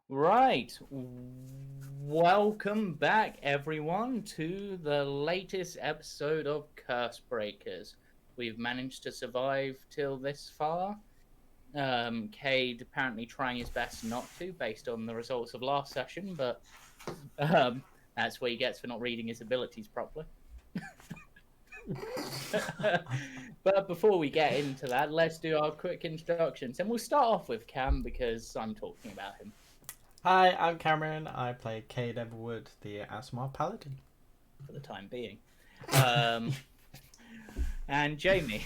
Right. Welcome back, everyone, to the latest episode of Cursebreakers. We've managed to survive till this far. Cade apparently trying his best not to, based on the results of last session, but that's what he gets for not reading his abilities properly. But before we get into that, let's do our quick introductions. And we'll start off with Cam because I'm talking about him. Hi, I'm Cameron. I play Cade Everwood, the Asmar Paladin. For the time being. And Jamie.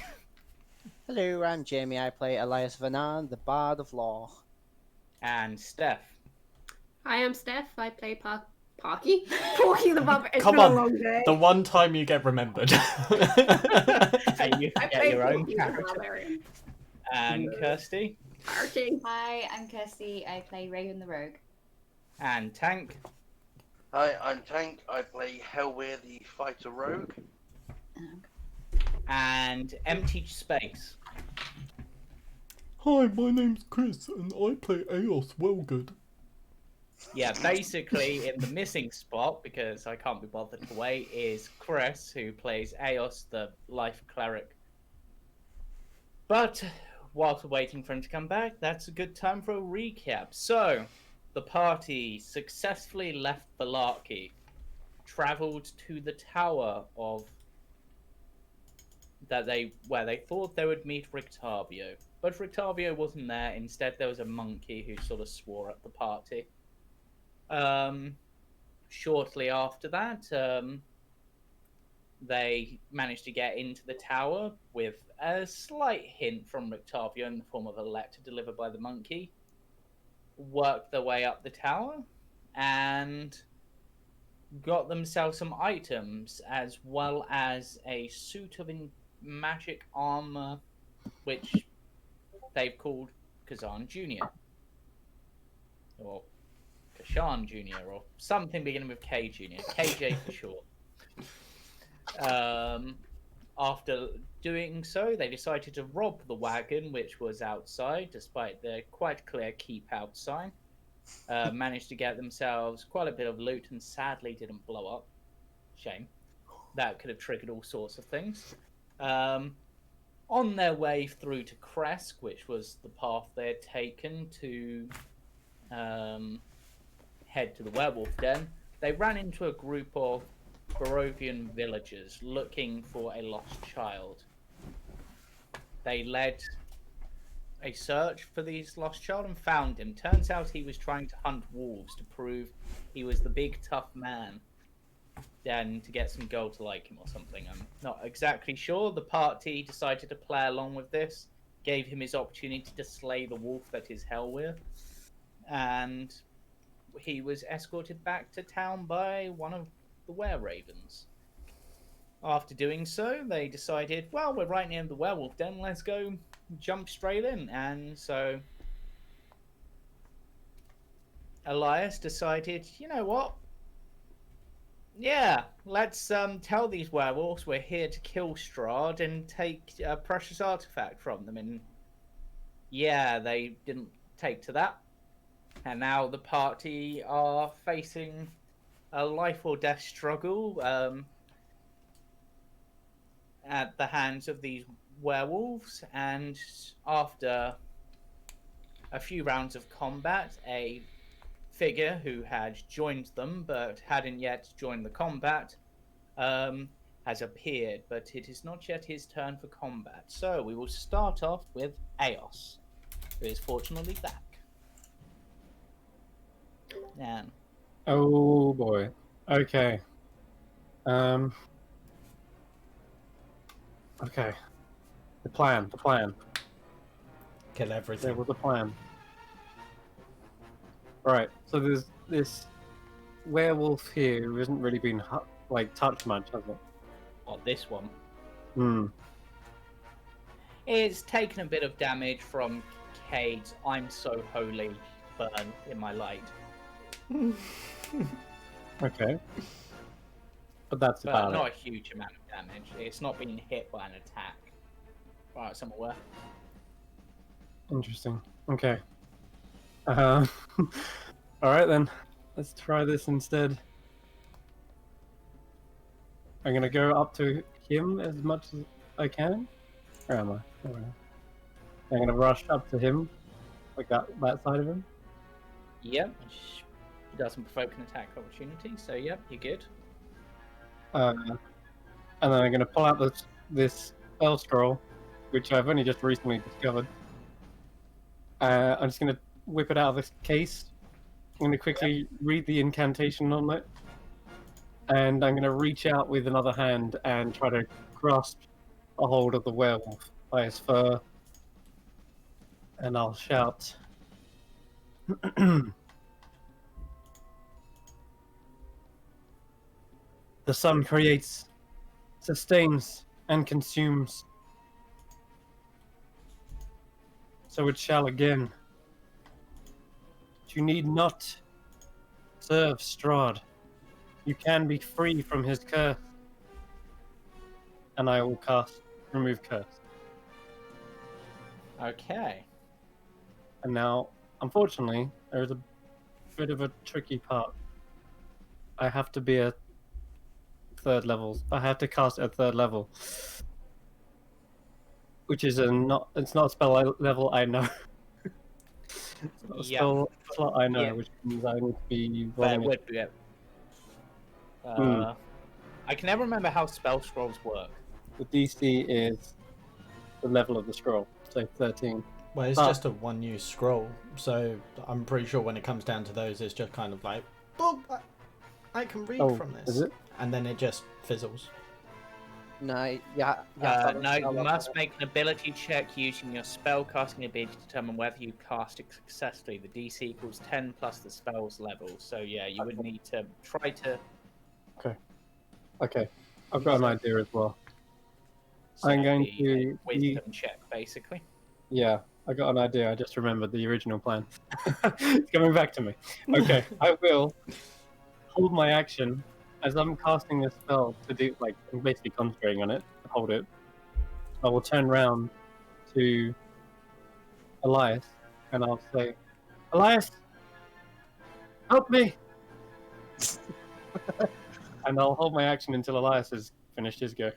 Hello, I'm Jamie. I play Elias Vanan, the Bard of Law. And Steph. Hi, I'm Steph. I play Parky. Porky the Barbarian. It's Come been on, a long day. the one time you get remembered. And you I get play your own Porky the character. Barbarian. And Kirsty. Parking. Hi, I'm Kirsty. I play Raven the Rogue. And Tank. Hi, I'm Tank. I play Hellweir the Fighter Rogue. And Empty Space. Hi, my name's Chris, and I play Eos Wellgood. Yeah, basically in the missing spot, because I can't be bothered to wait, is Chris, who plays Eos, the Life Cleric. But whilst we're waiting for him to come back, that's a good time for a recap. So, the party successfully left Balarki, travelled to the tower of where they thought they would meet Rictavio. But Rictavio wasn't there. Instead, there was a monkey who sort of swore at the party. Shortly after that, they managed to get into the tower with a slight hint from Rictavio in the form of a letter delivered by the monkey. Worked their way up the tower and got themselves some items as well as a suit of magic armor, which they've called Kazan Jr. or Kashan Jr. or something beginning with K Jr. KJ for short. After doing so, they decided to rob the wagon, which was outside, despite the quite clear keep out sign. Managed to get themselves quite a bit of loot and sadly didn't blow up. Shame. That could have triggered all sorts of things. On their way through to Kresk, which was the path they had taken to head to the werewolf den, they ran into a group of Barovian villagers looking for a lost child. They led a search for this lost child and found him. Turns out he was trying to hunt wolves to prove he was the big tough man, and to get some gold to like him or something. I'm not exactly sure. The party decided to play along with this, gave him his opportunity to slay the wolf that is Hellweir, and he was escorted back to town by one of the were-ravens. After doing so, they decided, well, we're right near the werewolf den, let's go jump straight in. And so Elias decided, you know what? Yeah, let's tell these werewolves we're here to kill Strahd and take a precious artifact from them. And yeah, they didn't take to that. And now the party are facing a life or death struggle at the hands of these werewolves. And after a few rounds of combat, a figure who had joined them but hadn't yet joined the combat has appeared, but it is not yet his turn for combat. So we will start off with Eos, who is fortunately back. And Oh boy. Okay. Okay. The plan. Kill There everything. was a plan. Right. So there's this werewolf here who hasn't really been touched much, has it? on this one, Hmm. it's taken a bit of damage from Cade's "I'm so holy" burn in my light. Okay. But that's But about not it. a huge amount of damage. It's not been hit by an attack. Right, as I'm aware. Interesting. Okay. Alright then, let's try this instead. I'm gonna go up to him as much as I can. Where am I? Where am I? I'm gonna rush up to him, like that side of him. Yep. Which doesn't provoke an attack opportunity, so yep, you're good. And then I'm gonna pull out this spell scroll, which I've only just recently discovered. I'm just gonna whip it out of this case. I'm gonna quickly read the incantation on it, and I'm gonna reach out with another hand and try to grasp a hold of the werewolf by his fur, and I'll shout. The sun creates, sustains, and consumes. So it shall again. You need not serve Strahd. You can be free from his curse. And I will cast Remove Curse. Okay. And now, unfortunately, there is a bit of a tricky part. I have to be a third level. I have to cast at third level. Which is it's not a spell level I know. It's not a Yeah. spell slot I know, Yeah. which means I need to be But rolling it. would be it. I can never remember how spell scrolls work. The DC is the level of the scroll, so 13. Well, it's But- just a one-use scroll, so I'm pretty sure when it comes down to those, it's just kind of like, oh, I can read Oh, from this, is it? and then it just fizzles. No, you have to have a No, spell you on must it. make an ability check using your spell casting ability to determine whether you cast it successfully. The DC equals 10 plus the spell's level. So yeah, you would need to try to. Okay, I've got an idea as well. so I'm going it'd be to a wisdom check, basically. Yeah, I got an idea. I just remembered the original plan. It's coming back to me. Okay, I will hold my action as I'm casting this spell to do, like, I'm basically concentrating on it, hold it. I will turn round to Elias and I'll say, Elias, help me! And I'll hold my action until Elias has finished his go.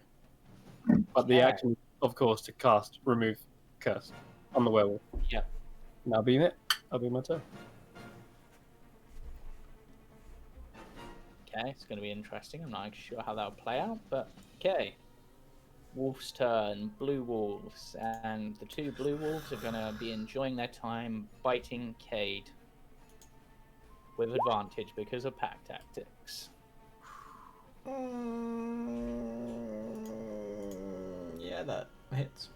But the Okay. action, of course, to cast Remove Curse on the werewolf. Yeah. And that'll be it. That'll be my turn. Okay, it's going to be interesting. I'm not sure how that'll play out, but okay. Wolf's turn, blue wolves, and the two blue wolves are going to be enjoying their time biting Cade with advantage because of pack tactics. Yeah, that hits.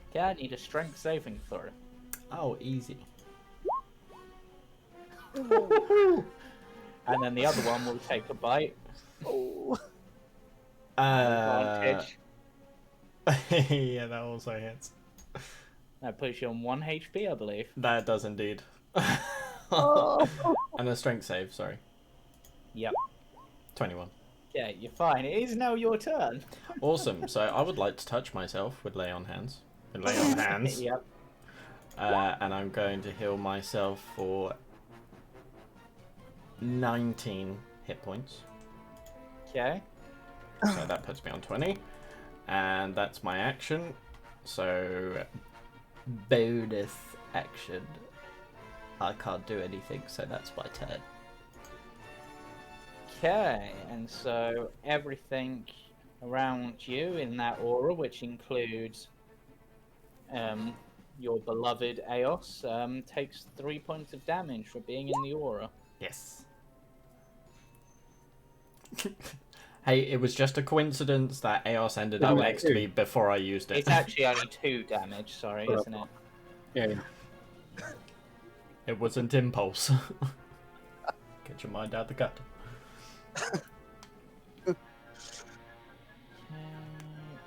Okay, I need a strength saving throw. Oh, easy. And then the other one will take a bite. Advantage. Yeah, that also hits. That puts you on 1 HP, I believe. That does indeed. And a strength save, sorry. Yep. 21. Okay, you're fine. It is now your turn. Awesome. So I would like to touch myself with lay on hands. With lay on hands. Yep. And I'm going to heal myself for 19 hit points. Okay. So that puts me on 20. And that's my action. So bonus action. I can't do anything, so that's my turn. Okay, and so everything around you in that aura, which includes your beloved Eos, takes 3 points of damage for being in the aura. Yes. Hey, it was just a coincidence that Eos ended up Oh, next to me before I used it. It's actually only 2 damage, sorry, isn't it? Yeah. It wasn't impulse. Get your mind out the gutter. Okay,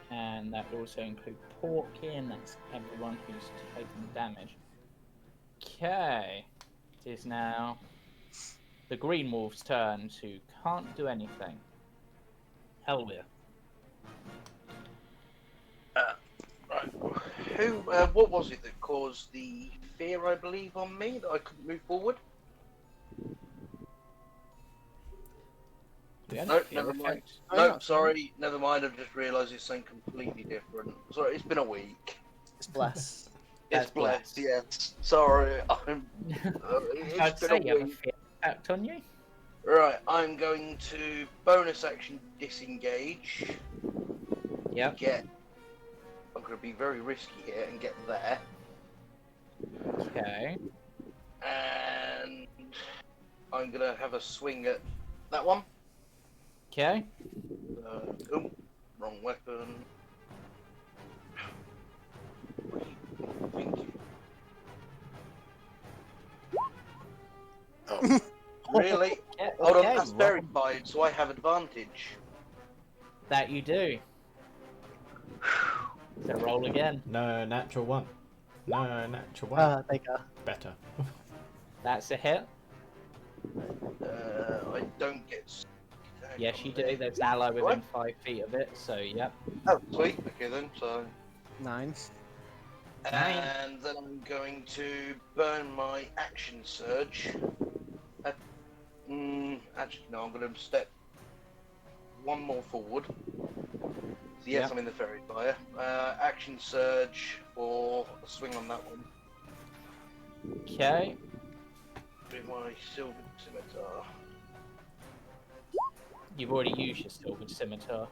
and that would also include Porky, and that's everyone who's taken damage. Okay, it is now the Green Wolf's turn, who can't do anything. Helvia. Right. What was it that caused the fear, I believe, on me that I couldn't move forward? Yeah, Nope, you're never mind. okay. Oh, Nope, no. sorry, never mind. I've just realised it's something completely different. Sorry, it's been a week. It's bless. It's That's blessed, blessed. yes. Sorry, I'd it's been say a you have a week. fear impact on you. Right, I'm going to bonus action disengage. Yep. I'm going to be very risky here and get there. Okay. And I'm going to have a swing at that one. Okay. Oh, wrong weapon. What are you thinking? Oh, really? Yeah, Hold on, okay, that's roll. verified, so I have advantage. That you do. So roll again. No, natural one. No, natural one. There you go. Better. That's a hit. I don't get. Yes, you do. There's ally within 5 feet of it, so yep. Oh, sweet. Okay then. So, 9. and then I'm going to burn my action surge. Actually, no. I'm going to step one more forward. So yes, Yep. I'm in the fairy fire. Action surge for a swing on that one. Okay. With my silver scimitar. You've already used your silver scimitar.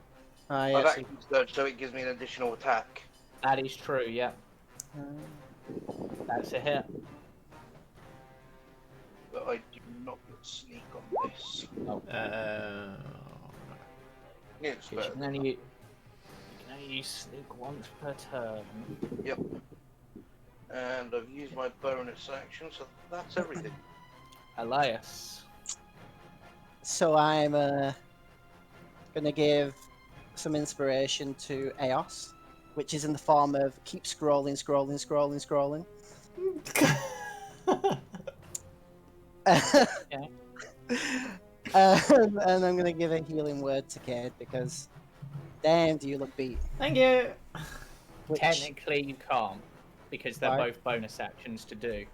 I've Yes. action surge, so it gives me an additional attack. That is true, yep. That's a hit. But I do not get sneak on this. Yeah, it's You better can than only use sneak once per turn. that. Yep. And I've used my bonus action, so that's everything. Elias. So I'm gonna give some inspiration to Eos, which is in the form of keep scrolling, scrolling, scrolling, scrolling. And I'm gonna give a healing word to Cade because, damn, do you look beat? Thank you. Which, Technically, you can't because they're Why? both bonus actions to do.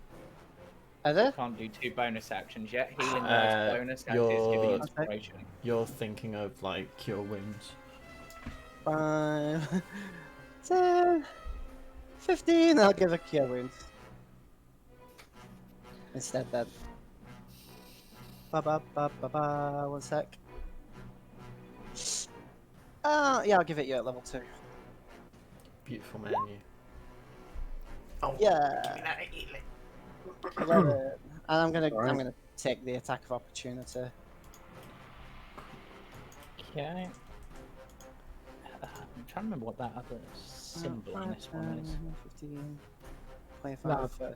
are there? Can't do 2 bonus actions yet. Healing Uh, word's bonus, that is giving you're- inspiration. You're thinking of like cure wounds. 5, 10, 15. I'll give a cure wound instead. Then. Ba. 1 sec. Yeah, I'll give it you at level 2. Beautiful man, you. Oh, Yeah. 11. And I'm gonna Alright. take the attack of opportunity. Okay. I'm trying to remember what that other symbol in this one is. 15, 25, No. 30.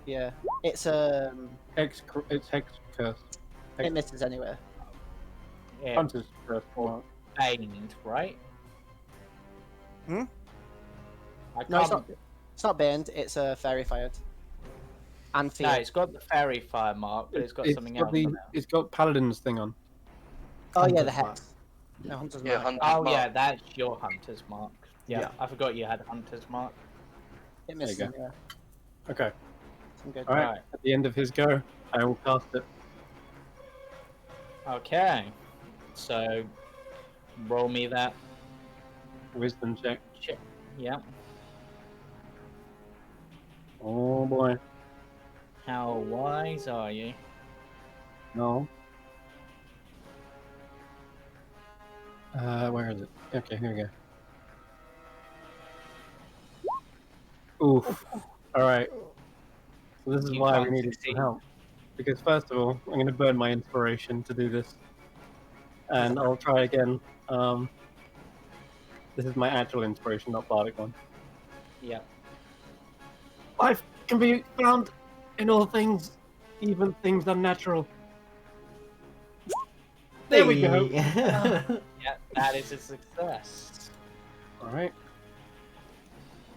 Yeah, it's It's hex curse. it misses anyway. Yeah, Hunter's curse. Mark. baned, right? Hmm? I No, it's can't- not. It's not banned. It's fairy fired. And No, field. it's got the fairy fire mark, but it's got something else on it. It's got Paladin's thing on. Oh yeah, Hunter's the mark. hex. No, hunter's Yeah, mark. Hunter's Oh mark. yeah, that's your hunter's mark. Yeah, Yeah. I forgot you had hunter's mark. It misses There you anyway. Okay. So I'm good. All right. Right. At the end of his go, I will cast it. Okay. So roll me that Wisdom check. check. Yeah. Oh boy. How wise are you? No. Where is it? Okay, here we go. Oof. Alright. So this is You why we can't needed succeed. some help. Because first of all, I'm going to burn my inspiration to do this. And I'll try again. This is my actual inspiration, not bardic one. Yeah. Life can be found in all things, even things unnatural. There we go. Yeah, that is a success. Alright.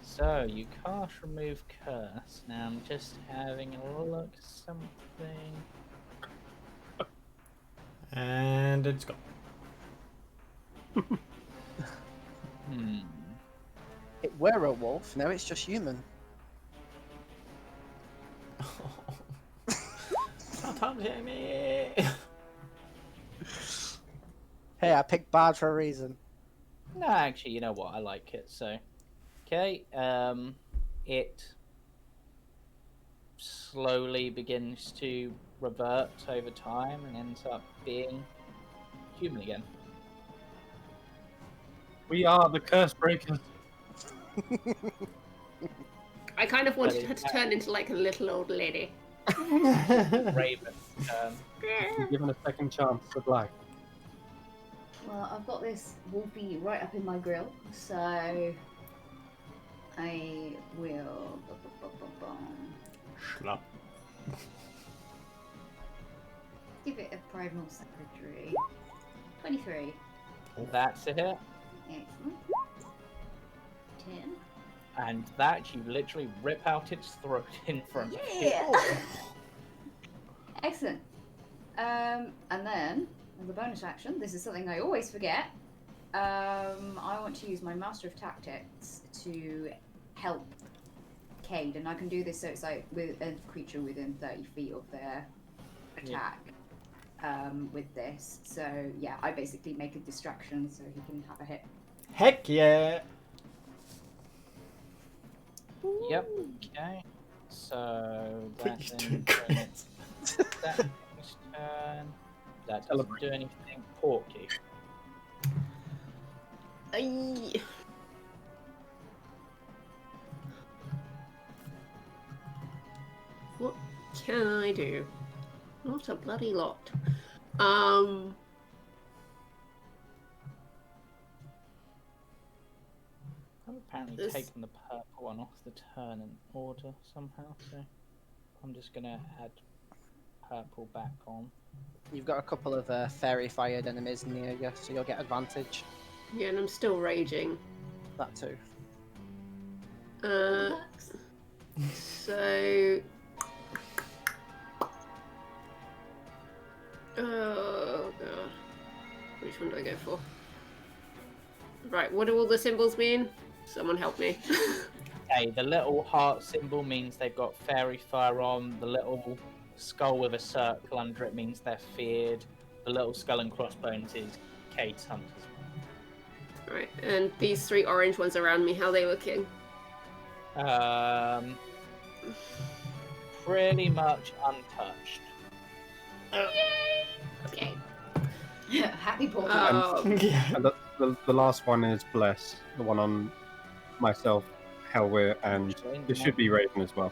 So you cast remove curse. Now I'm just having a look at something. And it's gone. Hmm. It were a wolf. Now it's just human. Shut up, Jamie. Hey, I picked Bard for a reason. No, actually, you know what? I like it. So, okay. It slowly begins to revert over time and ends up being human again. We are the Cursebreakers. I kind of wanted her to turn into like a little old lady. Raven. Given a second chance at life. Well, I've got this wolfie right up in my grill, so I will. Schlop. Give it a primal secretary. 23. That's a hit. Excellent. 10. And that you literally rip out its throat in front of you. Yeah! Excellent. And then, as a bonus action, this is something I always forget. I want to use my Master of Tactics to help Cade, and I can do this so it's like with a creature within 30 feet of their attack. With this, so yeah, I basically make a distraction so he can have a hit. Heck yeah! Yep. Okay. So Please that do then that next turn. That doesn't do anything. Porky. Ay. What can I do? Not a bloody lot. I've apparently This- taken the purple one off the turn in order somehow, so I'm just gonna add purple back on. You've got a couple of fairy fired enemies near you, so you'll get advantage. Yeah, and I'm still raging. That too. So. Oh god. Which one do I go for? Right, what do all the symbols mean? Someone help me. Okay, the little heart symbol means they've got fairy fire on. The little skull with a circle under it means they're feared. The little skull and crossbones is Kate's hunters. Right, and these three orange ones around me, how are they looking? Pretty much untouched. Okay. Happy porky. Yeah. And the last one is Bless, the one on myself, Helwir, and it should be Raven as well.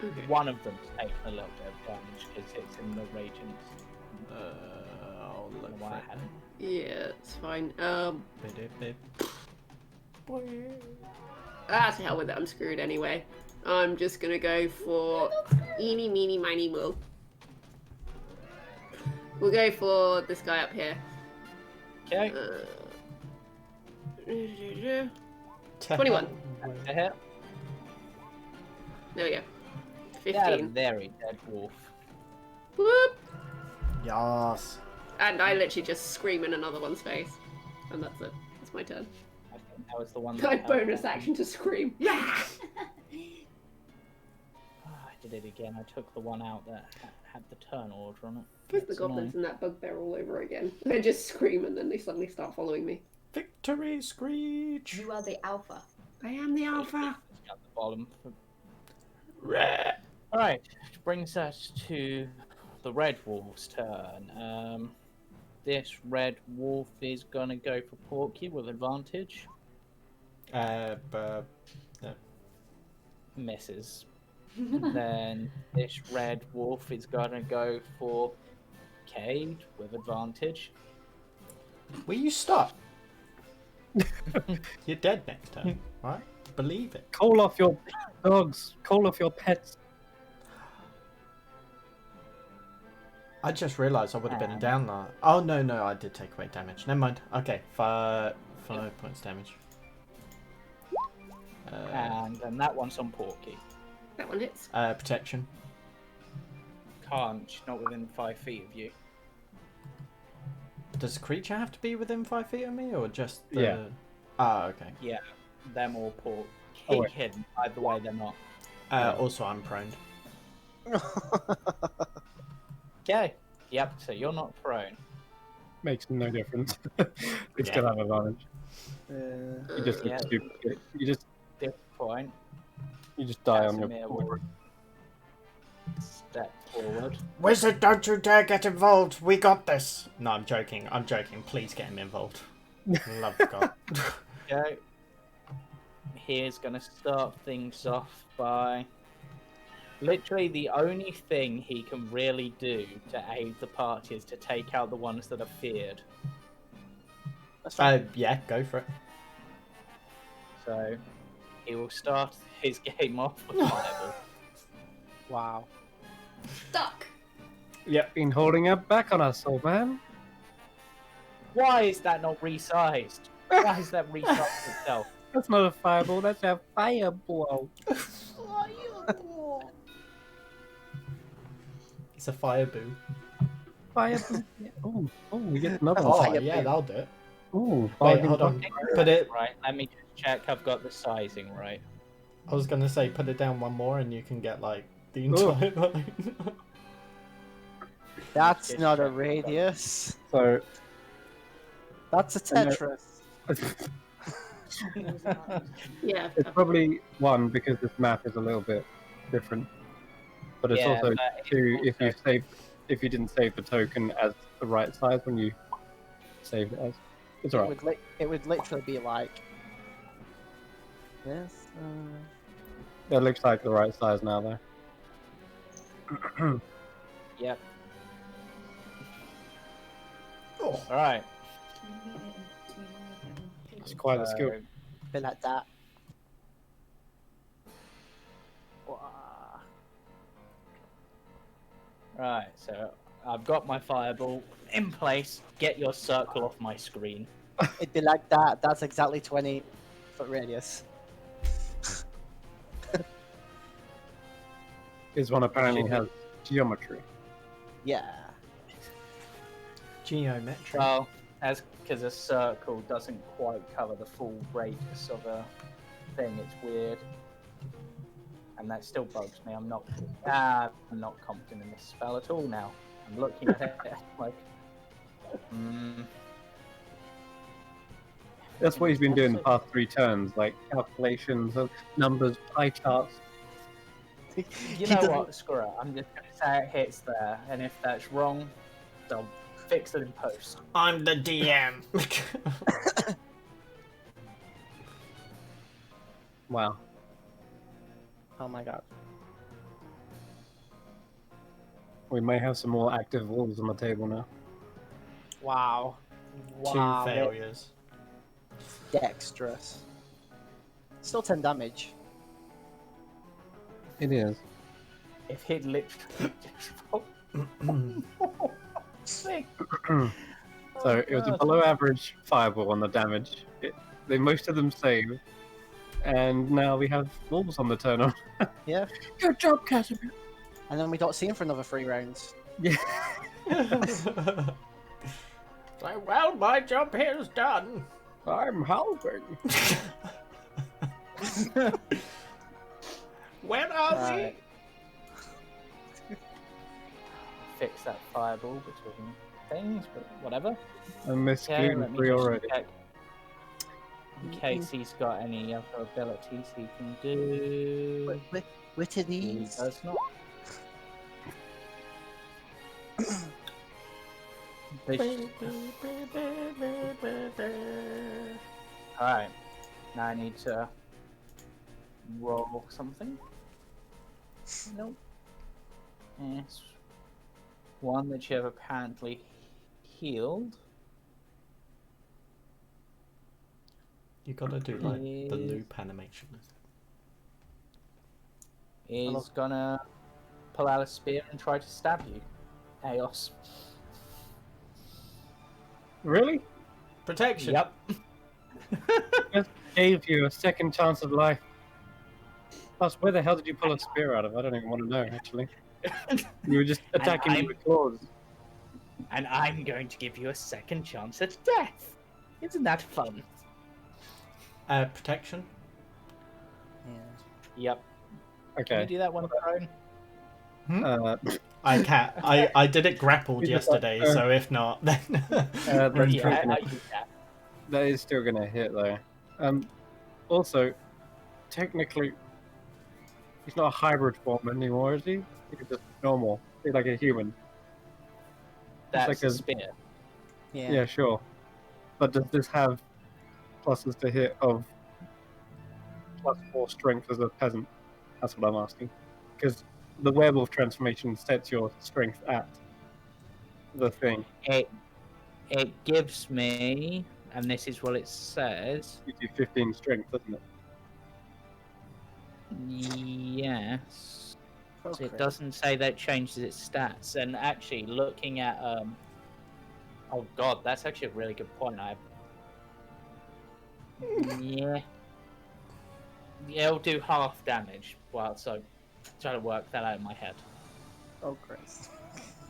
Okay. One of them's taken a little bit of damage because it's in the Radiant's. I'll I don't look know why for I it. hadn't. Yeah, it's fine. Bip. To hell with it, I'm screwed anyway. I'm just gonna go for eeny, meeny, miny, mo. We'll go for this guy up here. Okay, 21. that's a hit. There we go. Yeah, a 15. very dead wolf. Whoop! Yas. And I literally just scream in another one's face. And that's it. That's my turn. I think that was the one. My that bonus action to scream. I did it again. I took the one out that had the turn order on it. It's the goblins and that bugbear all over again. They just scream and then they suddenly start following me. Victory screech. You are the alpha. I am the alpha. It's at the bottom. Rah. All right, which brings us to the red wolf's turn. This red wolf is gonna go for Porky with advantage. But Misses. Then this red wolf is gonna go for Cade with advantage. will you stop? You're dead next time, right? Believe it. Call off your dogs. Call off your pets. I just realised I would have been down there. Oh no, I did take away damage. Never mind. Okay, 5 points damage. And then that one's on Porky. That one hits. Protection. Can't, she's not within 5 feet of you. Does the creature have to be within 5 feet of me, or just the... Yeah. Ah, okay. Yeah, them or Porky. Oh, wait. Hidden. Either way, they're not. Also, I'm prone. Okay. Yep, so you're not prone. makes no difference. They still have advantage. You just look Yeah. stupid. This point, You just die on your. Casimir will step forward. Wizard, don't you dare get involved. We got this. No, I'm joking. I'm joking. Please get him involved. Love God. Okay. He is going to start things off by... Literally, the only thing he can really do to aid the party is to take out the ones that are feared. Yeah, go for it. So, he will start his game off with Fireball. Wow. Stuck. Yep, been holding up back on us, old man. Why is that not resized? Why is that resized itself? That's not a fireball, that's a fireball. It's a fire boo. Fireball. Oh, we get another Oh, one. yeah, that'll do it. Oh, Wait, hold on. Put it. Right, let me just check I've got the sizing right. I was gonna say, put it down one more, and you can get like the entire line. That's Just not a check. So, radius. That's a Tetris. Yeah. it's probably 1 because this map is a little bit different. But it's Yeah, also but it's 2 also- if you didn't save the token as the right size when you saved it as. It's It alright. would would literally be like this. It looks like the right size now, though. Yep. Oh. Alright. It's quite a skill. Be like that. Right, so I've got my fireball in place. Get your circle off my screen. It'd be like that. That's exactly 20-foot radius. This one apparently has geometry. Yeah. Geometry. Well, because a circle doesn't quite cover the full radius of a thing, it's weird. And that still bugs me. I'm not confident in this spell at all now. I'm looking at it like, That's what he's been doing the past 3 turns, like calculations of numbers, pie charts. You know what? Screw it. I'm just going to say it hits there, and if that's wrong, they'll fix it in post. I'm the DM. Wow. Oh my god. We may have some more active wolves on the table now. Wow. 2 failures. Dexterous. Still 10 damage. It is. If he'd literally just sick. So it was a below average fireball on the damage. Most of them save. And now we have wolves on the turn on. Yeah. Good job, Casimir. And then we don't see him for another 3 rounds. Yeah. So, well, my job here is done. I'm helping. Where are Right. Fix that fireball between things, but whatever. I missed Yeah, gluten let me free just already. check in case he's got any other abilities he can do. What are He these? does not. Alright, now I need to roll something. Nope. Yes. One that you have apparently healed. You gotta do like the Is- loop animation. Is gonna pull out a spear and try to stab you. Chaos. Really? Protection. Yep. Just gave you a second chance of life. Plus, where the hell did you pull a spear out of? I don't even want to know, actually. You were just attacking me I'm- with claws. And I'm going to give you a second chance at death. Isn't that fun? Protection. Yeah. Yep. Can you Okay. do that one prone? I can't. I did it grappled He's just yesterday, like, so if not, then that's rerun. true. Yeah, I use that. That is still gonna hit though. Also, technically, he's not a hybrid form anymore, is he? He's just normal. He's like a human. That's like a a- spear. Yeah, sure. But does this have pluses to hit of +4 strength as a peasant? That's what I'm asking. Because the werewolf transformation sets your strength at the thing. It gives me, and this is what it says. You do 15 strength, doesn't it? Yes. Okay. It doesn't say that it changes its stats. And actually, looking at oh god, that's actually a really good point. Yeah. It'll do half damage. Well, so trying to work that out in my head. Oh, Christ.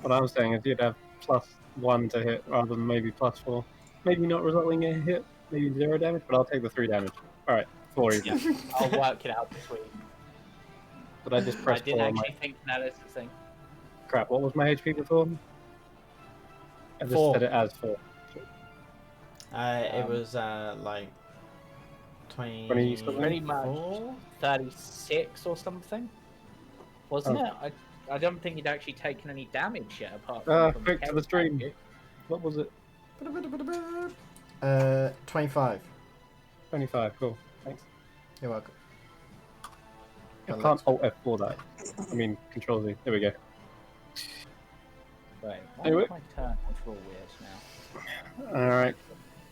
What I'm saying is you'd have +1 to hit rather than maybe +4. Maybe not resulting in a hit, maybe 0 damage, but I'll take the 3 damage. Alright, 4 even. Yeah, I'll work it out between. But I just I pressed didn't 4 on my... actually think that is the thing. Crap, what was my HP before? I just 4. set it as 4. It was like 20 something? Pretty much 36 or something, wasn't it? I don't think you'd actually taken any damage yet, apart from Quick to the stream. What was it? 25. 25, cool. Thanks. You're welcome. I Well, can't Alt F4 that. I mean, Control Z. There we go. Right, why Anyway. is my turn control weird now? Alright.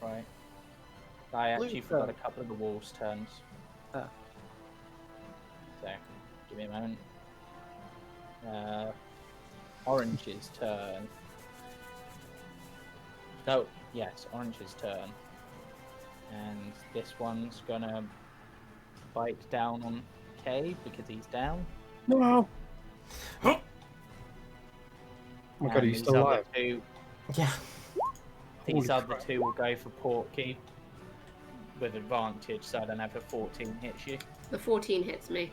Right. I actually Blue forgot a turn. couple of the wolves' turns. Ah. So, give me a moment. Orange's turn. Oh, yes, Orange's turn. And this one's gonna bite down on Cade because he's down. No! Oh my god, And he's these still other alive. two, Yeah. these Holy other crap. two will go for Porky with advantage, so I don't have a 14 hits you. The 14 hits me.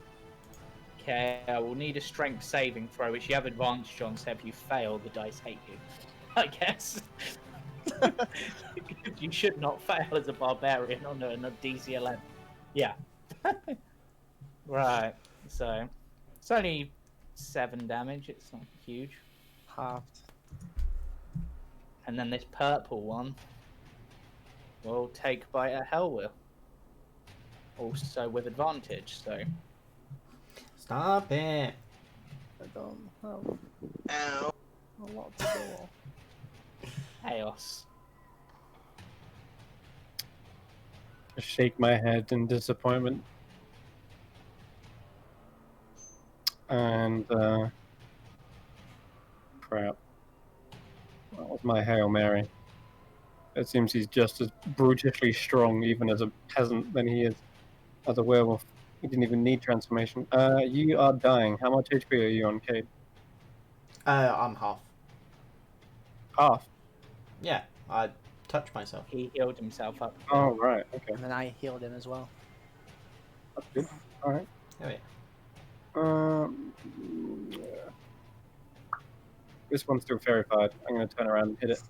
Okay, I will need a strength saving throw, which you have advantage on, so if you fail, the dice hate you. I guess. You should not fail as a barbarian on a DC 11. Yeah. Right, so it's only 7 damage, it's not huge. Halved. And then this purple one will take bite at Hellwill. Also with advantage, so Stop it. I don't have Ow. a lot to go off. chaos. I shake my head in disappointment. And, crap. That was my Hail Mary. It seems he's just as brutishly strong, even as a peasant, than he is as a werewolf. He didn't even need transformation. You are dying. How much HP are you on, Cade? I'm half. Half. Yeah, I touched myself. He healed himself up. Oh, right. Okay. And then I healed him as well. That's good. Alright. Oh yeah. Yeah. This one's still verified. I'm going to turn around and hit it.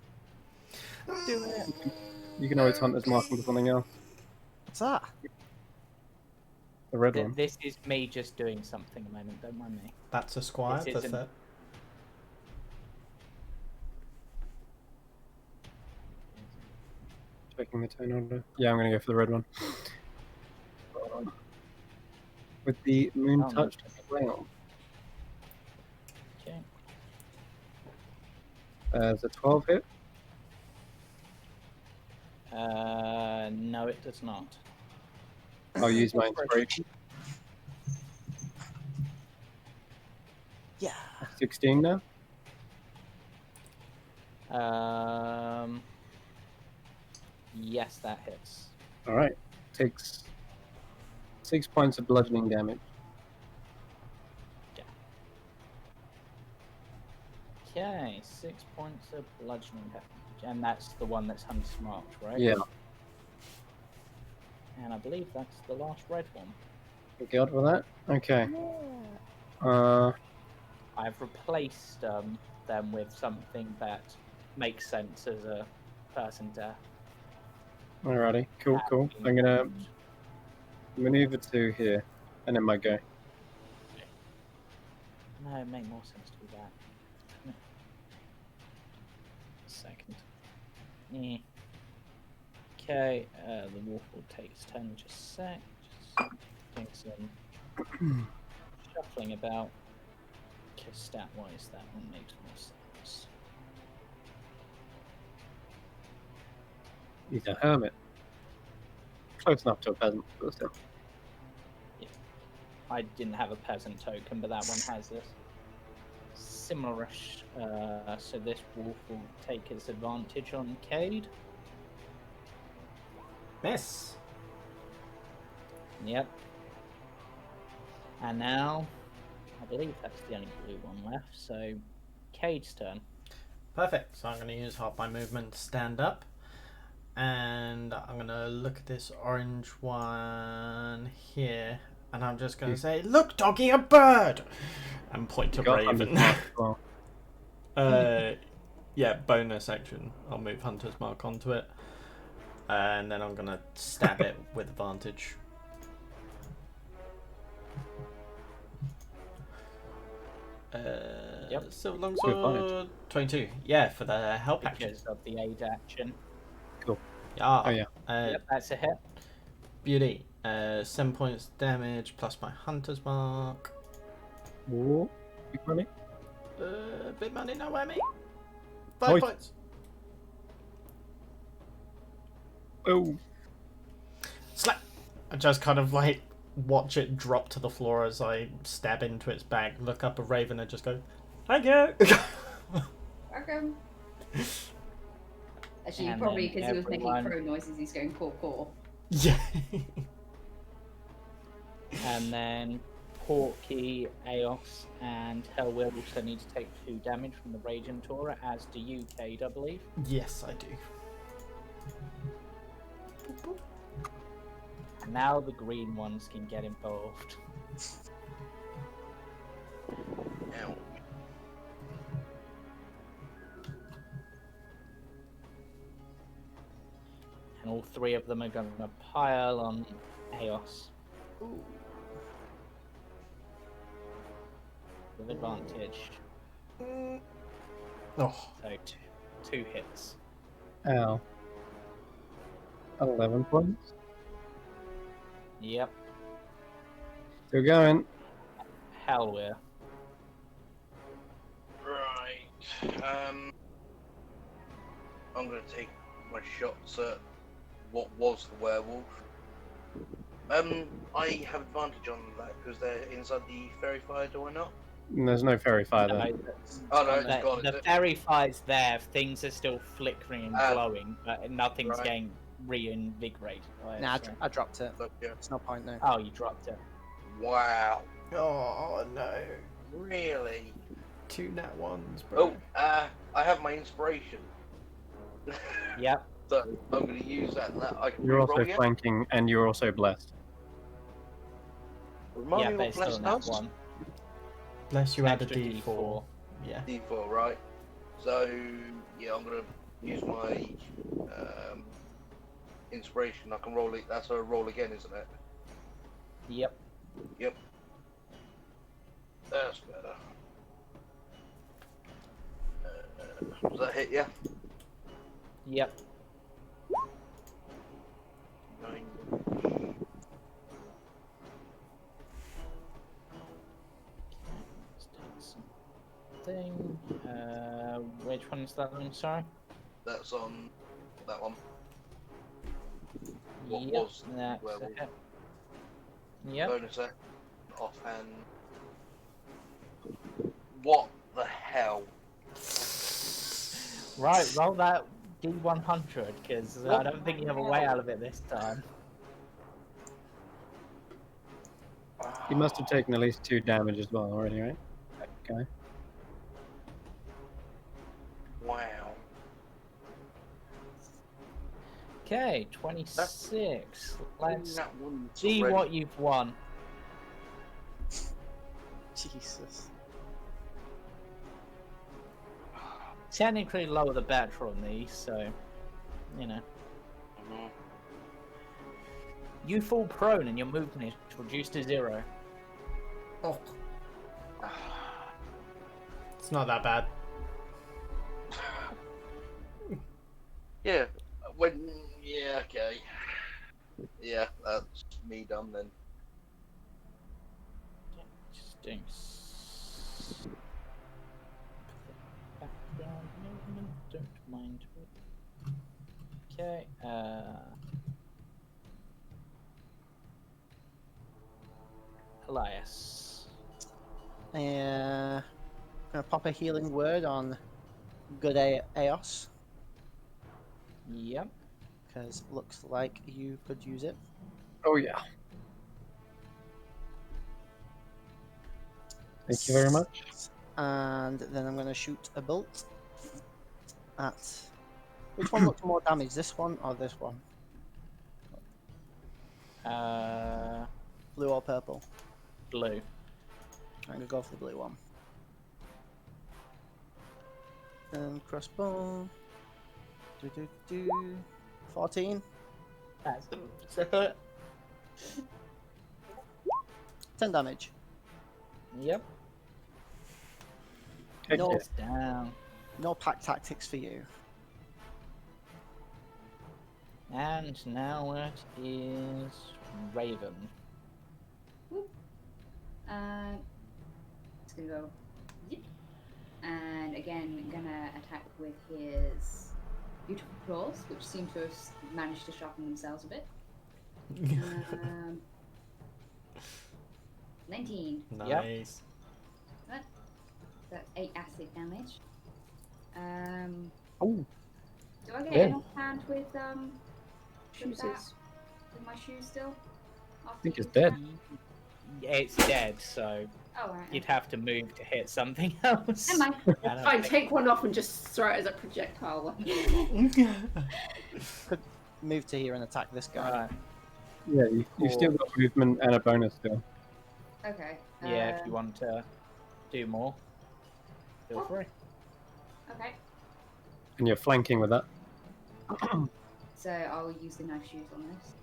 Do it. You can always hunt as marking for something else. What's that? The red one. This is me just doing something a moment, don't mind me. That's a squire. This That's isn't- it. Checking the turn order. Yeah, I'm going to go for the red one. With the moon Oh, no. touched flail. Okay. There's a 12 hit. No, it does not. I'll use my inspiration. Yeah. 16 now. Yes, that hits. Alright. Takes 6 points of bludgeoning damage. Okay, 6 points of bludgeoning damage, and that's the one that's Hunter's March, right? Yeah. And I believe that's the last red one. Thank God for that. Okay. I've replaced them with something that makes sense as a person death. Alrighty, cool, cool. I'm gonna maneuver to here, and then my go. No, it make more sense to do that. Second. Yeah. Okay, the wolf will take his turn in just a sec. Just doing some shuffling about. Because stat-wise, that one makes more sense. He's a hermit. Close enough to a peasant, but still. I didn't have a peasant token, but that one has this. Similar-ish. So this wolf will take its advantage on Cade. Miss. Yep. And now, I believe that's the only blue one left, so Cade's turn. Perfect. So I'm going to use half my movement to stand up. And I'm going to look at this orange one here. And I'm just going to say, "Look, doggy, a bird!" And point to Got Raven. Hunter's Mark as well. Yeah, bonus action. I'll move Hunter's Mark onto it. And then I'm going to stab it with advantage. Yep. Silver Longsword 22. Yeah, for the help action. Because of the aid action. Yeah. Oh yeah. Yep, that's a hit. Beauty. 7 points damage plus my Hunter's Mark. Whoa. Big money. Big money, no whammy. 5 Nice. points. Oh. Slap. I just kind of like watch it drop to the floor as I stab into its back, look up at Raven and just go, "Thank you." Welcome. Actually, And probably then because he was making everyone- crow noises, he's going caw caw. Yeah. And then Porky, Aos, and Hellwill also need to take 2 damage from the Raging Tora, as do you, Cade, I believe. Yes, I do. And now the green ones can get involved. Ow. And all 3 of them are going to pile on Aos. With advantage. Oh, So 2 hits. Ow. 11 points. Yep. Still going. Hellweir. Right. I'm going to take my shots at what was the werewolf. I have advantage on that because they're inside the fairy fire, do I not? There's no fairy fire there. Oh no, it's gone, is The it? fairy fire's there, things are still flickering and Ah. glowing, but nothing's Right. getting reinvigorated by it. Nah, so- I dropped it. Look, yeah. It's no point now. Oh, you dropped it. Wow. oh no. Really? 2 nat 1s, bro. Oh, I have my inspiration. Yep. So I'm going to use that. I can You're roll also again. flanking, and you're also blessed. Remind Yeah, me but what it's still blessed that does? one. Bless you, add a Extra D4. Yeah. D4, right? So yeah, I'm going to use my inspiration. I can roll it. That's a roll again, isn't it? Yep. Yep. That's better. Does that hit you? Yep. 9. Let's take something. Which one is that one? Sorry. That's on that one. What Yep. was That's werewolf? it. Yep. Bonus act. Offhand. What the hell? Right, roll that D100 because I don't think you have a way out of it this time. You must have taken at least 2 damage as well already, right? Okay. Wow. Okay, 26. Let's That one's see already- what you've won. Jesus. Technically, lower the better on these, so you know. Mhm. You fall prone and your movement is reduced to 0. Oh, it's not that bad. Yeah. Yeah. Okay. Yeah, that's me done then. Just doing background movement. Don't mind. Okay. Elias. Gonna pop a healing word on good Eos, Yep. because looks like you could use it. Oh yeah. Thank you very much. And then I'm gonna shoot a bolt at. Which one looks more damage? This one or this one? Blue or purple? Blue. I'm gonna go for the blue one. And crossbow. 14. That's a hit. 10 damage. Yep. Heck No. yeah. It's down. No pack tactics for you. And now it is Raven. It's gonna go. Zip. And again, gonna attack with his beautiful claws, which seem to have managed to sharpen themselves a bit. 19. Nice. That's 8 acid damage. Oh, Do I get Yeah. an offhand with Shoes that? is- With my shoes still? I think it's dead. It's dead, so Oh, right. you'd have to move to hit something else. Never mind. I don't Fine, think- take one off and just throw it as a projectile. Could move to here and attack this guy. Right. Yeah, you've still got movement and a bonus still. Okay. Yeah, if you want to do more, feel free. Okay. And you're flanking with that. So I'll use the knife shoes on this.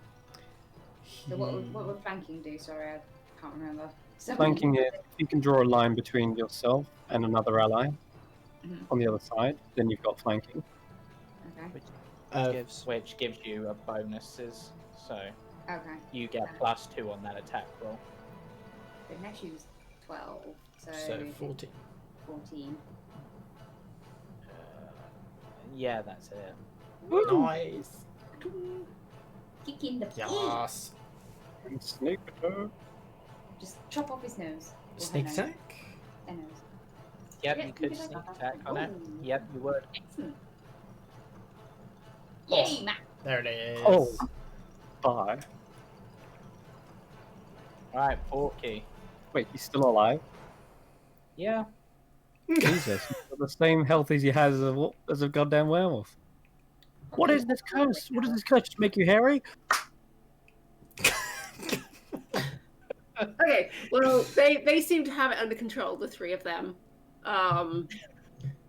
So what would flanking do? Sorry, I can't remember. So Flanking is if you can draw a line between yourself and another ally Mhm. on the other side, then you've got flanking. Okay. Gives. Which gives you a bonuses, so Okay. you get +2 on that attack roll. The next shoes 12. So, So 14. 14. Yeah, that's it. Nice. Kick in the pee. Yes. And snake attack. Just chop off his nose. Or her Sneak nose. attack. Their nose. Yep, Yeah, you could you could sneak like attack that. on it. Ooh. Yep, you would. Excellent. Oh. Yay, Matt. There it is. Oh. Bye. Alright, Porky. Wait, he's still alive? Yeah. Jesus. He's got the same health as he has as a goddamn werewolf. What is this curse? What does this curse make you hairy? Okay, well, they seem to have it under control, the three of them.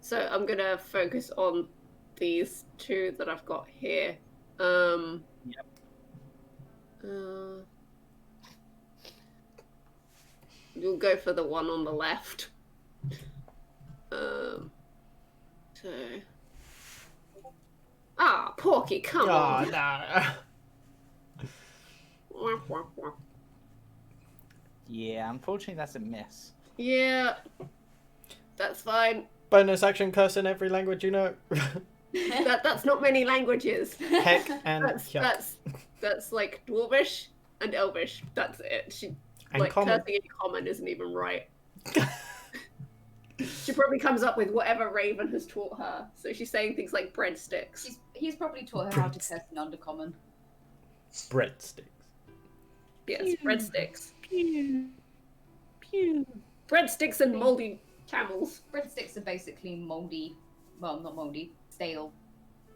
So I'm gonna focus on these two that I've got here. Yep. We'll go for the one on the left. So. Ah, Porky, come Oh, on. no. Yeah, unfortunately that's a miss. Yeah, that's fine. Bonus action curse in every language you know. That's not many languages. Heck and That's yuck. that's like Dwarvish and Elvish. That's it. She And like common. cursing in common isn't even right. She probably comes up with whatever Raven has taught her. So she's saying things like breadsticks. He's probably taught her how to curse in undercommon. Breadsticks. Yes, breadsticks. Pew. Pew. Breadsticks and moldy camels. Breadsticks are basically moldy, well, not moldy, stale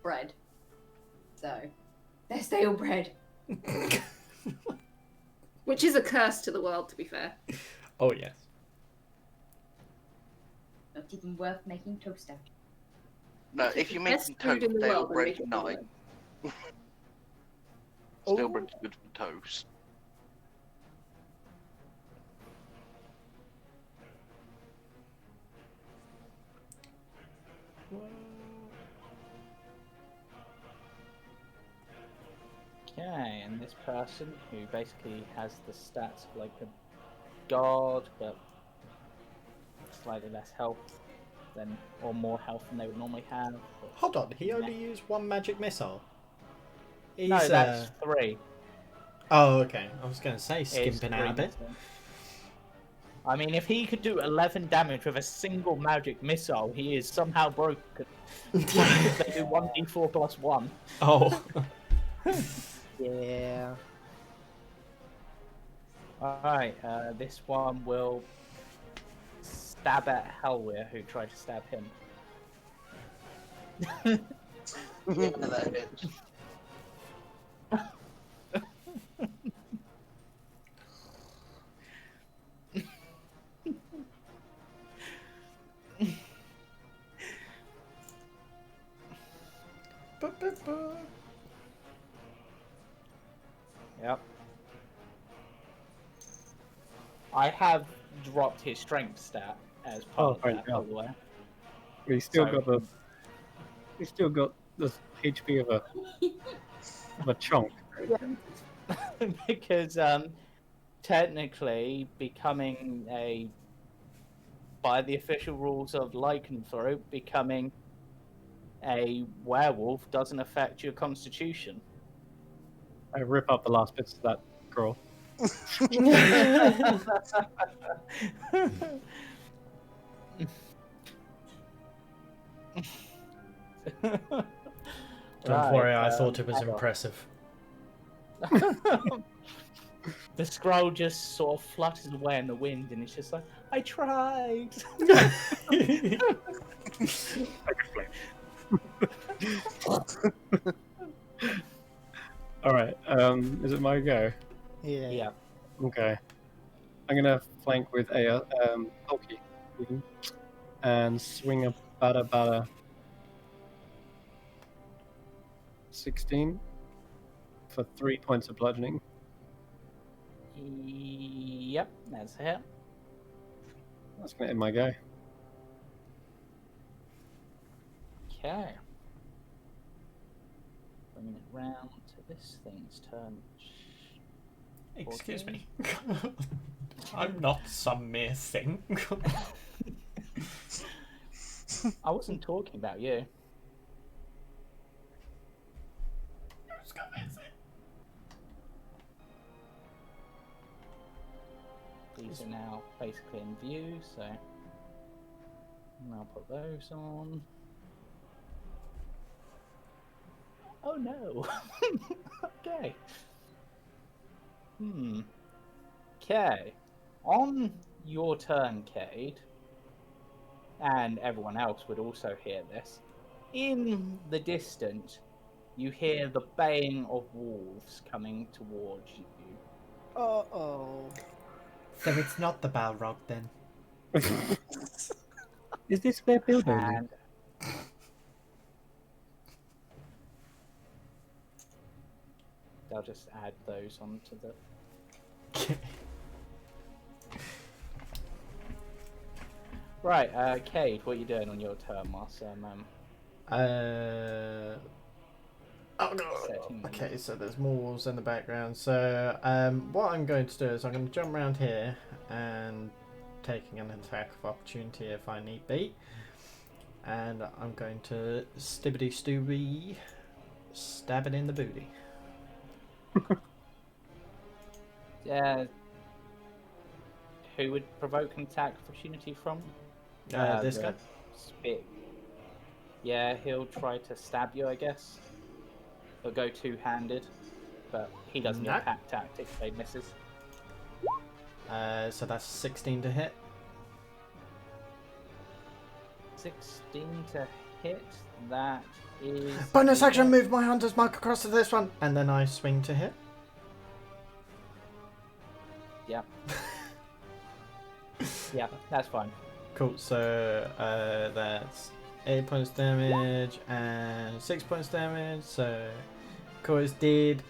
bread. So, they're stale bread. Which is a curse to the world, to be fair. Oh yes. Not even worth making toast out. No, if you're Best making food toast, in the stale world and bread make it tonight. good. Stale Ooh. bread's good for toast. Okay, and this person who basically has the stats of like a god, but slightly less health than, or more health than they would normally have. but- Hold on, he only used one magic missile. He's, No, that's 3. Oh, okay. I was going to say, It's skimping out a 3 bit. missile. I mean, if he could do 11 damage with a single magic missile, he is somehow broken. Because they do 1d4 plus 1. Oh. Yeah. Alright, this one will stab at Helwir, who tried to stab him. Yeah, that hits. Yep. I have dropped his strength stat as part of thank that, God. by the way. He's still So- got the. He's still got the HP of a chunk. Because technically becoming by the official rules of lycanthrope, becoming a werewolf doesn't affect your constitution. I rip up the last bits of that scroll. Don't worry, I Right, thought it was hang on. impressive. The scroll just sort of flutters away in the wind, and it's just like, I tried. All right. Is it my go? Yeah. Yeah. Okay. I'm gonna flank with a Hulky and swing a bada 16 for 3 points of bludgeoning. Yep, that's a hit. That's gonna end my go. Okay. Bringing it round to this thing's turn. Excuse me. I'm not some mere thing. I wasn't talking about you. These are now basically in view, so I'll put those on. Oh no! Okay. Okay. On your turn, Cade, and everyone else would also hear this, in the distance, you hear the baying of wolves coming towards you. Uh-oh. So it's not the Balrog then. Is this their building? And they'll just add those onto the... Right, Cade, what are you doing on your turn, Master? Oh no. Setting- Okay, so there's more wolves in the background. So what I'm going to do is I'm going to jump around here and taking an attack of opportunity if I need be. And I'm going to stibbity stooby stab it in the booty. Who would provoke an attack opportunity from? This the guy? Spit. Yeah, he'll try to stab you, I guess. He'll go two-handed, but he doesn't No. get pack tactics, so he misses. So that's 16 to hit. 16 to hit, that is... Bonus a action, hit. move my hunter's mark across to this one, and then I swing to hit. Yep. Yeah, that's fine. Cool, so that's 8 points damage and 6 points damage, so Core is dead.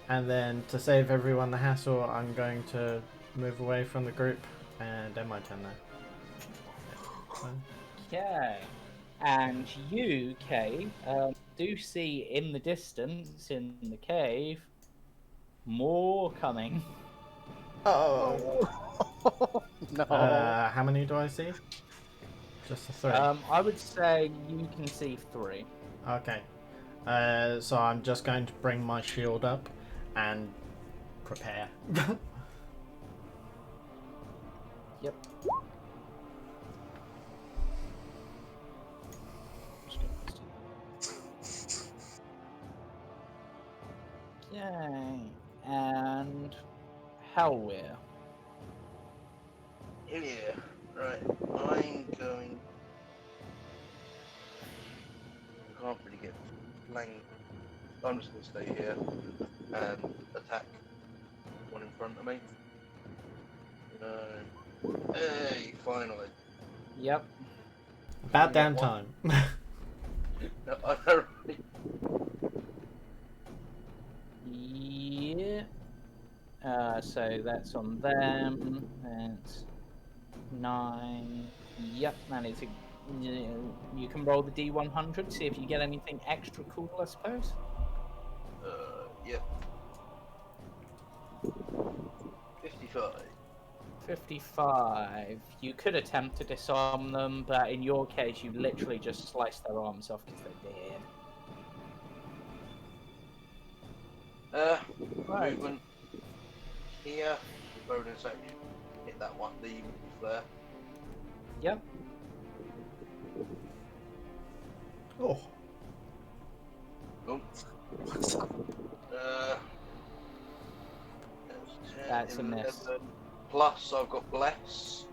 And then to save everyone the hassle, I'm going to move away from the group and end my turn there. Okay. And you, Kay, do see in the distance, in the cave, more coming. Oh. No. How many do I see? Just the 3. I would say you can see 3. Okay. So I'm just going to bring my shield up and prepare. Yep. Okay. And Hellweir. Yeah, right. I'm going. I can't really get flanked. I'm just going to stay here and attack one in front of me. Hey, finally. Yep. About damn time. No, I don't really. Yeah. So that's on them. That's 9. Yep, that is a. You can roll the D100, see if you get anything extra cool, I suppose. Yep. 55. 55. You could attempt to disarm them, but in your case, you literally just slice their arms off because they're dead. Right. Movement here, bonus action. Hit that one, the there. Yep. Oh. Oh. That's a miss. Plus, I've got bless.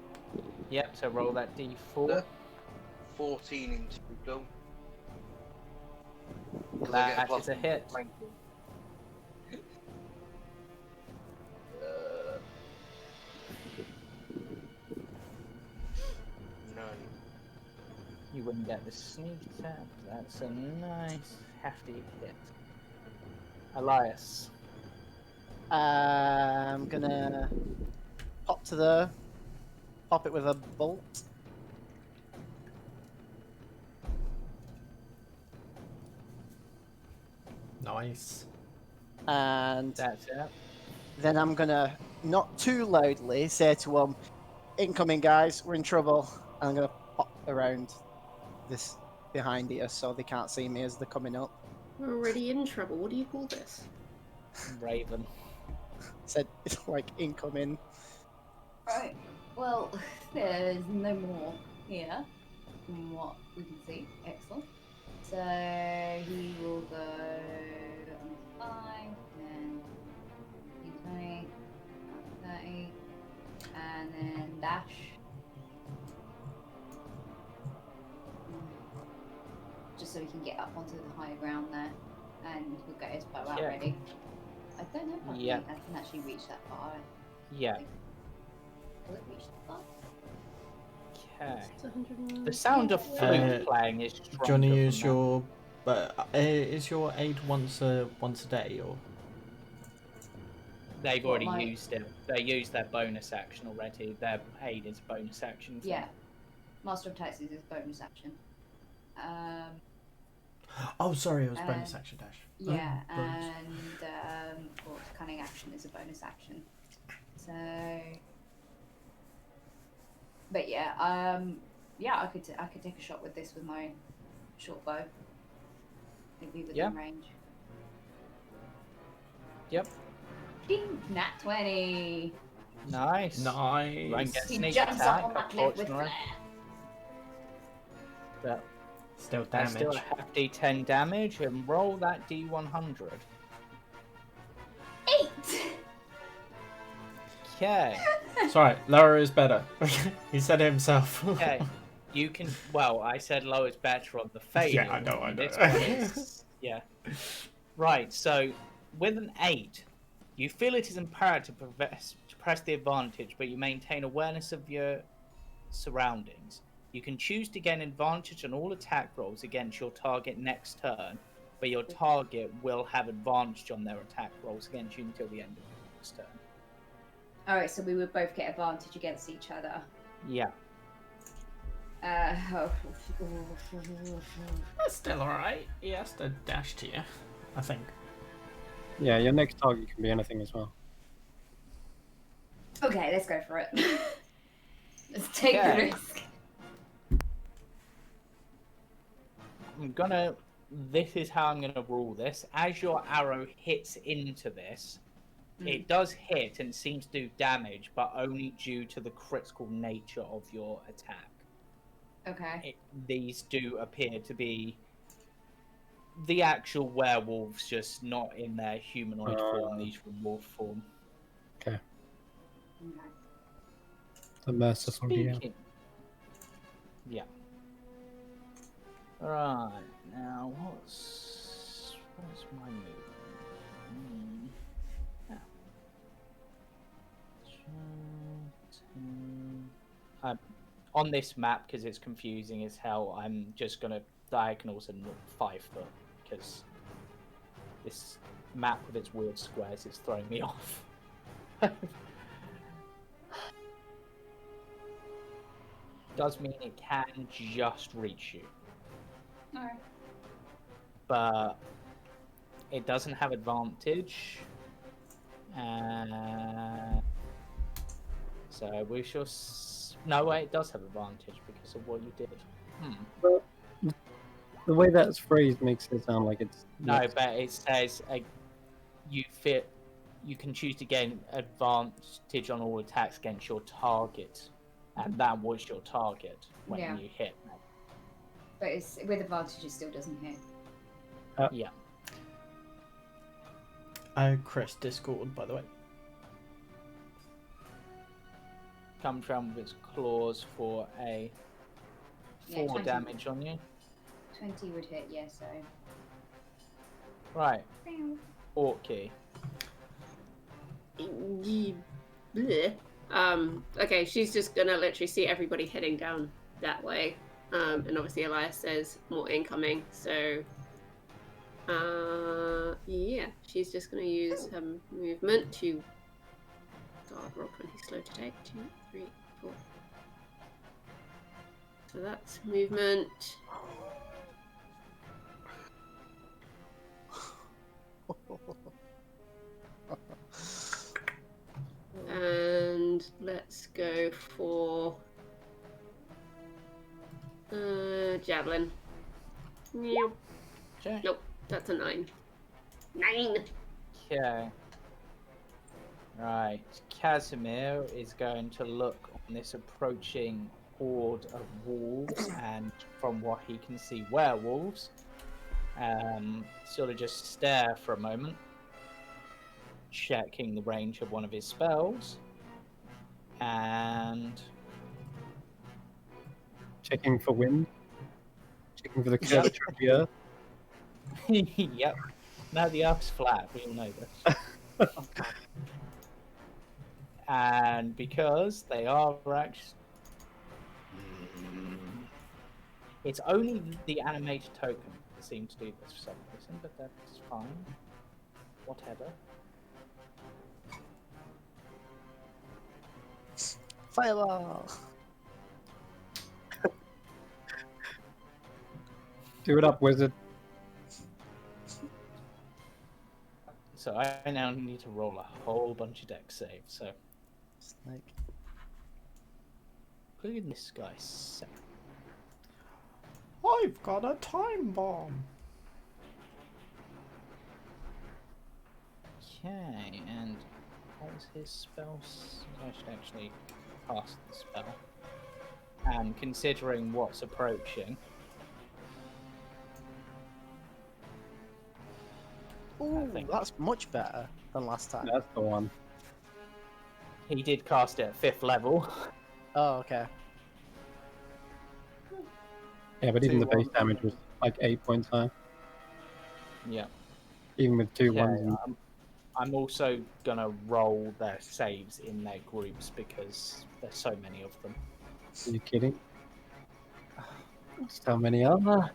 Yep, so roll that D4. 14 in total. 'Cause I get That plus is a hit. flanking. 9. You wouldn't get the sneak attack. That's a nice, hefty hit. Elias. I'm gonna pop to there, pop it with a bolt. Nice. And That's it. then I'm gonna, not too loudly, say to them, incoming guys, we're in trouble. And I'm gonna pop around this behind here so they can't see me as they're coming up. We're already in trouble. What do you call this? Raven. Said it's like incoming. Right. Well, there's no more here from what we can see. Excellent. So he will go on 5, then 20, 30, and then dash. Just so he can get up onto the higher ground there, and he'll get his bow out Yeah. ready. I don't know if I, Yeah. think I can actually reach that far. Yeah. Will it reach that far? Okay. It's 100. The sound of flute playing is Do stronger. you want to use from that. your? But is your aid once a day or? They've What, already my- used it. They used their bonus action already. Their aid is a bonus action. Yeah. Master of Taxes is bonus action. Oh, sorry, it was bonus action dash. Yeah, Oh, bonus. and of course, cunning action is a bonus action. So, but yeah, yeah, I could take a shot with this with my short bow. It'd be within Yeah. range. Yep. Ding! Nat 20. Nice. Nice. Won't get He sneak jumps attack, up on that cliff with unfortunately. flair. But Still that's damage. still a hefty 10 damage, and roll that D100. 8. Okay. Sorry, lower is better. He said it himself. Okay. You can. Well, I said low is better on the failure. Yeah, I know, I know. This one is, yeah. Right. So, with an 8, you feel it is imperative to press the advantage, but you maintain awareness of your surroundings. You can choose to gain advantage on all attack rolls against your target next turn, but your target will have advantage on their attack rolls against you until the end of the next turn. Alright, so we would both get advantage against each other. Yeah. That's still alright. He has to dash to you, I think. Yeah, your next target can be anything as well. Okay, let's go for it. Let's take the Okay. risk. This is how I'm gonna rule this. As your arrow hits into this, it does hit and seems to do damage, but only due to the critical nature of your attack. Okay. These do appear to be the actual werewolves, just not in their humanoid form, these were wolf form. Okay. The merciful DM. Speaking. Yeah. Right, now what's my move? On this map, because it's confusing as hell, I'm just gonna diagonals and 5 foot, because this map with its weird squares is throwing me off. Does mean it can just reach you. Alright. But it doesn't have advantage. So we shall. No, wait, it does have advantage because of what you did. But the way that's phrased makes it sound like it's No, but it says you can choose to gain advantage on all attacks against your target, and that was your target when you hit. But it's with advantage, it still doesn't hit. Yeah. Chris Discord, by the way. Comes round with its claws for a 4 20. damage on you. 20 would hit, yeah, so. Right. Orky. Bleh. Okay, she's just gonna literally see everybody heading down that way. And obviously Elias says more incoming, so yeah, she's just gonna use her movement to roll 20 slow to take. 2, 3, 4. So that's movement. And let's go for javelin. Nope. Okay. Nope, that's a 9. 9. Okay. Right. Casimir is going to look on this approaching horde of wolves, and from what he can see, werewolves. Sort of just stare for a moment, checking the range of one of his spells, and checking for wind, checking for the curvature of the earth. yep. Now the Earth's flat. We all know this. And because they are actually, it's only the animated token that seems to do this for some reason, but that's fine. Whatever. Fireball! Do it up, wizard. So I now need to roll a whole bunch of dex saves. So Like, look at this guy. So I've got a time bomb. okay, and what was his spell? I should actually cast the spell. And considering what's approaching, ooh, think- that's much better than last time. That's the one. he did cast it at 5th level. Oh, okay. Yeah, but even the 2-1. base damage was like 8 points higher, Yeah. even with 2 Okay, ones. I'm also gonna roll their saves in their groups because there's so many of them. Are you kidding? So many other.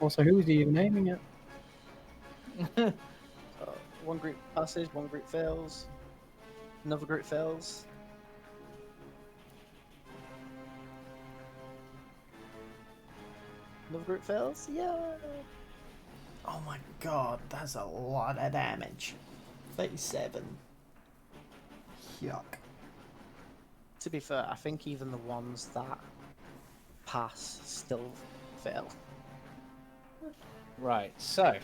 Also, who's he even aiming at? One group passes, one group fails, another group fails. Another group fails? Yeah. Oh my god, that's a lot of damage. 37. Yuck. To be fair, I think even the ones that pass still fail Right, so.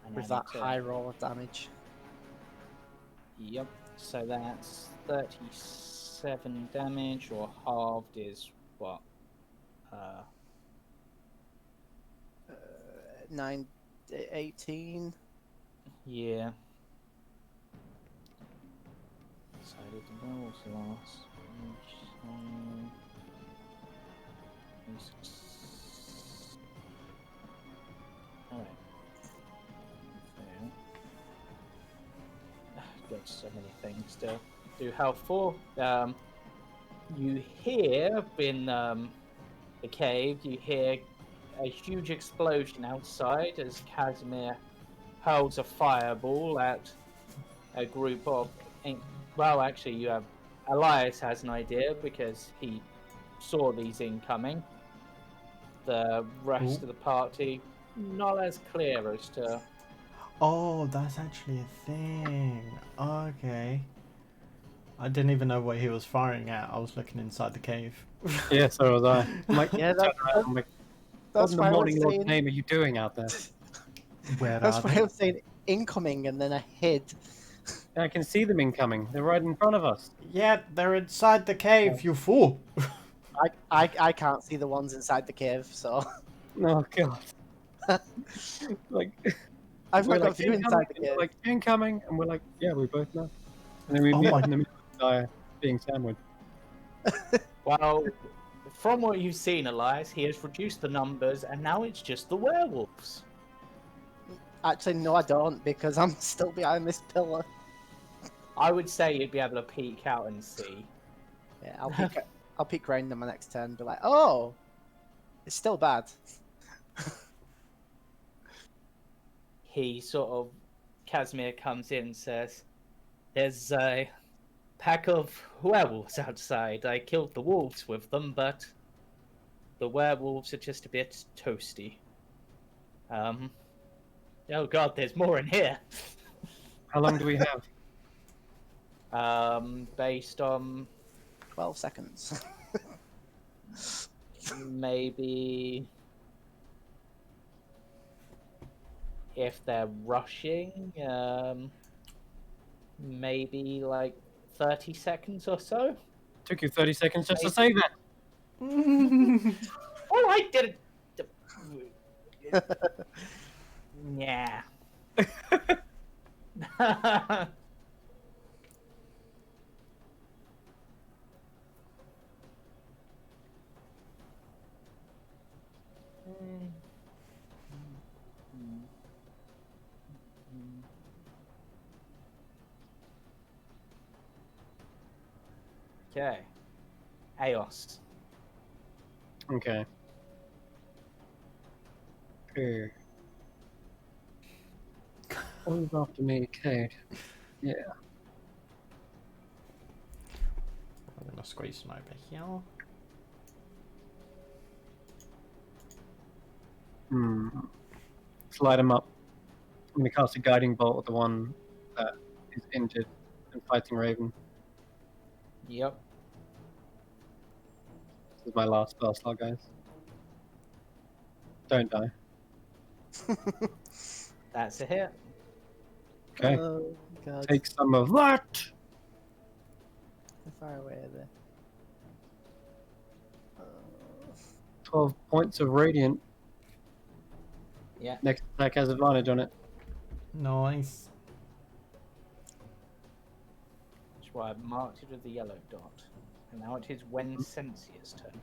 And with I that need to- high roll of damage. Yep, so that's 37 damage, or halved is what? 18. Yeah. So did the rolls last? Alright. Got so many things to do health for. You hear in the cave, you hear a huge explosion outside as Casimir hurls a fireball at a group of. Well, actually, you have. Elias has an idea because he saw these incoming. The rest Ooh. of the party, not as clear as to. Oh, that's actually a thing. Okay. I didn't even know what he was firing at. I was looking inside the cave. Yeah, so was I. I'm like, Yeah, I'm like, what that's in the why I was morning Lord's saying. name are you doing out there? Where That's are why I they? was saying incoming, and then I hid. I can see them incoming. They're right in front of us. Yeah, they're inside the cave, you fool! I can't see the ones inside the cave, so Oh god. Like I've we're got like a view incoming, inside the and cave. they're like incoming, and we're like, yeah, we both know. And then we Oh meet my- in the middle of the guy being sandwiched. Well, from what you've seen, Elias, he has reduced the numbers, and now it's just the werewolves. Actually, no, I don't, because I'm still behind this pillar. I would say you'd be able to peek out and see. Yeah, I'll peek round on my next turn and be like, oh, it's still bad. He sort of, Casimir comes in and says, "There's a pack of werewolves outside. I killed the wolves with them, but the werewolves are just a bit toasty. Oh god, there's more in here." How long do we have? Based on 12 seconds. maybe if they're rushing, maybe like 30 seconds or so. Took you 30 seconds just to say that. Oh, I did it. Yeah. Okay. Aos. Okay. Here. Always after me, Cade. Yeah. I'm gonna squeeze them over here. Let's light him up. I'm gonna cast a guiding bolt at the one that is injured and fighting Raven. Yep. This is my last spell slot, guys. Don't die. That's a hit. Okay. Oh, God. Take some of that! How far away are they? 12 points of radiant. Yeah. Next attack has advantage on it. Nice. That's why I've marked it with the yellow dot. And now it is when Sensia's turn.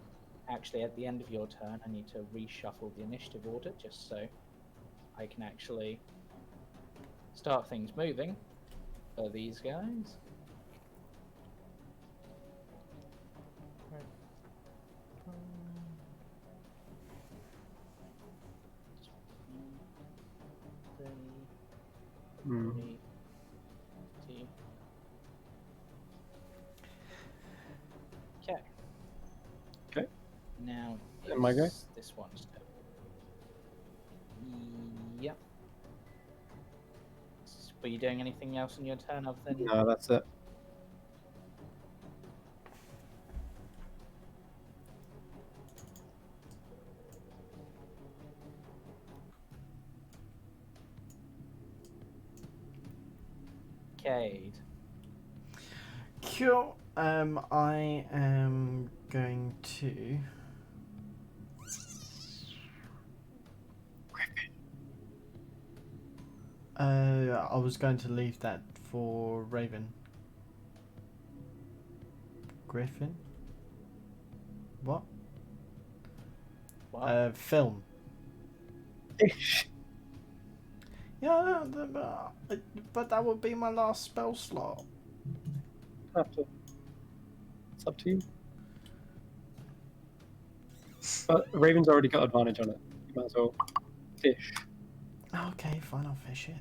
Actually, at the end of your turn, I need to reshuffle the initiative order just so I can actually start things moving for these guys. Hmm. 20. Okay. Okay. Now, Am I go? is this one still? Yep. Were you doing anything else in your turn other than? No, that's it. Cade. Cool. I am going to. I was going to leave that for Raven. Griffin? What? What? Film. Yeah, but that would be my last spell slot. Have to. It's up to you. But Raven's already got advantage on it. You might as well fish. Okay, fine, I'll fish it.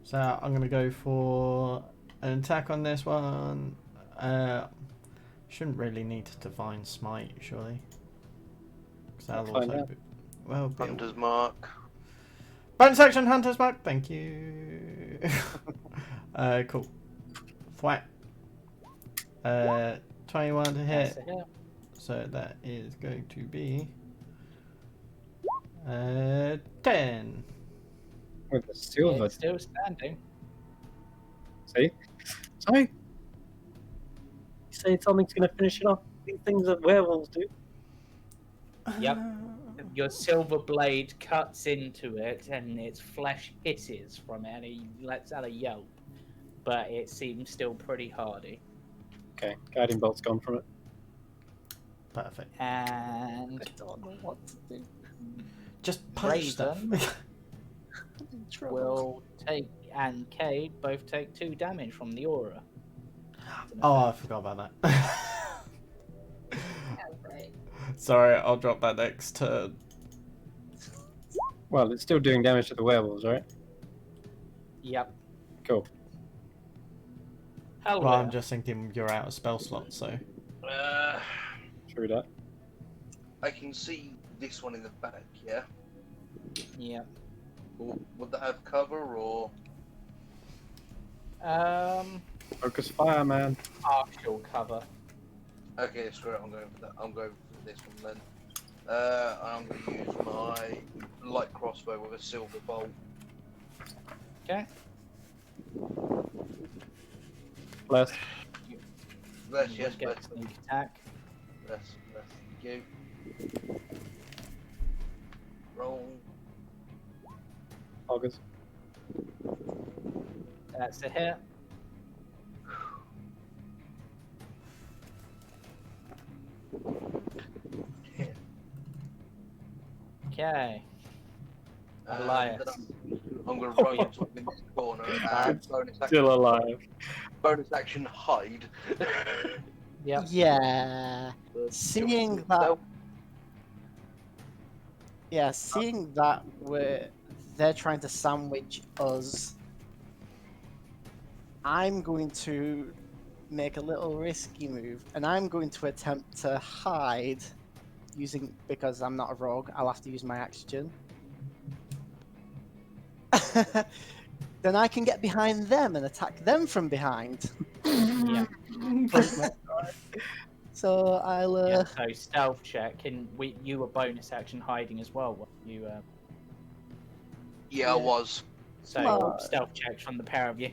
So I'm gonna go for an attack on this one. Shouldn't really need to divine smite, surely. Because that'll Find also out. be, well be Hunter's mark. bonus action hunter's mark. Thank you. Cool. Thwack. 21 to That's hit. a hit. So that is going to be 10. With the silver. It's still standing. See? Sorry? You say something's going to finish it off? These things that werewolves do. Yep. Your silver blade cuts into it, and its flesh hisses from it, and he lets out a yelp. But it seems still pretty hardy. Okay, guiding bolt's gone from it. Perfect. And I don't know what to do. Just punch stuff. Raven I'm in trouble. will take, and Cade both take 2 damage from the aura. Oh, I forgot about that. Oh, right. Sorry, I'll drop that next turn. Well, it's still doing damage to the werewolves, right? Yep. Cool. Hell Well, yeah. I'm just thinking you're out of spell slot, so. True that. I can see this one in the back, yeah? Yep. Would that have cover or? Focus fire, man. Partial cover. Okay, screw it. I'm going for that. I'm going for this one then. I'm going to use my light crossbow with a silver bolt. Okay. Bless. Bless, You yes, get bless, sneak attack. bless, you. Roll. August. That's a hit. Okay. And Elias. then I'm going to Oh, run yeah. to in this corner and Still alive. bonus action hide. Yep. Yeah. Seeing that, Stealth. yeah, seeing that they're trying to sandwich us, I'm going to make a little risky move, and I'm going to attempt to hide because I'm not a rogue. I'll have to use my oxygen. Then I can get behind them and attack them from behind. Yeah. So I'll. Yeah. So stealth check, and you were bonus action hiding as well. Weren't you? Yeah, I was. So Come on. stealth checks from the pair of you.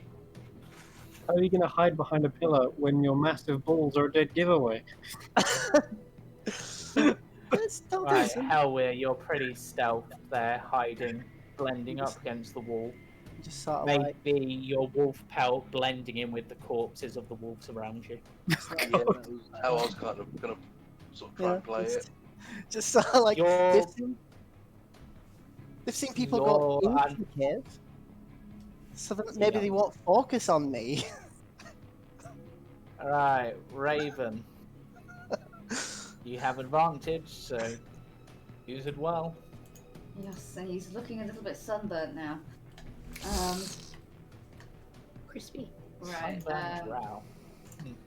How are you going to hide behind a pillar when your massive balls are a dead giveaway? It's still Right, decent. Hellweir, you're pretty stealth there, hiding, blending up against the wall. Just sort of like. Maybe your wolf pelt blending in with the corpses of the wolves around you. Yeah, that was how I was kind of going to sort of try and play it. Just sort of like You're- they've seen people go you're into the cave, so that maybe they won't focus on me. Alright, Raven. You have advantage, so use it well. Yes, and he's looking a little bit sunburnt now. Um, Crispy. right. Sunburned brow.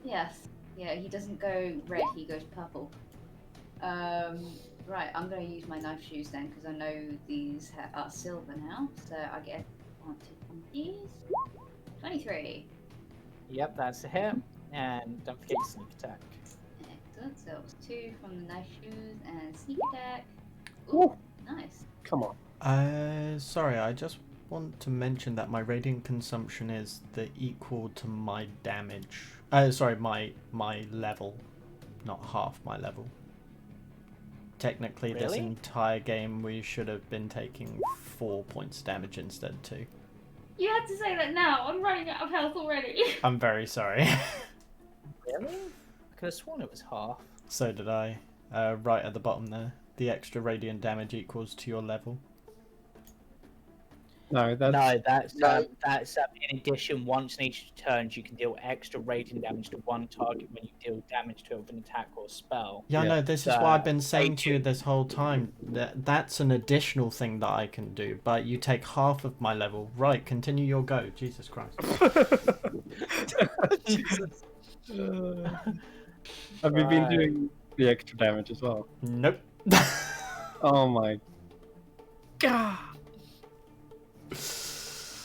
Yes. Yeah, he doesn't go red, he goes purple. Right, I'm going to use my knife shoes then, because I know these are silver now. So I get one of these. 23. Yep, that's a hit. And don't forget your sneak attack. Excellent. So it was 2 from the knife shoes and sneak attack. Ooh, nice. Come on. Sorry, I just want to mention that my radiant consumption is the equal to my damage. Sorry, my level, not half my level. Technically, this Really? entire game we should have been taking 4 points damage instead of 2. You had to say that now. I'm running out of health already. I'm very sorry. Really? I could have sworn it was half. So did I. Right at the bottom there. The extra radiant damage equals to your level. No, that's No, that's No. in addition. Once in each turn, you can deal extra radiant damage to one target when you deal damage to it with an attack or spell. Yeah, Yeah. no, this is what I've been saying to you this whole time. That's an additional thing that I can do, but you take half of my level. Right, continue your go. Jesus Christ. Have you been Right. doing the extra damage as well? Nope. Oh my god!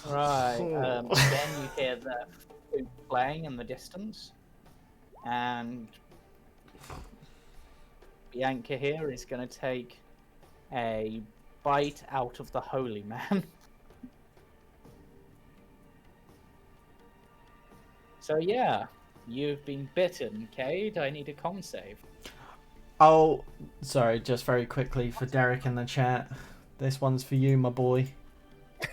Right. Then you hear the flute playing in the distance, and Bianca here is going to take a bite out of the holy man. So yeah, you've been bitten, Cade. I need a con save. Oh, sorry, just very quickly for Derek in the chat. This one's for you, my boy. I'm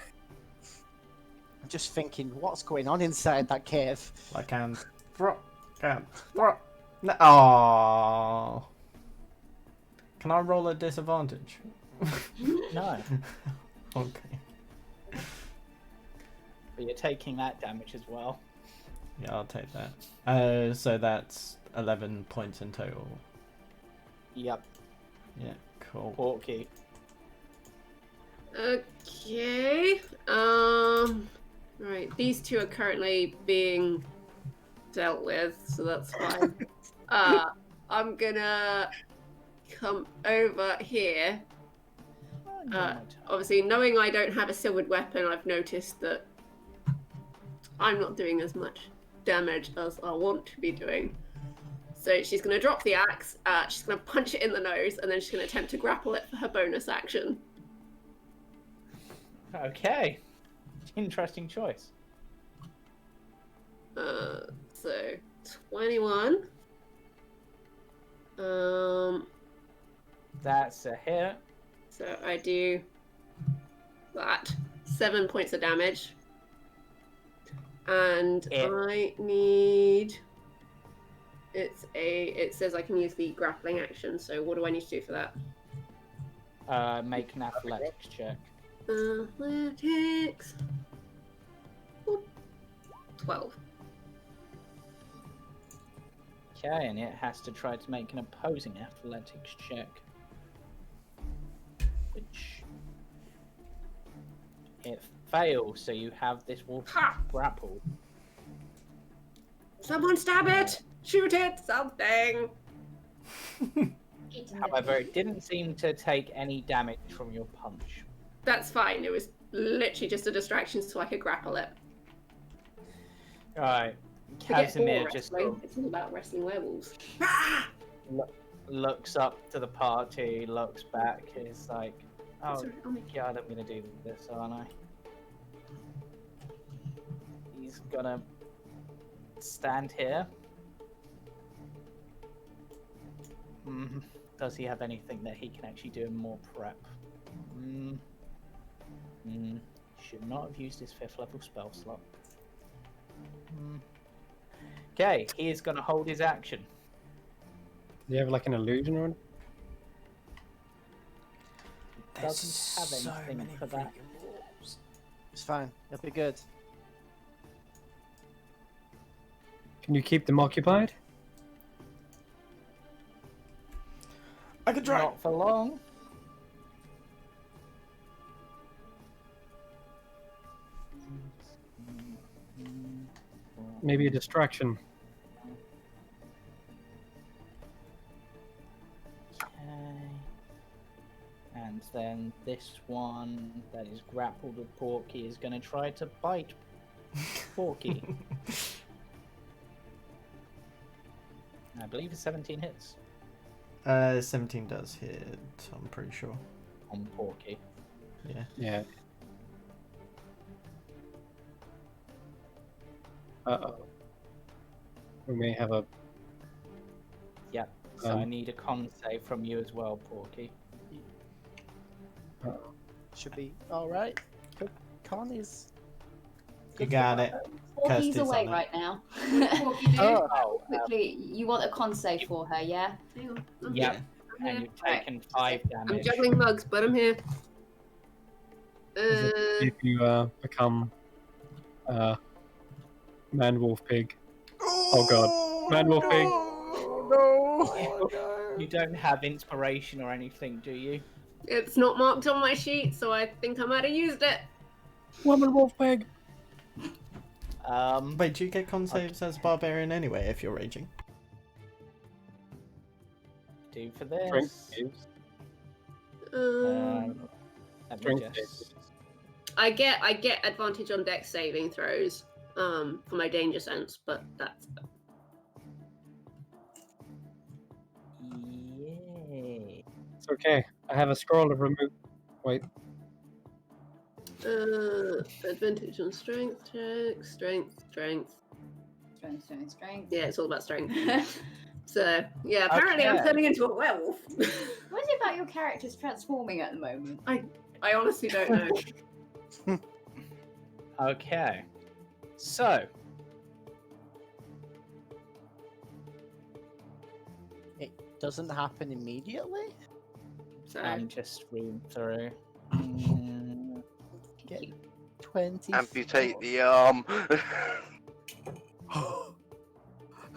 just thinking, what's going on inside that cave? I can. No. Aww. Can I roll a disadvantage? No, Okay. but you're taking that damage as well. Yeah, I'll take that. So that's 11 points in total. Yep, Yeah, cool. Porky. Okay. Right. These two are currently being dealt with, so that's fine. I'm gonna come over here. Obviously, knowing I don't have a silvered weapon, I've noticed that I'm not doing as much damage as I want to be doing. So she's going to drop the axe, she's going to punch it in the nose, and then she's going to attempt to grapple it for her bonus action. Okay, interesting choice. So 21. That's a hit. So I do that. 7 points of damage. And Hit. I need... It says I can use the grappling action, so what do I need to do for that? Make an athletics check. Athletics. Oop. 12. Okay, and it has to try to make an opposing athletics check. Which it fails, so you have this wolf Ha! grappled. Someone stab it! Shoot it! Something! However, it didn't seem to take any damage from your punch. That's fine. It was literally just a distraction so I could grapple it. Alright, Forget Casimir ball just wrestling. It's all about wrestling werewolves. looks up to the party, looks back, is like, oh Sorry, oh my god, I'm gonna do this, aren't I? He's gonna stand here. Does he have anything that he can actually do in more prep? Should not have used his 5th level spell slot. Okay, he is going to hold his action. Do you have like an illusion or anything? Doesn't have anything for that. It's fine. It'll be good. Can you keep them occupied? I could try. Not for long. maybe a distraction. Okay. And then this one that is grappled with Porky is going to try to bite Porky. I believe it's 17 hits 17 does hit, I'm pretty sure. on Porky. Yeah. Yeah. Uh-oh. We may have a... Yep. So I need a con save from you as well, Porky. Should be all right. Con is. You got it. Porky's Kirsty's away on it. right now. Porky do? Oh, Quickly, you want a con save for her, yeah? Hang on. I'm Yep. here. And I'm you've here. taken 5 I'm damage. juggling mugs, but I'm here. If you become man wolf pig. Oh god. Man wolf pig. You don't have inspiration or anything, do you? It's not marked on my sheet, so I think I might have used it. Woman wolf pig. Wait, do you get con saves as barbarian anyway if you're raging? Do for this. Strength saves. Let me Strength just... saves. I get advantage on dex saving throws for my danger sense, but that's Yay. It's okay. I have a scroll of remove. Wait. advantage on strength checks, strength. Strength. Yeah, it's all about strength. So yeah, apparently I'm Okay. turning into a werewolf. What is it about your characters transforming at the moment? I honestly don't know. Okay. So, it doesn't happen immediately. So I'm just reading through. Mm, Get 20. Amputate the arm.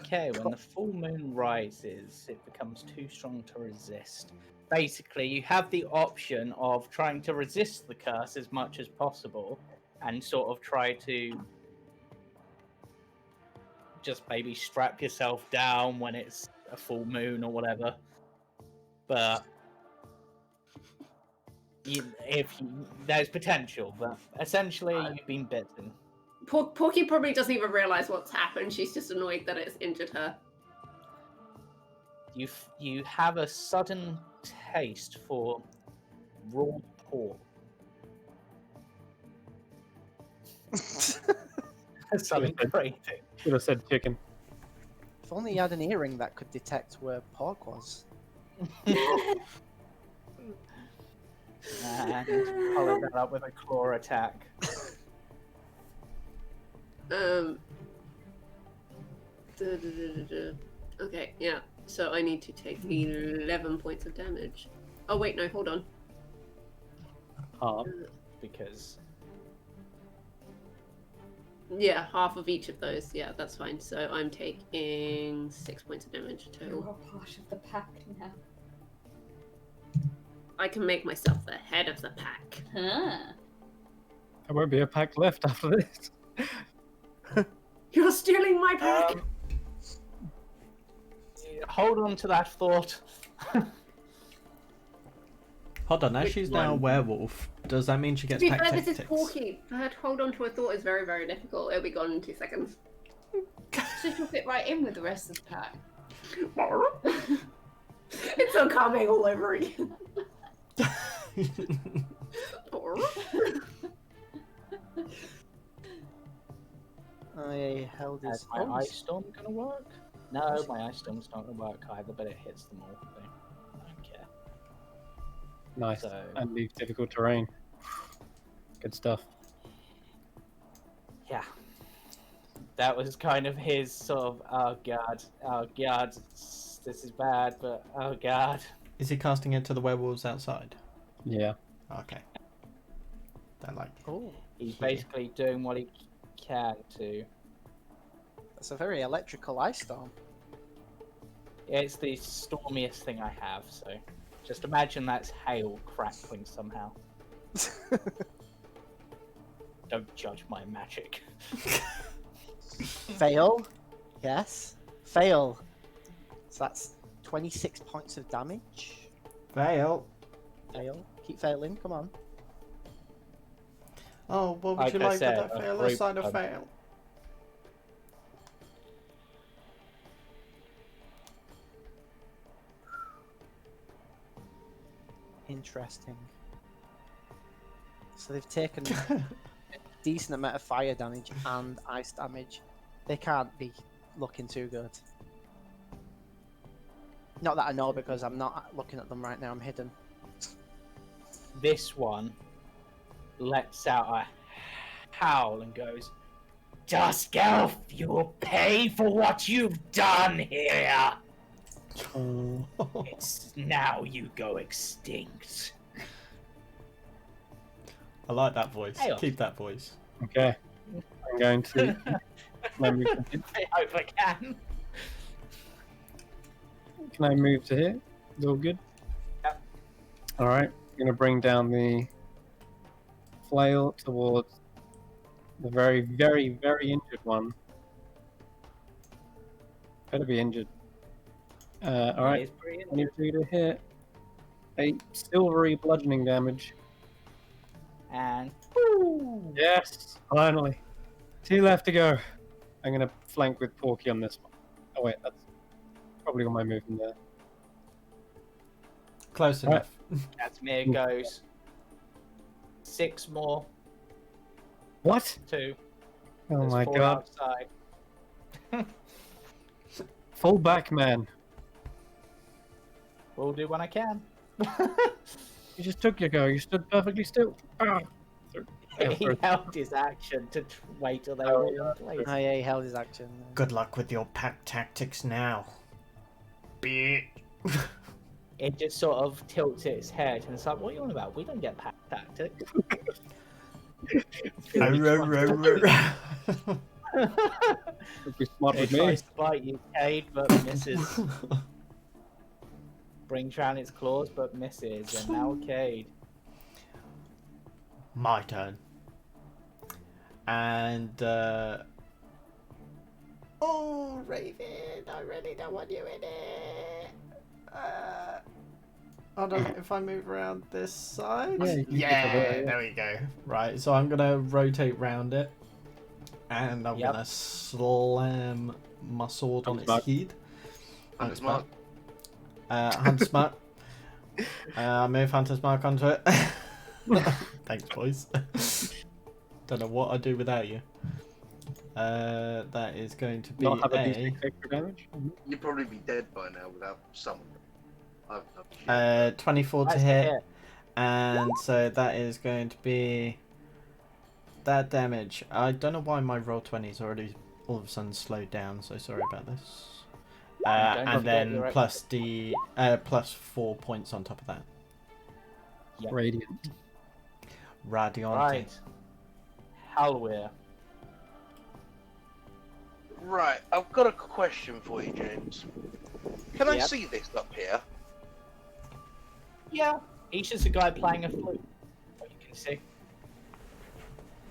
Okay, when the full moon rises, it becomes too strong to resist. Basically, you have the option of trying to resist the curse as much as possible and sort of try to just maybe strap yourself down when it's a full moon or whatever. But there's potential, but essentially you've been bitten. Porky probably doesn't even realize what's happened. She's just annoyed that it's injured her. You have a sudden taste for raw pork. A sudden craving. Should have said chicken. If only you had an earring that could detect where pork was. And follow that up with a claw attack. Okay, yeah. So I need to take 11 points of damage. Oh wait, no, hold on. Half. Because Yeah, half of each of those. Yeah, that's fine. So I'm taking 6 points of damage You're total. a part of the pack now. I can make myself the head of the pack. Huh. There won't be a pack left after this. You're stealing my pack! hold on to that thought. Hold on, as Which she's now a one? werewolf, does that mean she To gets be pack fair, this is tactics? Porky. To hold on to a thought is very, very difficult. It'll be gone in 2 seconds. So she'll fit right in with the rest of the pack. It's all coming all over again. I held his Is my hose. ice storm gonna work? No, my ice storm's not gonna work either, but it hits them all. So I don't care. Nice. So And leaves difficult terrain. Good stuff. yeah, that was kind of his sort of oh god, this is bad, but oh god. Is he casting it to the werewolves outside? Yeah. Okay. They're like, Oh, He's Yeah. basically doing what he can to. that's a very electrical ice storm. It's the stormiest thing I have, so just imagine that's hail crackling somehow. Don't judge my magic. Fail. Yes. Fail. So that's 26 points of damage. Fail. Fail. Keep failing. Come on. Oh, what would Like you I like said, with that a fail? A group sign of of- fail. Interesting. So they've taken a decent amount of fire damage and ice damage. They can't be looking too good. Not that I know because I'm not looking at them right now. I'm hidden. This one lets out a howl and goes, Dusk Elf, you will pay for what you've done here. It's now you go extinct. I like that voice. Hey, Keep that voice. Okay. I'm going to. Can I move to here? I hope I can. Can I move to here? Is all good? Yep. Alright. I'm going to bring down the flail towards the very, very, very injured one. Better be injured. Alright. It's pretty 22 to hit. 8 silvery bludgeoning damage. And Yes! Finally. 2 left to go. I'm going to flank with Porky on this one. Oh, wait. That's probably all my movement there. Close Right. enough. Casimir goes 6 more, What? 2. Oh There's my 4 god. outside. Fall back, man. Will do when I can. You just took your go. You stood perfectly still. Ah. He held his action to wait till they were all in place. Oh yeah, he held his action. Good luck with your pack tactics now. Bitch. It just sort of tilts its head and it's like, what are you on about? We don't get pack tactics. Would be smart It with me. tries to bite you, Cade, but misses. Brings round its claws, but misses. And now Cade. My turn. And oh, Raven, I really don't want you in it. Hold on, if I move around this side. Yeah, you can Yeah, go there, yeah. there we go. Right, so I'm gonna rotate round it, and I'm Yep. gonna slam my sword on Hunter's its mark. head. Hunter's mark. Hunter's mark. Move Hunter's mark onto it. Thanks, boys. Don't know what I'd do without you. That is going to be Not have a a d6 extra damage. You'd probably be dead by now without some. I've 24 to That's a hit, and so that is going to be that damage. I don't know why my roll 20 is already all of a sudden slowed down, so sorry about this. Don't And forget then your plus the plus 4 points on top of that. Yep. Radiant. Radiante. Right. Halwir. Right, I've got a question for you, James. Can I Yep. see this up here? Yeah. He's just a guy playing a flute. What you can see.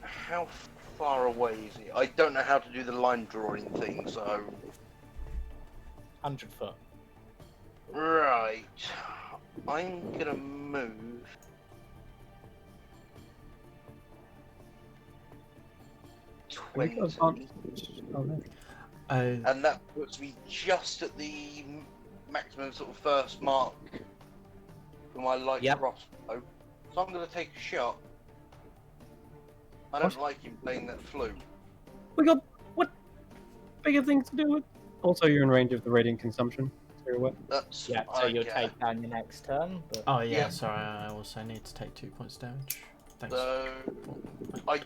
How far away is he? I don't know how to do the line drawing thing, so 100 foot. right. I'm gonna move. I think I've 20, Oh, no. and that puts me just at the maximum sort of first mark for my light Yep. crossbow. So I'm gonna take a shot. I don't What? like him playing that flute. We got what bigger things to do with? Also, you're in range of the radiant consumption. So you're aware. That's Yeah, so you'll okay. take down your next turn. But Oh yeah, Yeah. sorry. I also need to take 2 points damage. Thanks. So I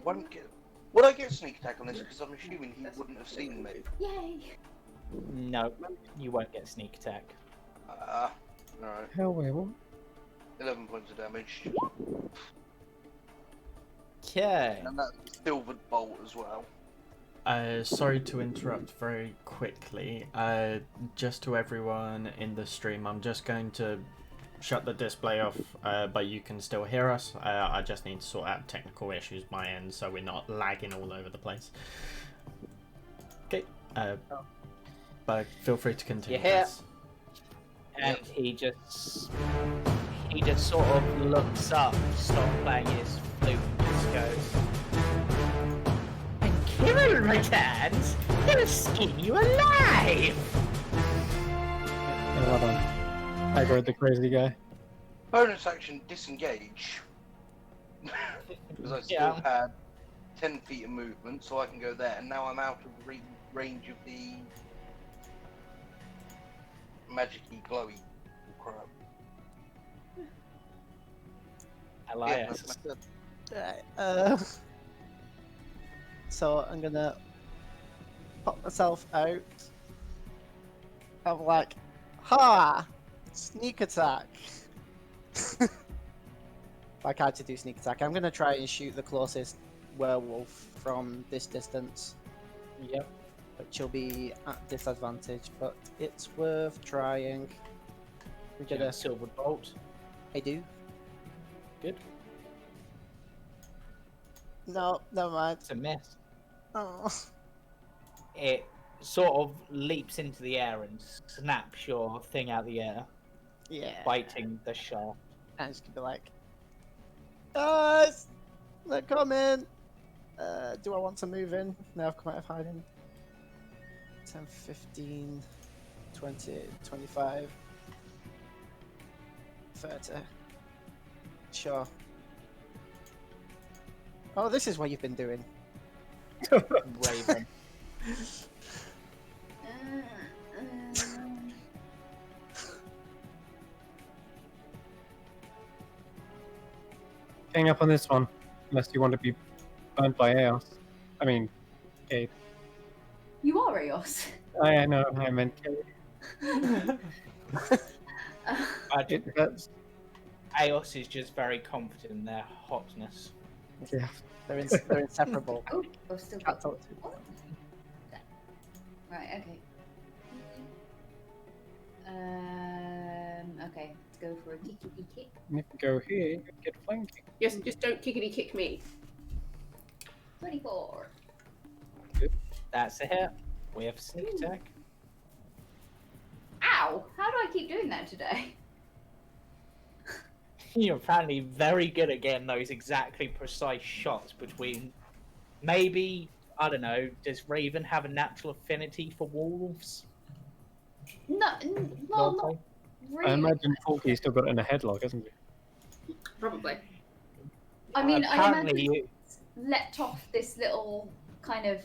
won't get. Would I get sneak attack on this? Because I'm assuming he wouldn't have seen me. Yay! no, you won't get sneak attack. Alright. Hell, wait, what? 11 points of damage. Okay. And that's a silvered bolt as well. Sorry to interrupt very quickly. Just to everyone in the stream, I'm just going to shut the display off, but you can still hear us. I just need to sort out technical issues my end so we're not lagging all over the place. But feel free to continue. You hear? Yes. And he just sort of looks up, stops playing his flute, and just goes, "When Kirill returns, he'll skin you alive!" Yeah, well done. Aggroed the crazy guy. Bonus action disengage. Because I still had 10 feet of movement, so I can go there, and now I'm out of range of the magic-y, glowy crap. Elias. Right, so I'm gonna pop myself out. I'm like, ha! Sneak attack. I can't do sneak attack. I'm gonna try and shoot the closest werewolf from this distance. Yep. Which will be at disadvantage, but it's worth trying. We Get get a a. silver bolt. I do. Good. No, never mind. It's a miss. Oh. It sort of leaps into the air and snaps your thing out the air, Yeah. biting the shaft. And it's gonna be like, guys, they're coming. Do I want to move in? No, I've come out of hiding. 10, 15, 20, 25, 30. Sure. Oh, this is what you've been doing. Raven. Hang up on this one, unless you want to be burnt by Eos. I mean, Kate. You are Eos. I know, I meant Kate. That's, Eos is just very confident in their hotness. yeah. They're inseparable. Oh, I've still Can't got. talk to Oh. Right. Okay. Okay. Let's go for a kickity kick. And if you go here, you get flanking. Just don't kickity kick me. 24. That's a hit. We have sneak attack. Ow! How do I keep doing that today? You're apparently very good at getting those exactly precise shots between. Maybe, I don't know, does Raven have a natural affinity for wolves? No, well, not really. I imagine Forky's still got it in a headlock, hasn't he? Probably. I mean, I apparently imagine he's leapt off this little kind of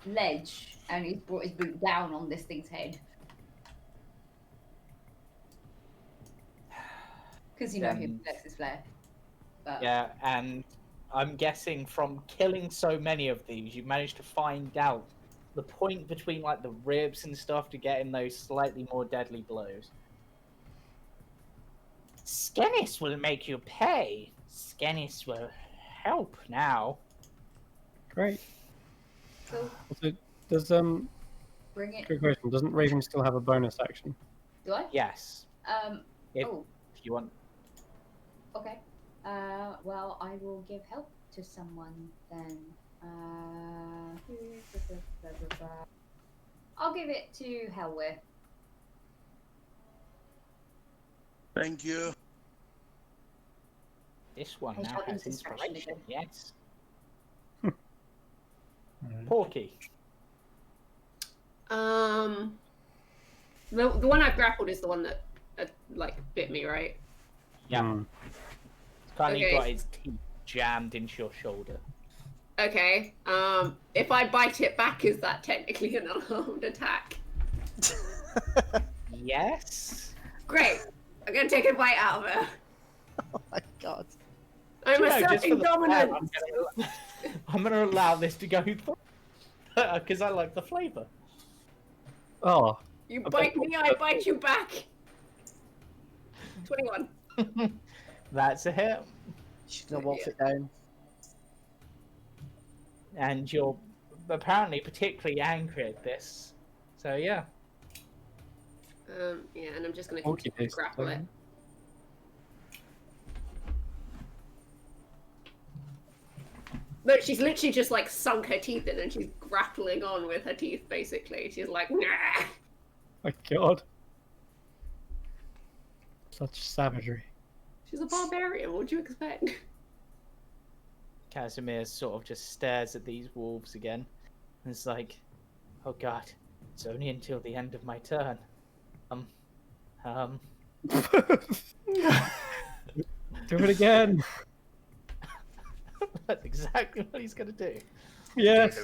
ledge and he's brought his boot down on this thing's head. Because you know him, that's his flair. But Yeah, and I'm guessing from killing so many of these, you managed to find out the point between like the ribs and stuff to get in those slightly more deadly blows. Skenis will make you pay. Skenis will help now. Great. so Also, does bring it. good question. Doesn't Raven still have a bonus action? Do I? Yes, if Oh, you want. okay. Well, I will give help to someone then. I'll give it to Helwyr. Thank you. This one I now shall has distraction inspiration. again. Yes. Porky. The one I've grappled is the one that like bit me, right? Yeah. Hmm. Kind of Okay. got his teeth jammed into your shoulder. Okay. If I bite it back, is that technically an unarmed attack? Yes. Great. I'm gonna take a bite out of it. Oh my god. I'm You know, just for asserting the dominance. flavor, I'm gonna allow this to go through because I like the flavor. Oh, You Okay. bite me, I bite you back. 21. That's a hit, She's gonna wolf it down. and you're apparently particularly angry at this. So yeah, Yeah, and I'm just gonna Porky continue tastes to grapple it. like- Look, she's literally just like sunk her teeth in and she's rattling on with her teeth, basically. She's like, nah. My God. Such savagery. She's a barbarian, what do you expect? Casimir sort of just stares at these wolves again. And it's like, oh god, it's only until the end of my turn. Do it again. That's exactly what he's gonna do. Yes.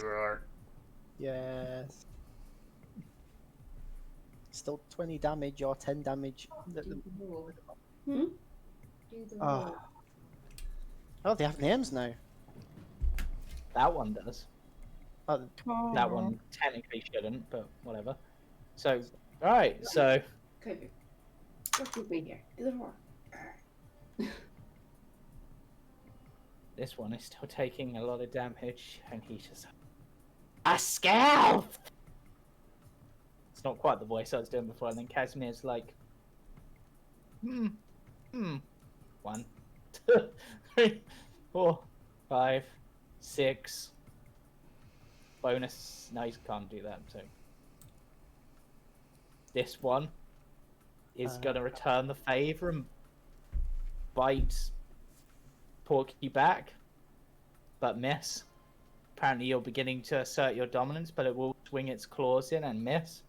Yes. Still 20 damage or 10 damage. Do the roll. Hmm? Do the Oh. roll. Oh, they have names now. That one does. Oh, That one technically shouldn't, but whatever. So, alright, so Kobe, work with me here. Do the roar. this one is still taking a lot of damage, and he's just a scalp. It's not quite the voice I was doing before, and then Casimir's like, 1, 2, 3, 4, 5, 6. Bonus. No, he can't do that. So this one is gonna return the favor and bite Porky back, but miss. Apparently, you're beginning to assert your dominance, but it will swing its claws in and miss.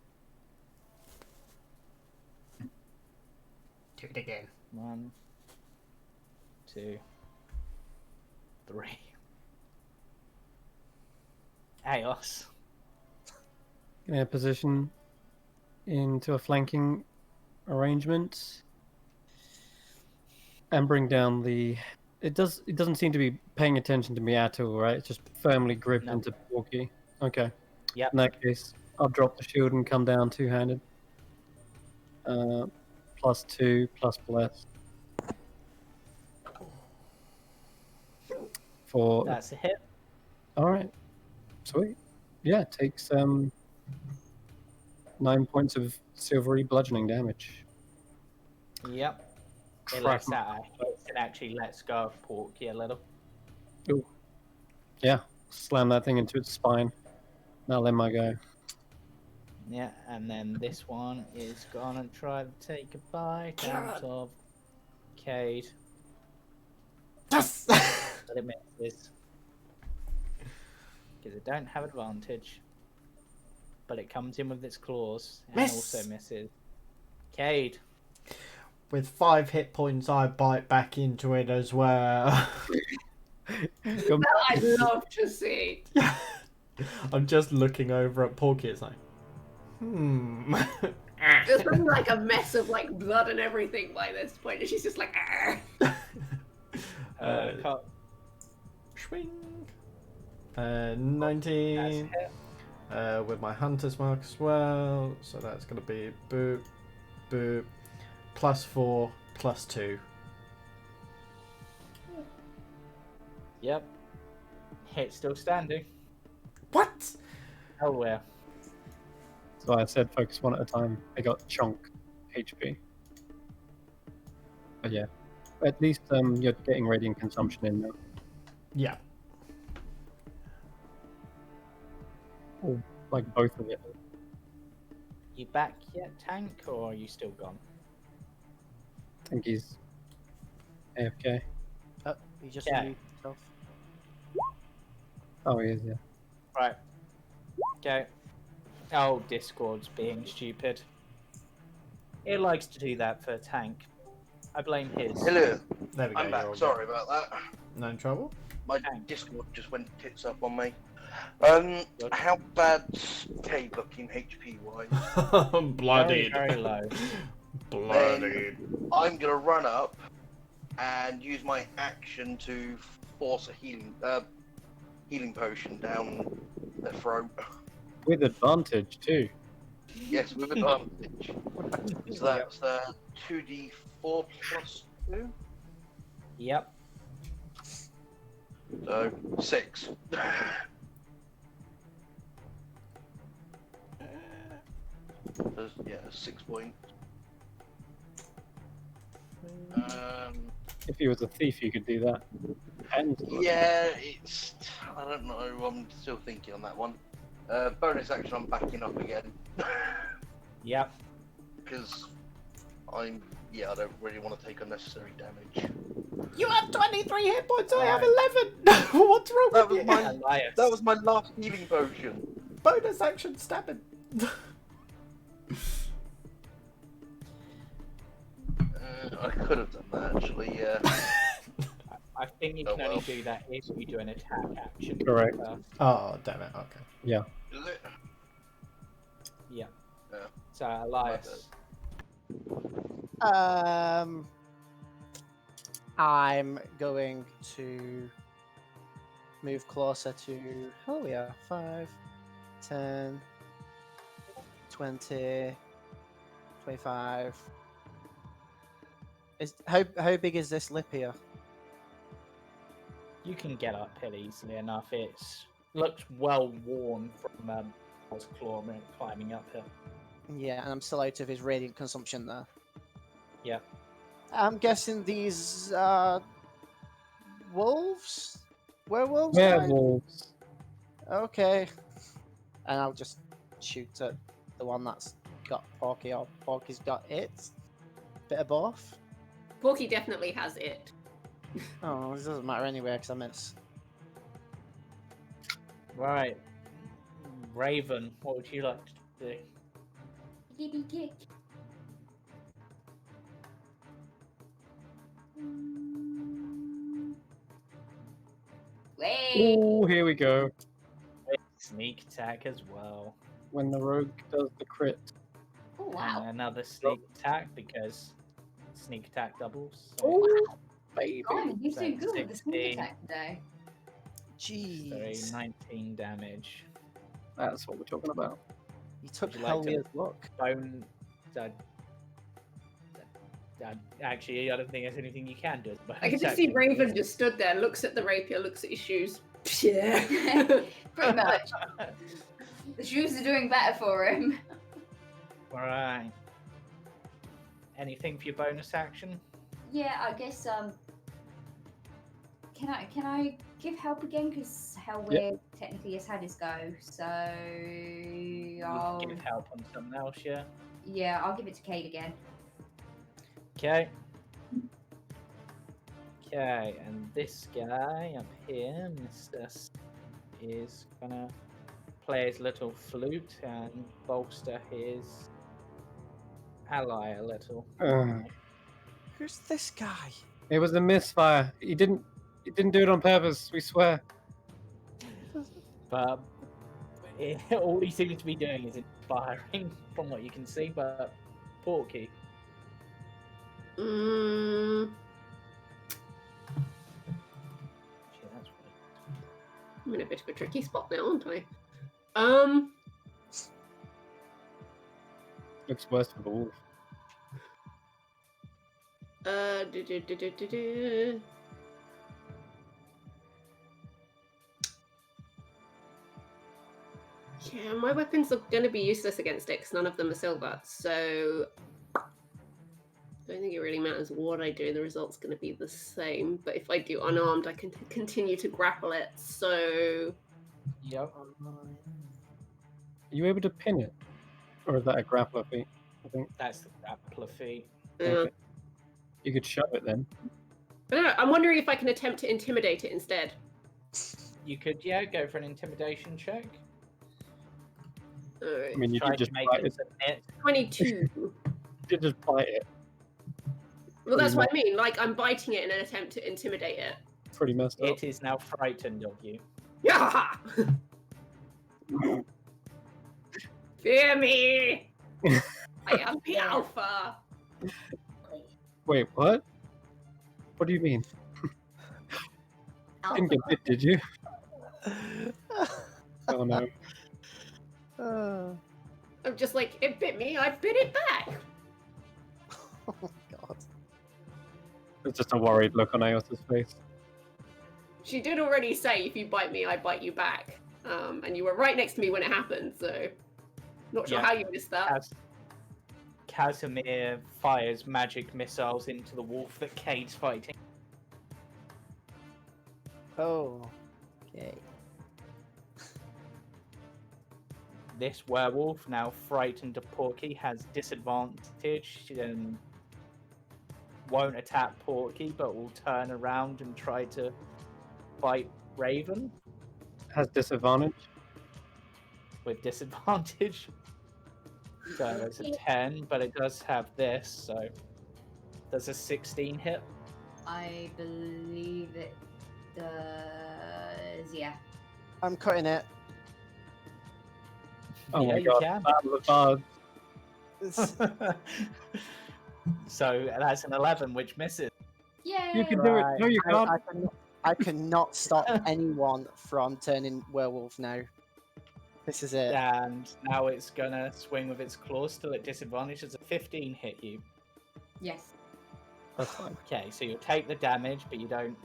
Do it again. 1, 2, 3. Chaos. Gonna position into a flanking arrangement and bring down the. It doesn't seem to be paying attention to me at all, right? It's just firmly gripped No. into Porky. Okay. Yep. In that case, I'll drop the shield and come down two-handed. +2 plus bless. For That's a hit. all right, sweet. Yeah, takes 9 points of silvery bludgeoning damage. Yep. It Crack lets my- out a hit and actually lets go of Porky a little. Yeah, slam that thing into its spine. Now let my go. Yeah, and then this one is gonna try to take a bite out of Cade, Yes! but it misses. Because it don't have advantage. But it comes in with its claws and Miss. also misses. Cade. With 5 hit points, I bite back into it as well. Come- I'd love to see. I'm just looking over at Porky. It's like, There's probably like a mess of like blood and everything by this point, and she's just like, "Argh." Cut. Swing. That's 19. a hit. With my hunter's mark as well. So that's going to be boop, boop, +4, +2. Yep. Hit still standing. What? Oh, where? So I said focus one at a time. I got chunk HP. But yeah, at least you're getting radiant consumption in now. Yeah. Or like both of it. You back yet, Tank, or are you still gone? I think he's AFK. oh, you just Yeah. muted yourself. Oh, he is, yeah. Right. Okay. Oh, Discord's being stupid. It likes to do that for Tank. I blame his. Hello, There we go. I'm back. you're all Sorry about that. good. No trouble. My Thanks. Discord just went tits up on me. How bad's Cade looking HP wise? Very, Bloodied. very low. Bloodied. I'm gonna run up and use my action to force a healing potion down the throat. With advantage too. Yes, with advantage. So that's 2d4 plus 2. Yep. So 6. Yeah, 6 points. If he was a thief, you could do that. And Yeah, it's. I don't know. I'm still thinking on that one. Bonus action, I'm backing up again. Yep. Because I don't really want to take unnecessary damage. You have 23 hit points, I have Right. 11! What's wrong That with was you? my Elias. that was my last healing potion. Bonus action stabbing. I could have done that actually. Yeah. I think you Oh, can only well. do that if you do an attack action. Correct. Oh, damn it, okay. Is it? Yeah. Yeah. So Elias. I'm going to move closer to. Oh, we are 5, 10, 20, 25. How big is this lip here? You can get uphill easily enough. It's looks well worn from his claw climbing uphill. Yeah, and I'm still out of his radiant consumption there. Yeah. I'm guessing these are wolves? Werewolves? guys? Werewolves. Okay. And I'll just shoot at the one that's got Porky, or Porky's got it. Bit of both. Porky definitely has it. Oh, it doesn't matter anyway because I miss. Right. Raven, what would you like to do? Giddy kick. Wait. Oh, here we go. Sneak attack as well. When the rogue does the crit. Oh wow. And another sneak attack because sneak attack doubles. So Oh, baby. Oh, you're so That's good with the sneak 16. attack today. Jeez. 19 damage. That's what we're talking about. You took Would you like to- Helmia's luck. Bone. Actually, I don't think there's anything you can do. as a bonus I can just see action. Raven just stood there, looks at the rapier, looks at his shoes. Yeah. Pretty much. The shoes are doing better for him. Alright. Anything for your bonus action? Yeah, I guess can I give help again? Because Hellweir technically has had his go, so You I'll can give help on something else, yeah? yeah, I'll give it to Cade again. Okay. Okay, and this guy up here, Mr. is gonna play his little flute and bolster his ally a little. Who's this guy? It was a misfire. He didn't do it on purpose, we swear. But all he seems to be doing is inspiring from what you can see, but Porky. Mm, Actually, that's right. I'm in a bit of a tricky spot now, aren't I? Looks worse for the wolf. Do. Yeah, my weapons are going to be useless against it because none of them are silver. So I don't think it really matters what I do. The result's going to be the same. But if I do unarmed, I can continue to grapple it. So Yep. Are you able to pin it? Or is that a grappler feat? I think. That's the grappler feat. Okay. You could shove it then. I don't know. I'm wondering if I can attempt to intimidate it instead. You could, yeah, go for an intimidation check. All right. I mean, you Try could to just make bite it it. submit. 22. You could just bite it. Well, that's what I mean. Like, I'm biting it in an attempt to intimidate it. Pretty messed up. It is now frightened of you. Yeah. Fear me. I am the alpha. Wait, what? What do you mean? Didn't get bit, did you? Oh no. I'm just like, it bit me. I bit it back. Oh god. There's just a worried look on Aota's face. She did already say, if you bite me, I bite you back. And you were right next to me when it happened, so not sure Yeah. how you missed that. Casimir fires magic missiles into the wolf that Cade's fighting. Oh. Okay. this werewolf, now frightened of Porky, has disadvantage and won't attack Porky, but will turn around and try to fight Raven Has disadvantage. with disadvantage. So it's a 10, but it does have this, so does a 16 hit? I believe it does. Yeah. I'm cutting it. Oh Yeah, my you god. can. Battle of Bards. It's- So that's an 11, which misses. Yay! You can do it. Right. No, you can't. I cannot stop anyone from turning werewolf now. This is it. And now it's gonna swing with its claws, still at disadvantage. Does a 15 hit you? Yes. That's fine. Okay, so you'll take the damage, but you don't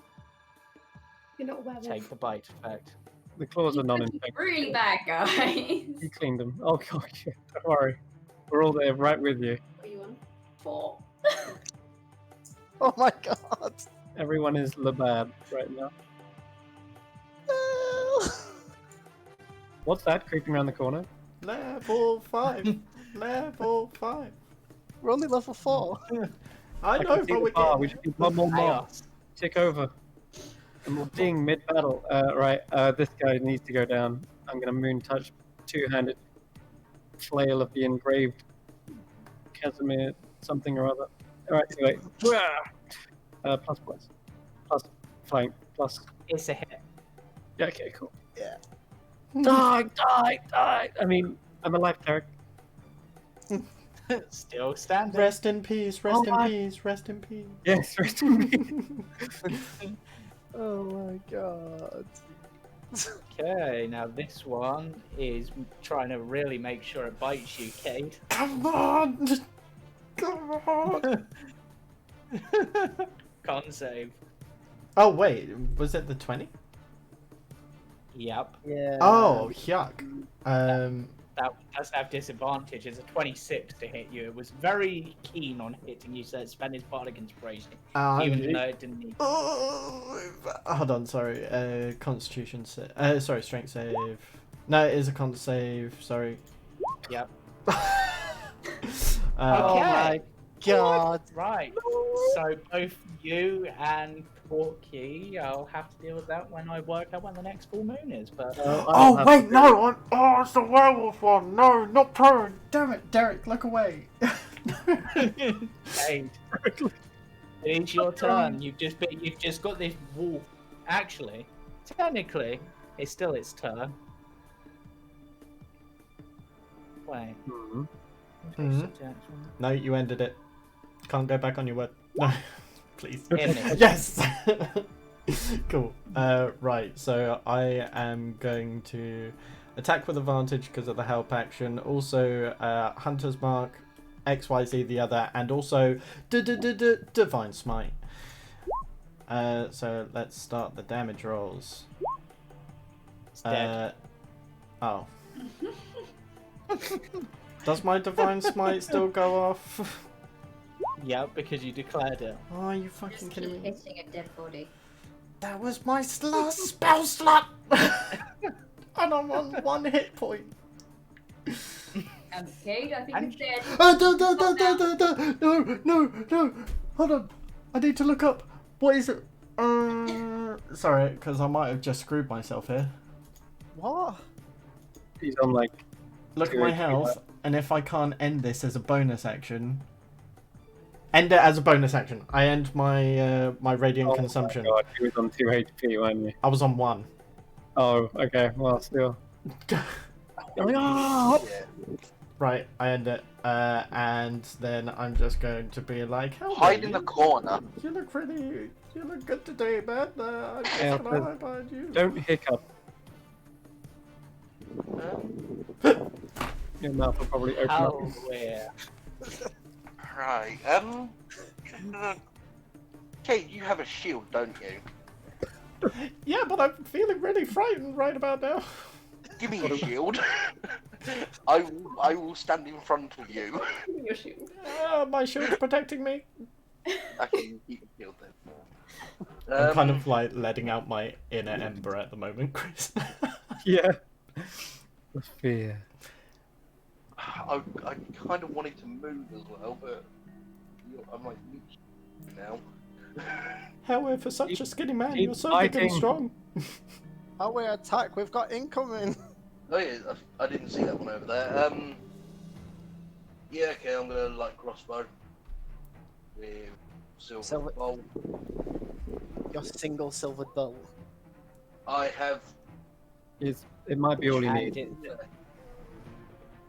You're not a werewolf. take the bite effect. The claws are He's non-infected. really bad, guys. You cleaned them. Oh god, yeah. Don't worry. We're all there, right with you. What are you on? 4. Oh my god. Everyone is Labad right now. No. What's that creeping around the corner? Level 5. Level 5. We're only level 4. I I know, can see but the we bar. get... We should be one more mob. Chaos. Tick over. And we'll ding mid-battle. Right, this guy needs to go down. I'm gonna moon touch two-handed flail of the engraved Casimir something or other. Alright, so wait. Plus. Plus flank. Plus. It's a hit. Yeah, okay, cool. Yeah. Die! I mean, I'm alive, Derek. Still standing. Rest in peace, rest Oh in my- peace, rest in peace. Yes, rest in peace. Oh my god. Okay, now this one is trying to really make sure it bites you, Cade. Come on! Come on! Con save. Oh, wait, was it the 20? Yep. Yeah. Oh, yuck. That does have disadvantage. It's a 26 to hit you. It was very keen on hitting you, so it spent its bardic inspiration, even though it didn't need. Oh, hold on, sorry. Constitution save. Sorry, strength save. No, it is a con save. Sorry. Yep. Oh Okay. my god. Right. So both you and Porky, I'll have to deal with that when I work out when the next full moon is. But Oh, wait, no! Oh, it's the werewolf one! No, not prone! Damn it, Derek, look away! Cade, it is your turn. You've just got this wolf. Actually, technically, it's still its turn. Wait. Mhm. No, you ended it. Can't go back on your word. No, please. End it. Yes! Cool. Right, so I am going to attack with advantage because of the help action. Also, Hunter's Mark, XYZ the other, and also Divine Smite. So let's start the damage rolls. It's dead. Oh. Does my Divine Smite still go off? Yeah, because you declared it. Oh, are you fucking Just kidding keep me? hitting a dead body. That was my last spell slot! And I'm on 1 hit point. Cade, I think And- you're dead. No. Hold on. I need to look up. What is it? Sorry, because I might have just screwed myself here. What? He's on like. Look at my health, and if I can't end this as a bonus action... End it as a bonus action. I end my my radiant consumption. Oh my god, he was on 2 HP, weren't you? I was on 1. Oh, okay. Well, still. Right, I end it. And then I'm just going to be like, hello, Hide in the corner. You look pretty. You look good today, man. I'm just Yeah, gonna hide behind you. Don't hiccup. Your mouth will probably open up. Oh, where? Right. Kate, you have a shield, don't you? Yeah, but I'm feeling really frightened right about now. Give me your shield. I will stand in front of you. Give me your shield. My shield's protecting me. Okay, you can shield then. I'm kind of like letting out my inner ember at the moment, Chris. Yeah. The fear. I kind of wanted to move as well, but I'm like now. However, for such a skinny man, keep you're so big and fighting. strong. Oh, we attack! We've got incoming. Oh yeah, I didn't see that one over there. Yeah, okay, I'm gonna like crossbow with silver bolt. Your single silvered bolt. I have. It might be all he And needs.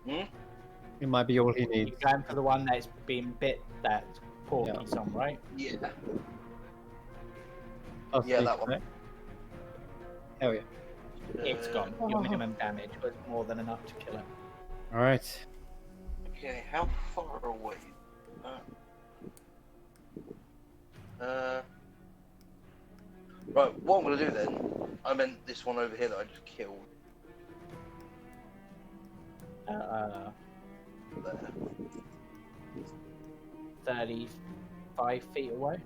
Hmm? It might be all he You're needs. going for the one that's been bit that Porky's on, right? Yeah. Oh, Yeah, sneak that one. attack. Hell yeah. It's gone. Your minimum damage was more than enough to kill it. All right. Okay, how far away? Right, what I'm gonna do then? I meant this one over here that I just killed. There. 35 feet away.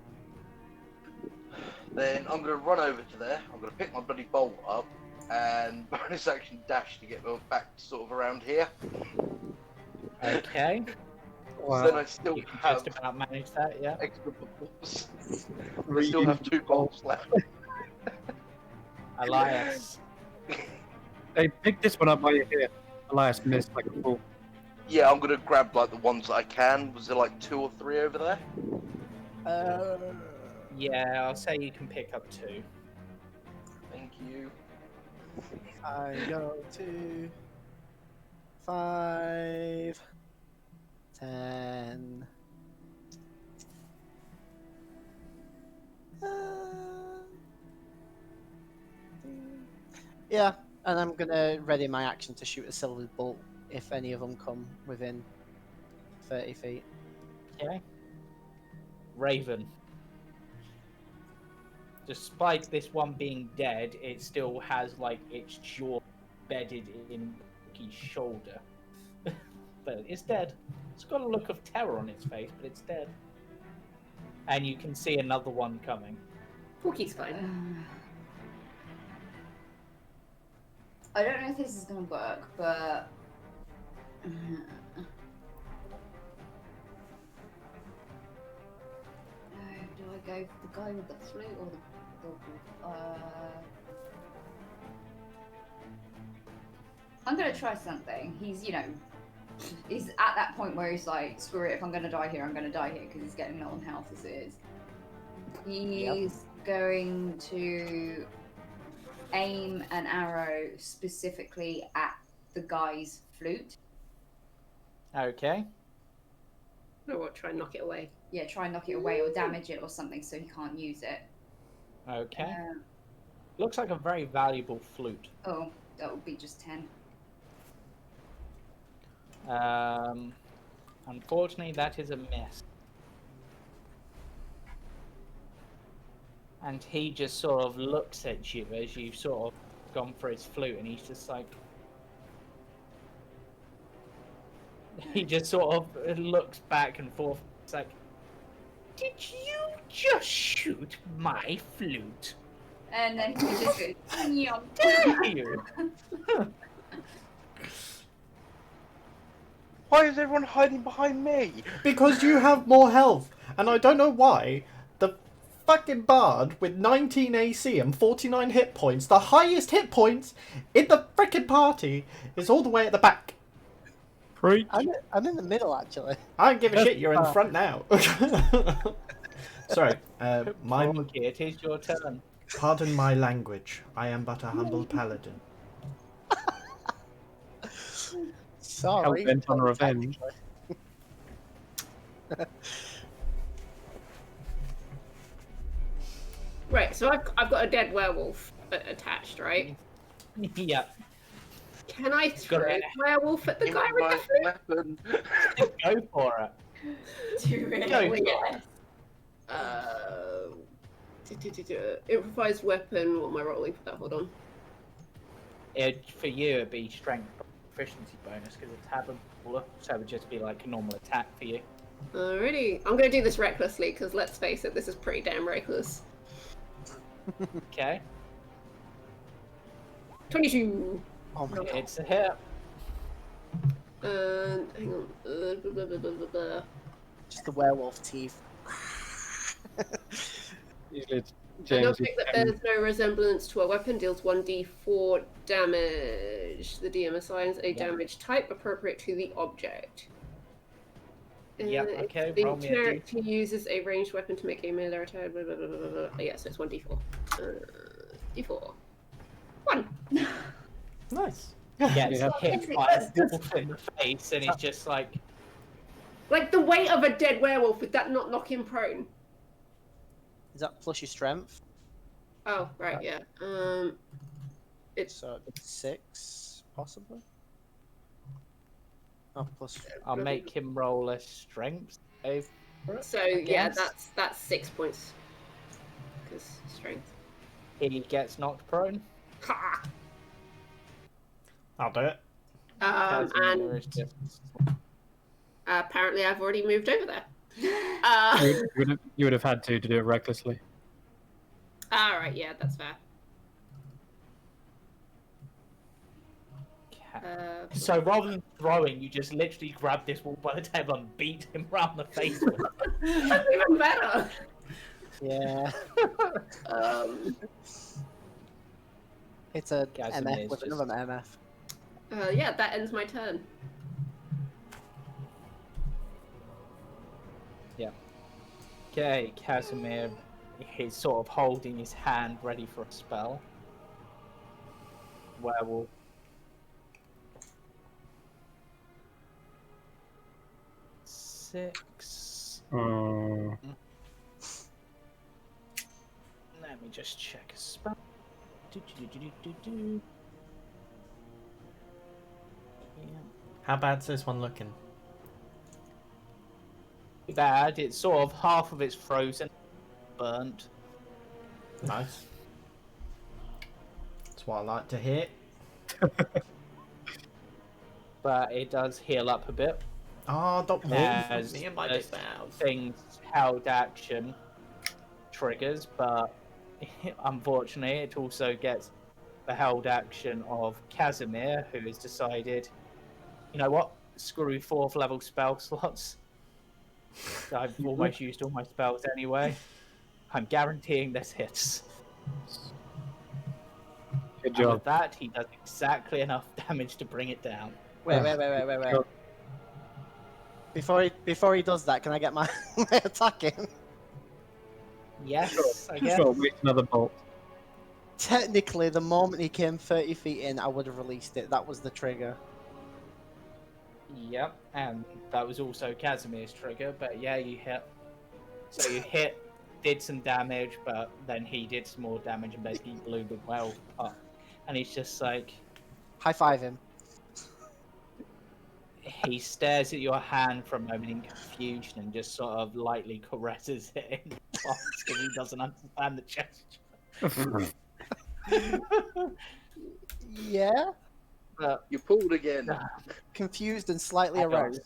Then I'm gonna run over to there. I'm gonna pick my bloody bolt up and bonus action dash to get back sort of around here. Okay. So then I still You can have just about manage that, yeah. extra bolts. I still have 2 bolts left. Elias. Hey, pick this one up while you're here. Elias missed like a fool. Yeah, I'm gonna grab like the ones that I can. Was there like 2 or 3 over there? Yeah, I'll say you can pick up 2. Thank you. I go to 5, 10. Yeah, and I'm gonna ready my action to shoot a silver bolt if any of them come within 30 feet. Okay. Raven. Despite this one being dead, it still has like its jaw bedded in Porky's shoulder. But it's dead. It's got a look of terror on its face, but it's dead. And you can see another one coming. Porky's fine. I don't know if this is going to work, but... do I go for the guy with the flute or the... I'm going to try something. He's, you know, he's at that point where he's like, screw it, if I'm going to die here, I'm going to die here, because he's getting low on health as it is. He's going to aim an arrow specifically at the guy's flute. Okay. No, what? Try and knock it away. Yeah, try and knock it away or damage it or something so he can't use it. Okay. Looks like a very valuable flute. Oh, that would be just 10. Unfortunately, that is a miss. And he just sort of looks at you as you've sort of gone for his flute, and he's just like... He just sort of looks back and forth. It's like, did you just shoot my flute? And then he just goes, "Yum." Did you? Why is everyone hiding behind me? Because you have more health, and I don't know why. The fucking bard with 19 AC and 49 hit points, the highest hit points in the frickin' party, is all the way at the back. Preach. I'm in the middle, actually. I don't give a shit, you're in the front now. Sorry, Porky, it is your turn. pardon my language. I am but a humble paladin. Sorry. Hell-bent on revenge. Right, so I've got a dead werewolf attached, right? Yeah. Can I got throw it. werewolf at the guy with the flute? Weapon. Go for it. Do it. Go for Yes. Improvised weapon. What am I rolling for that? Hold on. For you, it'd be strength proficiency bonus because it's habitable, so it would just be like a normal attack for you. Alrighty. I'm gonna do this recklessly because let's face it, this is pretty damn reckless. Okay. 22. Oh my god. It's a hit. Hang on. Blah, blah, blah, blah, blah. Just the werewolf teeth. Usually it's An James. object that bears no resemblance to a weapon deals 1d4 damage. The DM assigns a Yeah. damage type appropriate to the object. Yep, If okay, the roll me a D. character uses a ranged weapon to make a melee attack. Blah, blah, blah, blah, blah. Oh, yeah, so it's 1d4. D4. 1. Nice. Gets Yeah. hit by a wolf in the face, and he's just like, Like the weight of a dead werewolf, would that not knock him prone? Is that plus your strength? Oh, right, yeah. It's So it's 6, possibly. Oh, plus. I'll make him roll a strength save. so yeah, guess. that's 6 points. Because strength. He gets knocked prone. Ha! I'll do it. Casimir And is just apparently I've already moved over there. You would have had to do it recklessly. Alright, yeah, that's fair. So rather than throwing, you just literally grab this wolf by the tail and beat him round the face with it. That's even better. Yeah. It's a Casimir MF is with just- another MF. Yeah, that ends my turn. Okay, Casimir, he's sort of holding his hand ready for a spell. Werewolf. Six. Mm. Let me just check a spell. Do. Yeah. How bad's this one looking? Bad. It's sort of half of it's frozen, burnt. Nice. That's what I like to hear. But it does heal up a bit. Oh, don't move As me and my as mouth. things held action triggers, but unfortunately it also gets the held action of Casimir, who has decided, you know what, screw 4th level spell slots. I've almost used all my spells anyway. I'm guaranteeing this hits. Good And job. with that, he does exactly enough damage to bring it down. Wait. Before he does that, can I get my, my attack in? Yes, I guess. Sure, waste another bolt. Technically, the moment he came 30 feet in, I would have released it. That was the trigger. Yep, and that was also Casimir's trigger, but yeah, you hit. So you hit, did some damage, but then he did some more damage and basically blew the well up. And he's just like, High five him. he stares at your hand for a moment in confusion and just sort of lightly caresses it in response because he doesn't understand the gesture. Yeah. But You pulled again. Confused and slightly I got aroused.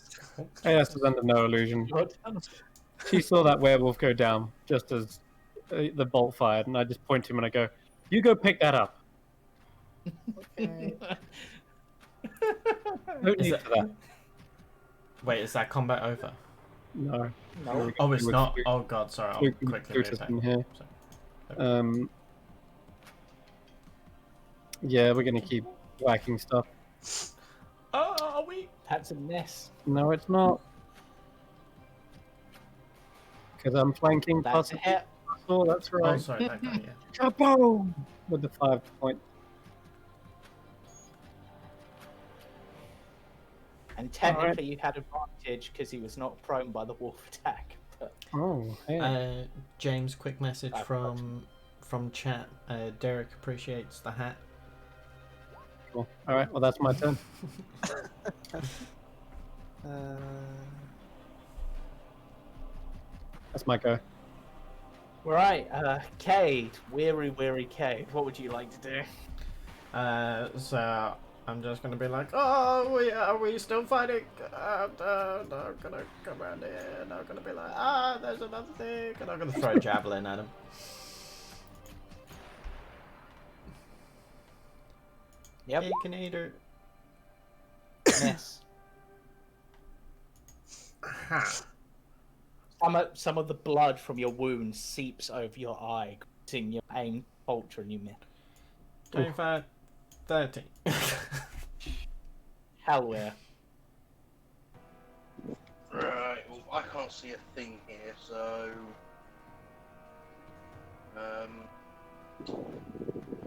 AS is under no illusion. good. She saw that werewolf go down just as the bolt fired, and I just point to him and I go, "You go pick that up." Okay. No Is need it- for that. Wait, is that combat over? No. No. Oh, it's With- not. Oh god, sorry. I'll with quickly Brutus move in back. here. Sorry. Yeah, we're gonna keep whacking stuff. Oh, are we? That's a miss. No, it's not. Because I'm flanking That's plus a hit. Oh, that's Oh, right. sorry, that guy, yeah. Kaboom! With the 5 point. And technically you had advantage because he was not prone by the wolf attack. But Oh, hey. James, quick message I've from chat. Derek appreciates the hat. Cool. Alright, well, that's my turn. That's my go. right, Cade, weary Cade. What would you like to do? So I'm just gonna be like, oh, are we still fighting? No, I'm gonna come around here, and I'm gonna be like, there's another thing, and I'm gonna throw a javelin at him. Yep. Hey, can eater. Miss. Ha! Some of the blood from your wound seeps over your eye, causing your aim falter and you miss. 25, 30. Hell yeah. Right, well, I can't see a thing here, so...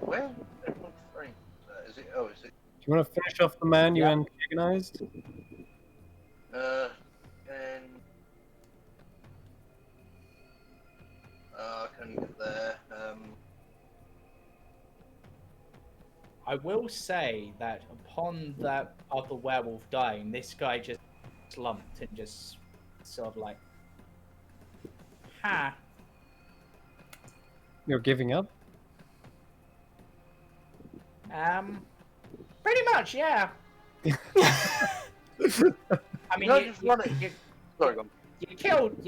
Where everyone's frame? Is it? Oh, is it? Do you want to finish off the man you Yeah. antagonized? And... I can get there. I will say that upon that other werewolf dying, this guy just slumped and just sort of like, ha. You're giving up? Pretty much, yeah. I mean, No, just run it. Sorry, go on. you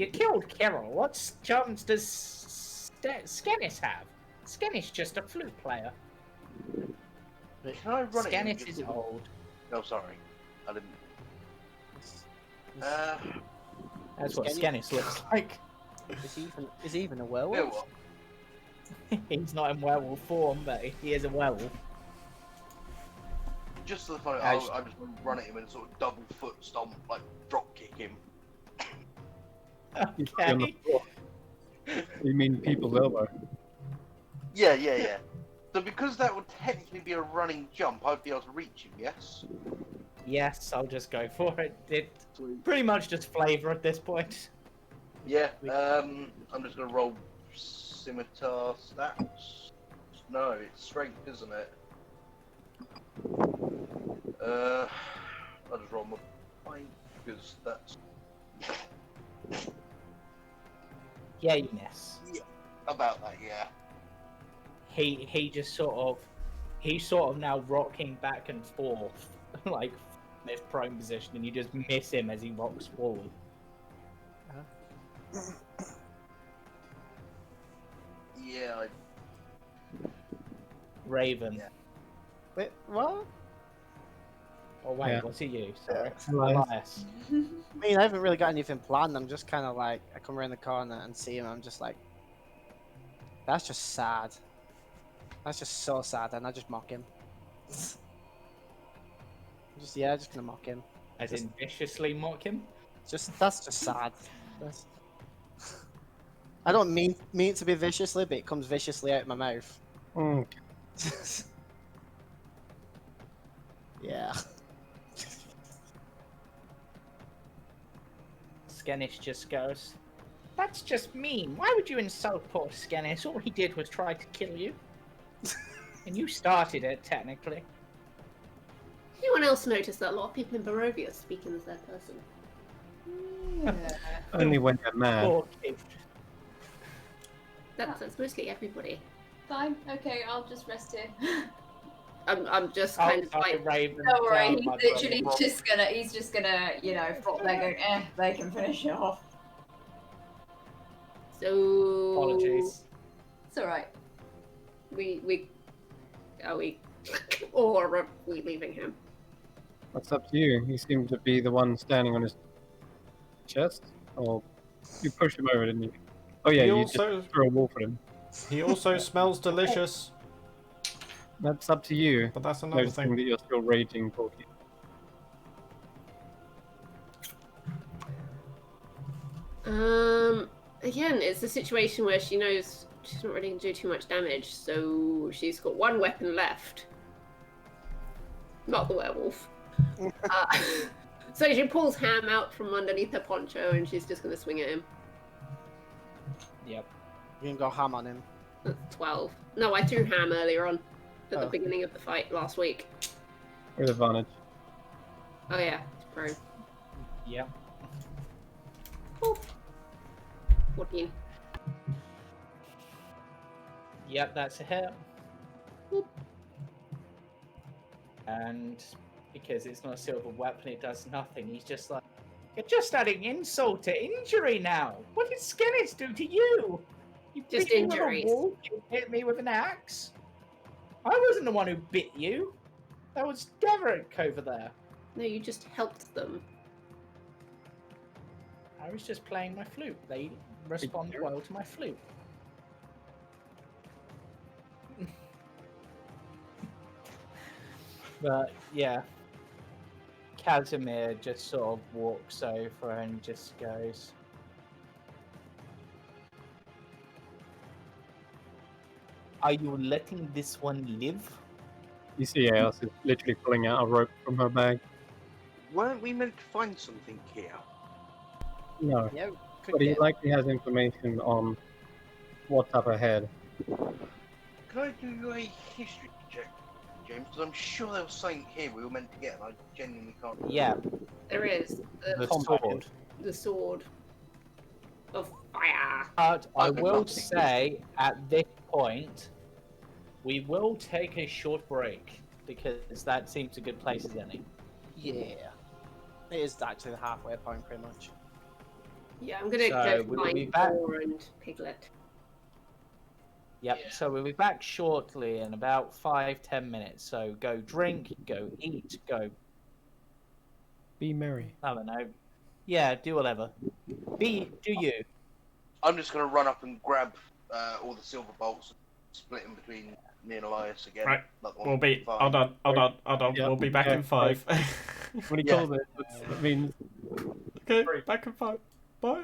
killed Kirill. What chance does Skenis have? Skenis just a flute player. Can I run it? Skenis is old. No, sorry. I didn't. That's what Skenis looks like. Is he even a You werewolf? know what? He's not in werewolf form, but he is a werewolf. Just for the fun of it, I I just- just want to run at him and sort of double foot stomp, like drop kick him. You're on the Okay. floor. You mean people's elbow? Yeah. So because that would technically be a running jump, I'd be able to reach him, yes? Yes, I'll just go for it. It's pretty much just flavor at this point. Yeah, I'm just gonna roll scimitar stats. No, it's strength, isn't it? I'll just roll my point, because that's Yeah, you miss. about that, yeah. He just sort of now rocking back and forth like in his prone position, and you just miss him as he rocks forward. Yeah, Raven. Yeah. Wait, what? Oh wait, Yeah. what's he you? Sorry. Elias. Elias. I mean, I haven't really got anything planned. I'm just kind of like, I come around the corner and see him. I'm just like, that's just sad. That's just so sad, and I just mock him. Just gonna mock him. As in viciously mock him. That's just sad. That's... I don't mean it to be viciously, but it comes viciously out of my mouth. Mm. Yeah. Skenis just goes, "That's just mean. Why would you insult poor Skenis? All he did was try to kill you. And you started it, technically." Anyone else notice that a lot of people in Barovia speak in the third person? Yeah. Only when you're mad. Poor kid. That's mostly everybody. Fine. Okay, I'll just rest here. I'm just Oh, kind of sorry, like, Raven. Don't worry, Down, he's my literally brother. just gonna, you know, flop there going, they can finish it off. so. Apologies. It's alright. Are we, or are we leaving him? That's up to you. He seemed to be the one standing on his chest. Or you pushed him over, didn't you? Oh yeah, He you also- just threw a wolf at him. He also smells delicious, That's up to you. but that's another Noticing thing. that you're still raging, Porky. Again, it's a situation where she knows she's not really going to do too much damage, so she's got one weapon left. Not the werewolf. So she pulls Ham out from underneath her poncho and she's just going to swing at him. Yep. You can go ham on him. That's 12. No, I threw Ham earlier on at the Oh. beginning of the fight last week. With advantage. Oh yeah, it's pro. Yep. 14. Yep, that's a hit. Whoop. And because it's not a silver weapon, it does nothing. He's just like, "You're just adding insult to injury now. What did Skenis do to you? You Just beat me with injuries. a wolf, you hit me with an axe. I wasn't the one who bit you. That was Derek over there." No, you just helped them. I was just playing my flute. They respond well to my flute. But yeah, Casimir just sort of walks over and just goes, "Are you letting this one live?" You see Alice is literally pulling out a rope from her bag. Weren't we meant to find something here? No, Yeah, we could but he get. likely has information on what's up ahead. Can I do a history check, James? Because I'm sure there was something here we were meant to get, and I genuinely can't. Yeah, There is the Combat. sword. the sword of fire. But I Okay, will nothing. say at this point, we will take a short break because that seems a good place as any. Yeah. It is actually the halfway point, pretty much. Yeah, I'm gonna So go we'll be find back. Thor and Piglet. Yep, Yeah. so we'll be back shortly in about 5-10 minutes. So go drink, go eat, go, Be merry. I don't know. Yeah, do whatever. Do you. I'm just gonna run up and grab all the silver bolts, and split them between me and Elias again. Right, Like We'll be. fine. Hold on. Yeah, We'll be back yeah, in 5. When he Yeah. calls it, that means Okay, back in 5. Bye.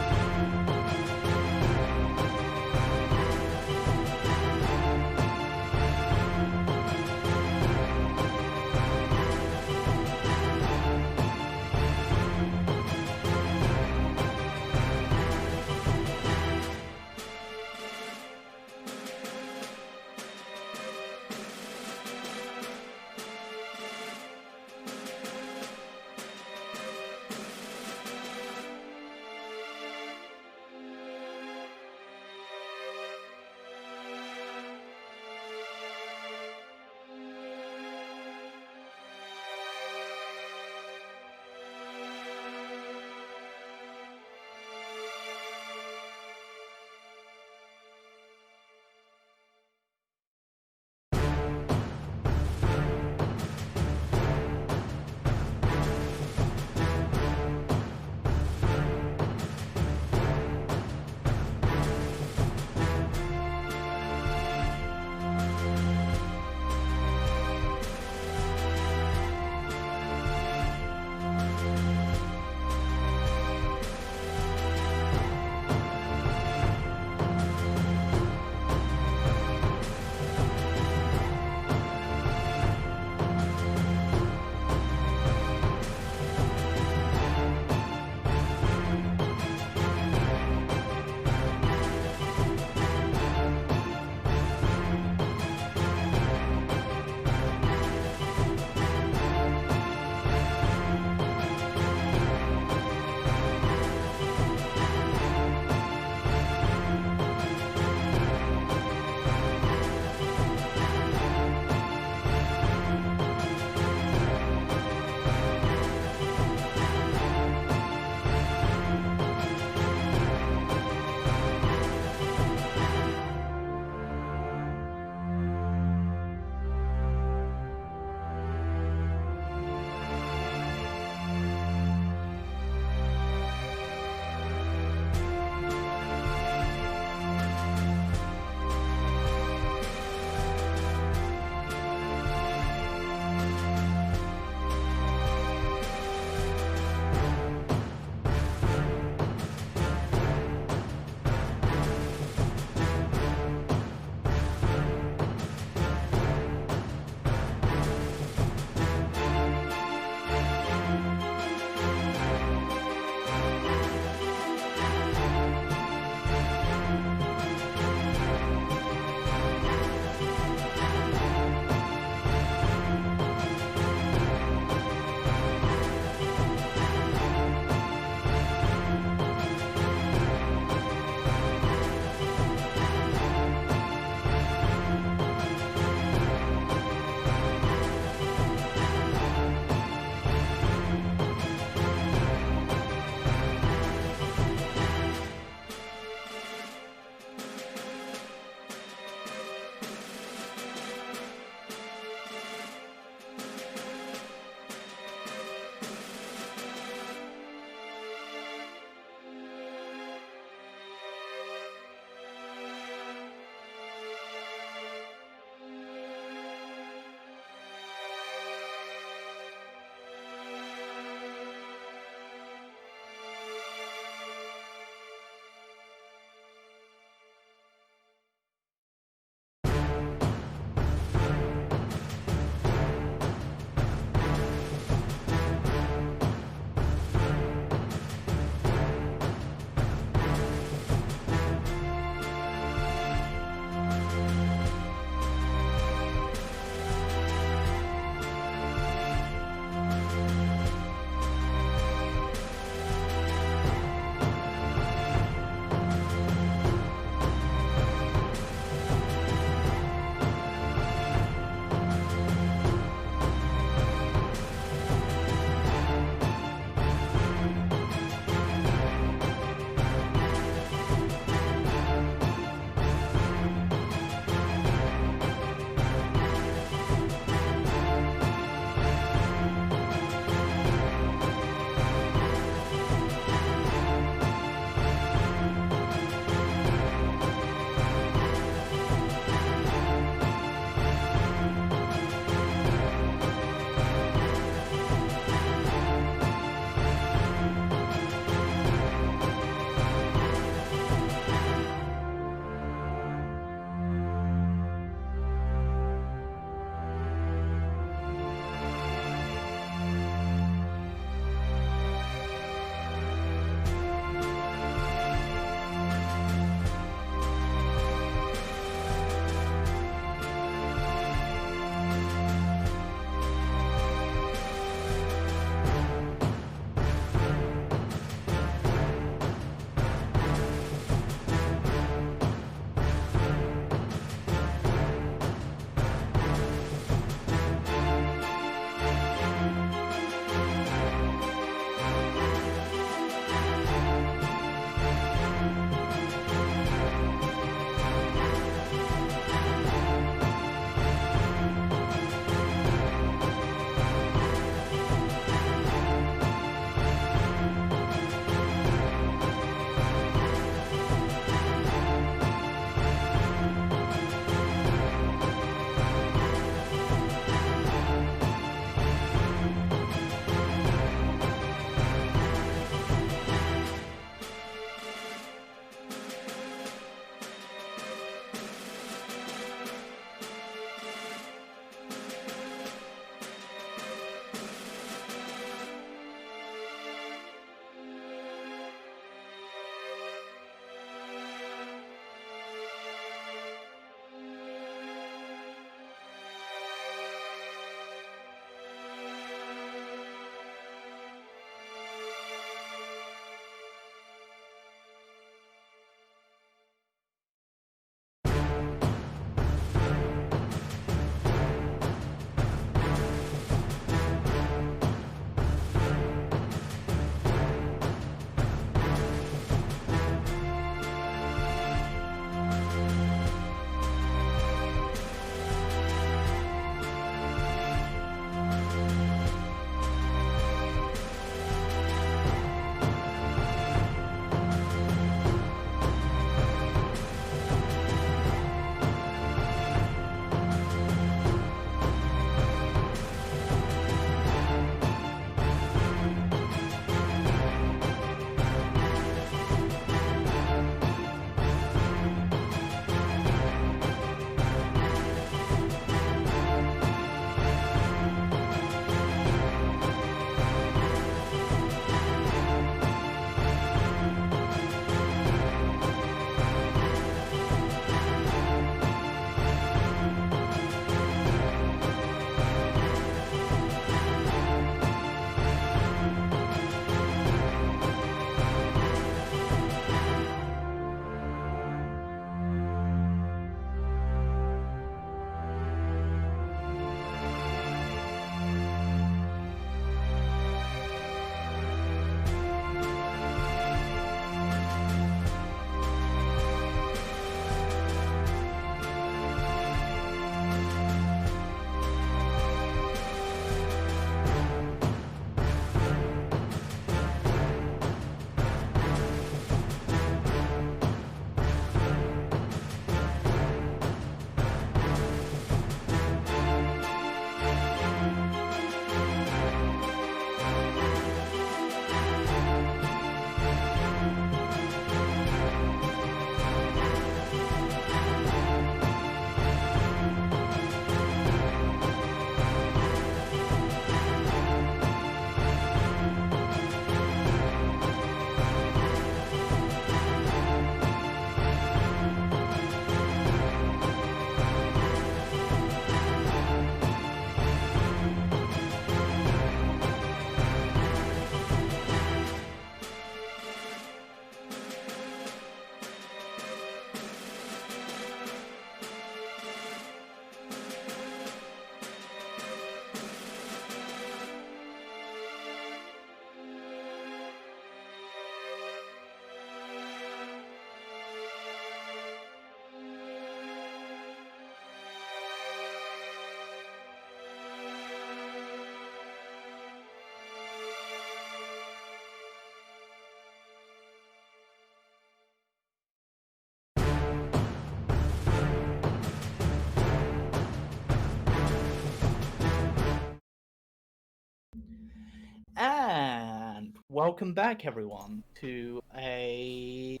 And welcome back, everyone, to a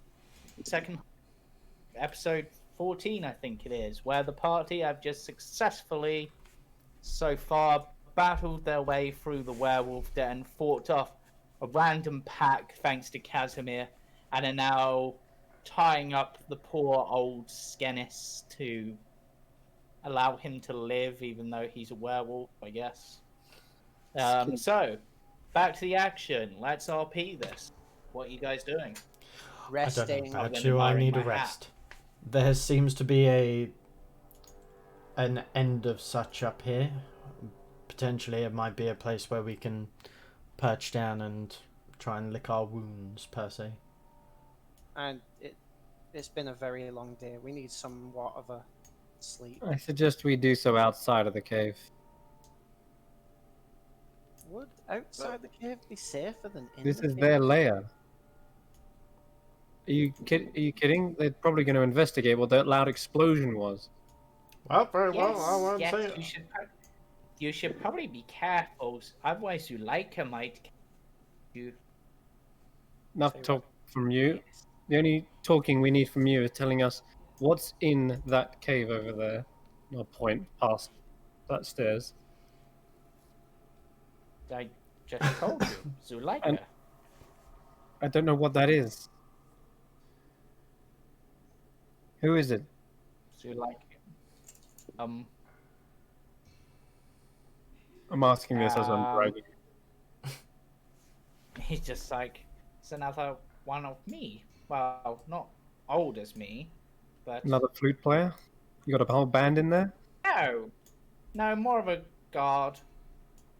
second episode 14, I think it is, where the party have just successfully, so far, battled their way through the werewolf den, fought off a random pack thanks to Casimir, and are now tying up the poor old Skenis to allow him to live, even though he's a werewolf, I guess. So, back to the action. Let's RP this. What are you guys doing? I don't know Resting. about I'm you, I admiring need a my hat. rest. There seems to be an end of such up here. Potentially it might be a place where we can perch down and try and lick our wounds, per se. And it's been a very long day. We need somewhat of a sleep. I suggest we do so outside of the cave. Would outside the cave be safer than in This the is cave? their lair. Are you kidding? They're probably going to investigate what that loud explosion was. Well, very well, Yes, I won't yes, say it. you should probably be careful, otherwise Zuleika might kill you. Enough Say talk from you. Yes. The only talking we need from you is telling us what's in that cave over there. No point past that stairs. I just told you, Zuleika. And- I don't know what that is. Who is it? Zuleika. I'm asking this as I'm driving. He's just like, it's another one of me. Well, not old as me, but Another flute player? You got a whole band in there? no, more of a guard.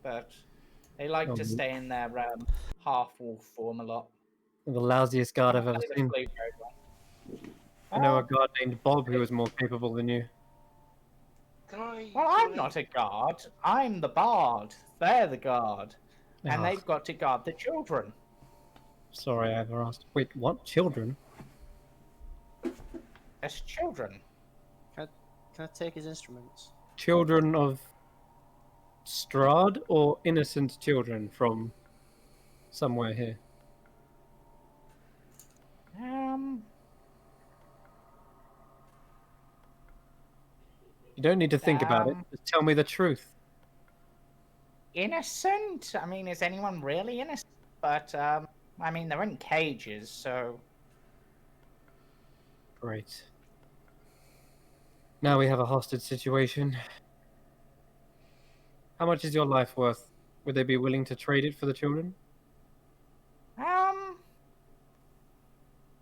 But they like Oh, to stay in their half wolf form a lot. The lousiest guard I've ever Play the seen. flute very well. I know a guard named Bob who was more capable than you. Can I? Well, I'm not a guard. I'm the bard. They're the guard. And Ah, they've got to guard the children. sorry, I ever asked. Wait, what? Children? As children. Can I take his instruments? Children of Strahd or innocent children from somewhere here? You don't need to think about it. Just tell me the truth. Innocent? I mean, is anyone really innocent? But, I mean, they're in cages, so... Great. Now we have a hostage situation. How much is your life worth? Would they be willing to trade it for the children?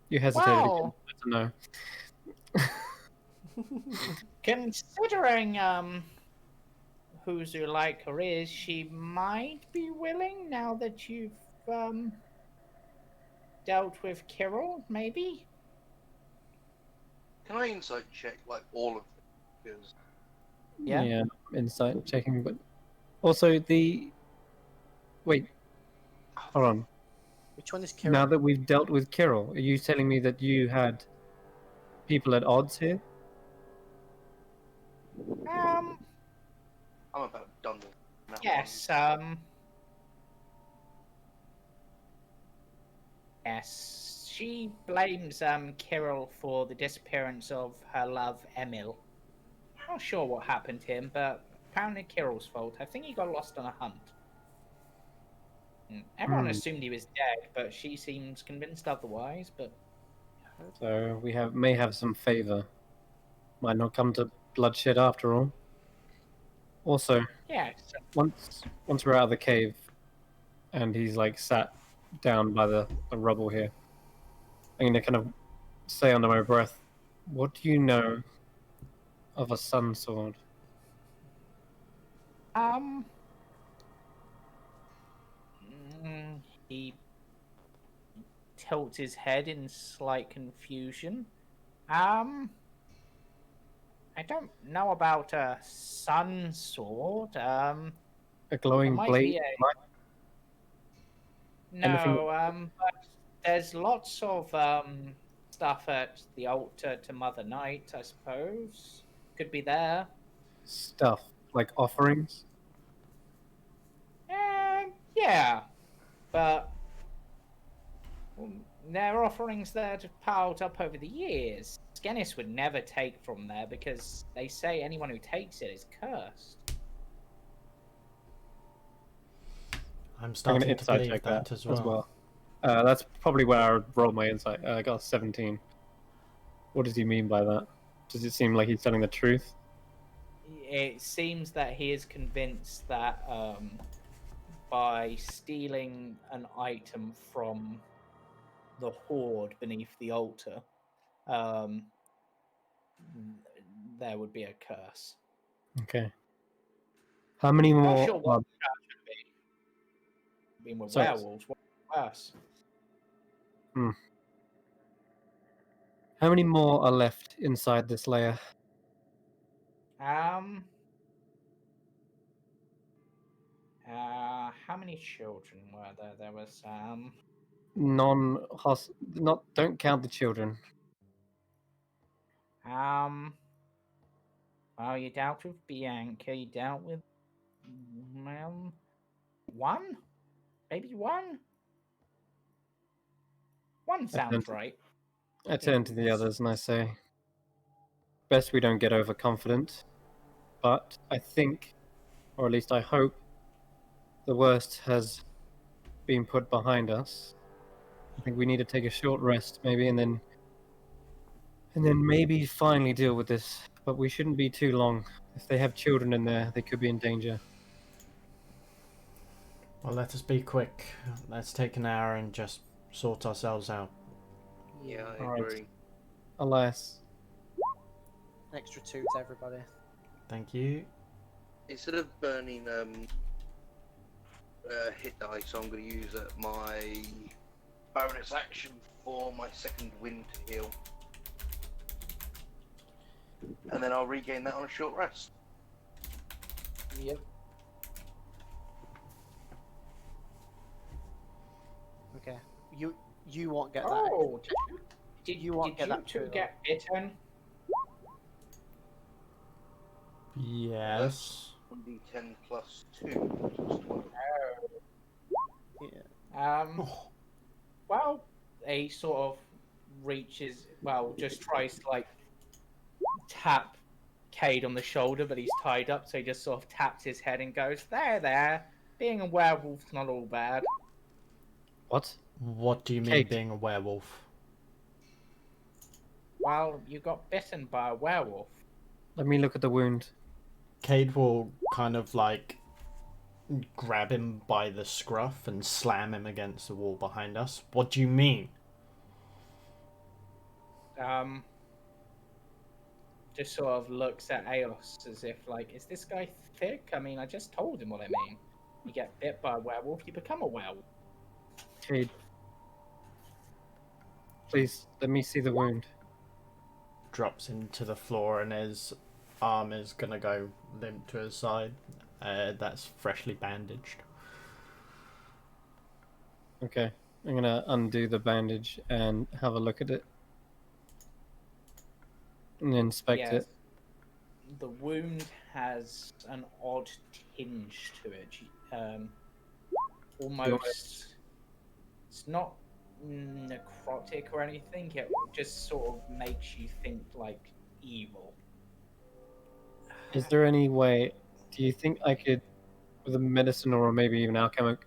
You hesitated again. Well, That's a no. considering, who Zuleika is, she might be willing now that you've, dealt with Kirill, maybe? Can I insight check like all of them? Because Yeah. Insight checking, but also wait, hold on. Which one is Kirill? Now that we've dealt with Kirill, are you telling me that you had people at odds here? I'm about done with that Yes, yes. She blames, Kirill for the disappearance of her love, Emil. Not sure what happened to him, but apparently Kirill's fault. I think he got lost on a hunt. Everyone assumed he was dead, but she seems convinced otherwise, but... So we may have some favor. Might not come to bloodshed after all. Also, Yeah, once we're out of the cave, and he's like sat down by the rubble here, I'm gonna kind of say under my breath, "What do you know of a sun sword?" He tilts his head in slight confusion. I don't know about a sun sword. A glowing might blade. be Anything- No, but there's lots of stuff at the altar to Mother Night, I suppose. Could be there. Stuff like offerings. Yeah. But there are offerings that have piled up over the years. Skenis would never take from there because they say anyone who takes it is cursed. I'm I'm starting going to to insight believe check that that as well. That's probably where I would roll my insight. I got a 17. What does he mean by that? Does it seem like he's telling the truth? It seems that he is convinced that by stealing an item from the hoard beneath the altar, um, there would be a curse. Okay. How many I'm not more? sure what the curse should be. I mean, with Sorry. werewolves, what's worse? How many more are left inside this layer? How many children were there? There was Not. Don't count the children. well, you dealt with Bianca, you dealt with, one? Maybe one? One sounds right. I turn to the others and I say, best we don't get overconfident, but I think, or at least I hope, the worst has been put behind us. I think we need to take a short rest, maybe, and then maybe finally deal with this. But we shouldn't be too long. If they have children in there, they could be in danger. Well, let us be quick. Let's take an hour and just sort ourselves out. Yeah, I Alright. agree. Alas. An extra 2 to everybody. Thank you. Instead of burning hit dice, I'm going to use my bonus action for my second wind to heal. And then I'll regain that on a short rest. Yep. Okay. You won't get that. Oh, did You won't get you that two true, get bitten? Yes. 1d10 plus 2, which is 12. Yeah. Well, he sort of reaches, well, just tries to like tap Cade on the shoulder, but he's tied up, so he just sort of taps his head and goes, there. Being a werewolf's not all bad. What? What do you mean Kate. being a werewolf? Well, you got bitten by a werewolf. Let me look at the wound. Cade will kind of like grab him by the scruff and slam him against the wall behind us. What do you mean? Just sort of looks at Aos as if like, is this guy thick? I mean, I just told him what I mean. You get bit by a werewolf, you become a werewolf. Cade. Please, let me see the wound. Drops into the floor and his arm is gonna go limp to his side. That's freshly bandaged. Okay. I'm gonna undo the bandage and have a look at it. And inspect Yes. it. The wound has an odd tinge to it. Almost. It's not necrotic or anything. It just sort of makes you think like evil. Is there any way, do you think I could, with a medicine or maybe even alchemical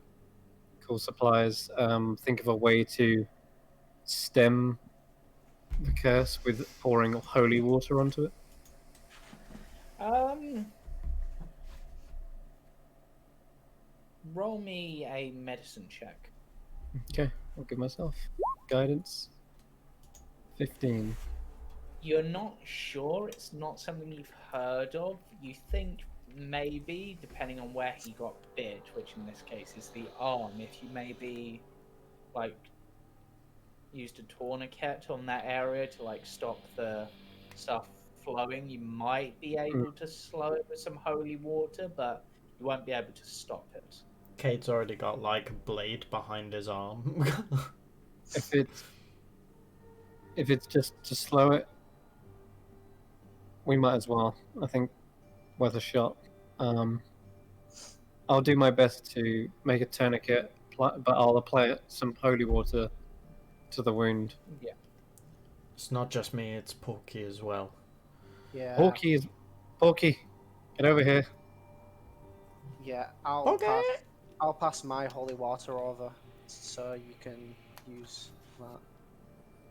supplies, think of a way to stem the curse with pouring holy water onto it? Roll me a medicine check. Okay, I'll give myself guidance. 15. You're not sure. It's not something you've heard of. You think maybe, depending on where he got bit, which in this case is the arm, if you maybe like used a tourniquet on that area to like stop the stuff flowing, you might be able to slow it with some holy water, but you won't be able to stop it. Cade's already got like a blade behind his arm. If it's just to slow it, we might as well. I think worth a shot. I'll do my best to make a tourniquet, I'll apply some holy water to the wound. Yeah. It's not just me, it's Porky as well. Yeah. Porky, get over here. Yeah. I'll Okay. pass my holy water over so you can use that.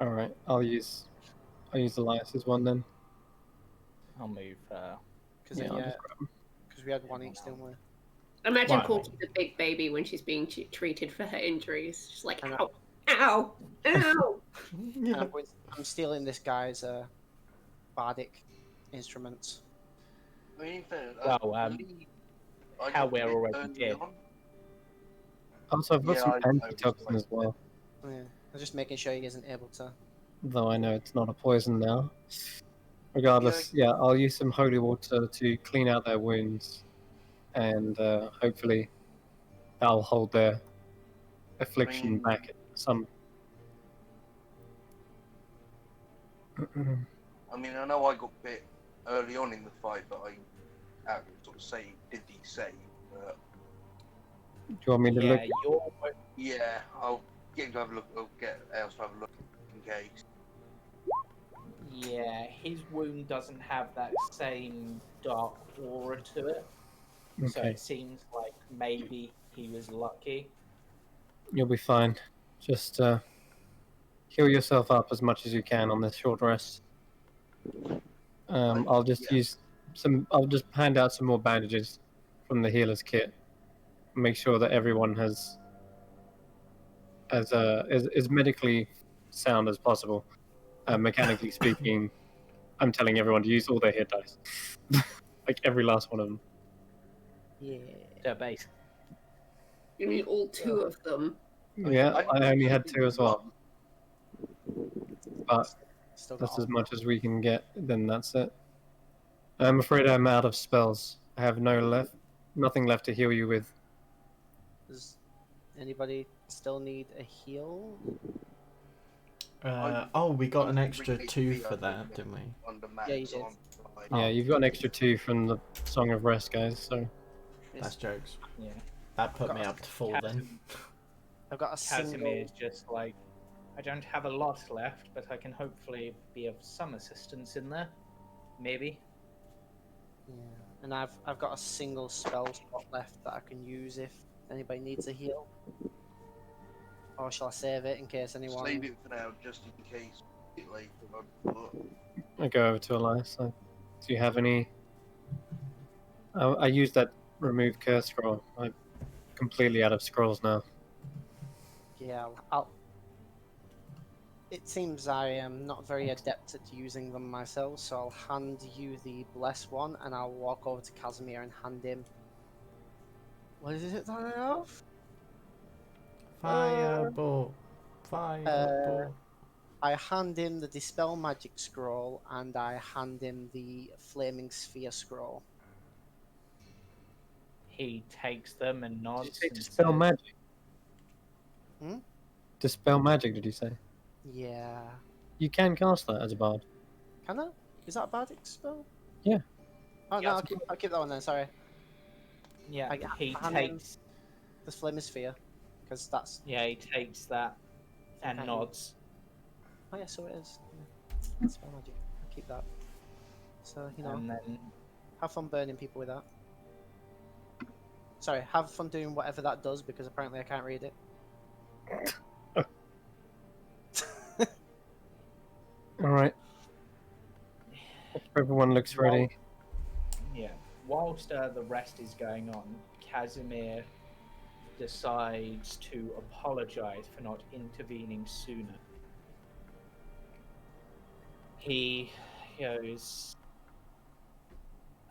All right, I'll use Elias's one then. I'll move. Because Yeah, then, I'll yeah, just grab 'em. because we had one each, didn't we? Imagine Right. Porky's a big baby when she's being treated for her injuries. She's like, I know. ow, ow, ow. And I'm stealing this guy's bardic instruments. I mean, in fairness, Well, I believe I how got we're bit already early dead. on. Also, I've got Yeah, some I noticed, antitoxin as well. Yeah. I'm just making sure he isn't able to. Though I know it's not a poison now. Regardless, yeah, I'll use some holy water to clean out their wounds, and hopefully that'll hold their affliction back at some. I mean, I know I got bit early on in the fight, but I sort of did he save? Do you want me to look? Yeah, you're. Yeah, I'll get him to have a look. I'll get else to have a look in case. Yeah, his wound doesn't have that same dark aura to it, so Okay, it seems like maybe he was lucky. you'll be fine. Just heal yourself up as much as you can on this short rest. I'll just use some. I'll just hand out some more bandages from the healer's kit. Make sure that everyone has is medically sound as possible. Mechanically speaking, I'm telling everyone to use all their hit dice, like every last one of them. Yeah. The base. You mean all 2 of them? Yeah, I only had 2 as well, but Still got that's as all. much as we can get. Then that's it. I'm afraid I'm out of spells. I have nothing left to heal you with. Does anybody still need a heal? We got an extra 2 for that, didn't we? Under Max, Yeah, you so did. I'm fine. Yeah, you've got an extra 2 from the Song of Rest, guys. So That's jokes. Yeah. That put me up to 4 then. I've got a single. Casimir's just like, I don't have a lot left, but I can hopefully be of some assistance in there. Maybe. Yeah. And I've got a single spell slot left that I can use if anybody needs a heal. Or shall I save it in case anyone? Save it for now, just in case it's late. I go over to Elias. Do you have any? I used that remove curse scroll. I'm completely out of scrolls now. Yeah, I'll. It seems I am not very adept at using them myself, so I'll hand you the bless one, and I'll walk over to Casimir and hand him. What is it that I have? Fireball. Fireball. I hand him the Dispel Magic Scroll, and I hand him the Flaming Sphere Scroll. He takes them and Did nods. you say and dispel says, magic? Hmm? Dispel magic? Did you say? Yeah. You can cast that as a bard. Can I? Is that a bardic spell? Yeah. Oh, Yeah, no, I'll keep that one then, sorry. Yeah, he hand him takes. the Flaming Sphere, because that's. Yeah, he takes that and Okay. nods. Oh, yeah, so it is. Yeah. Dispel Magic. I'll keep that. So, And then have fun burning people with that. Sorry, have fun doing whatever that does, because apparently I can't read it. All right. Everyone looks ready. yeah, whilst the rest is going on, Casimir decides to apologize for not intervening sooner. He goes,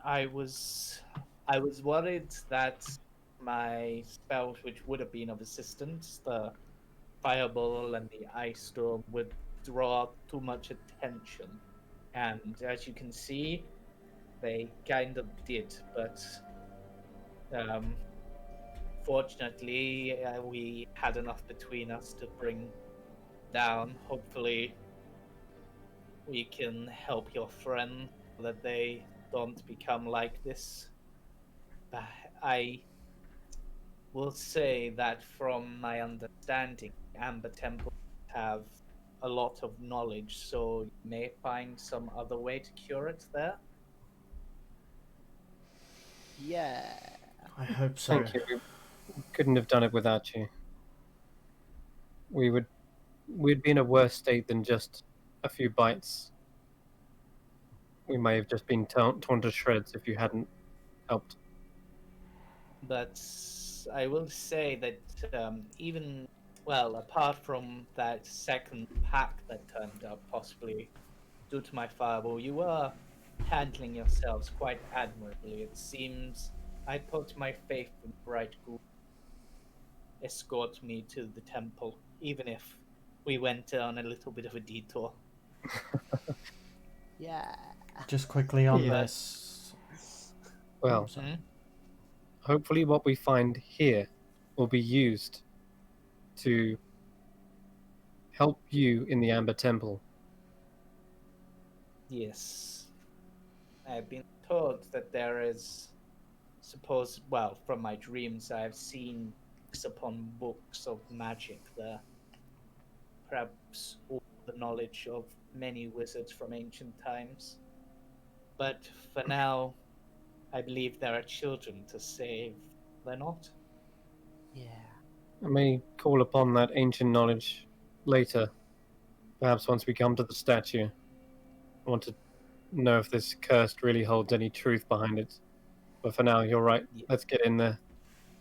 I was worried that my spells, which would have been of assistance, the fireball and the ice storm, would draw too much attention. And as you can see, they kind of did, but fortunately, we had enough between us to bring down. Hopefully, we can help your friend so that they don't become like this. But will say that from my understanding, Amber Temple have a lot of knowledge, so you may find some other way to cure it there. Yeah. I hope so. Thank you. We couldn't have done it without you. We'd be in a worse state than just a few bites. We may have just been torn to shreds if you hadn't helped. But I will say that even, well, apart from that second pack that turned up, possibly due to my fireball, you were handling yourselves quite admirably. It seems I put my faith in Bright Ghoul escort me to the temple, even if we went on a little bit of a detour. Yeah. Just quickly on Yeah. this. Well, Hmm? hopefully what we find here will be used to help you in the Amber Temple. Yes. I've been told that there is, well, from my dreams, I have seen books upon books of magic there. Perhaps all the knowledge of many wizards from ancient times. But for now, I believe there are children to save. They're not? Yeah. I may call upon that ancient knowledge later, perhaps once we come to the statue. I want to know if this curse really holds any truth behind it. But for now, you're right. Yeah. Let's get in there.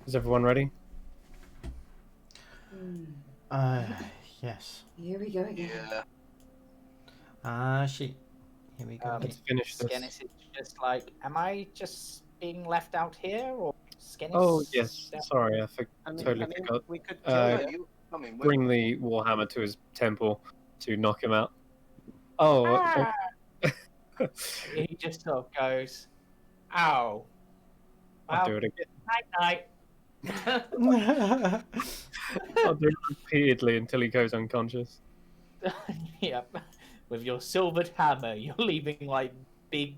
Is everyone ready? Yes. Here we go again. Yeah. She. Here we go. Let's finish this. Skenis is just like, am I just being left out here, or Skenis? Oh, yes. Sorry, I totally forgot. we could Uh, kill No, you. you coming with Bring the Warhammer to his temple to knock him out. Oh, Ah! He just sort of goes, ow. I'll do it again. Night I'll do it repeatedly until he goes unconscious. night. Yep. With your silvered hammer, you're leaving like big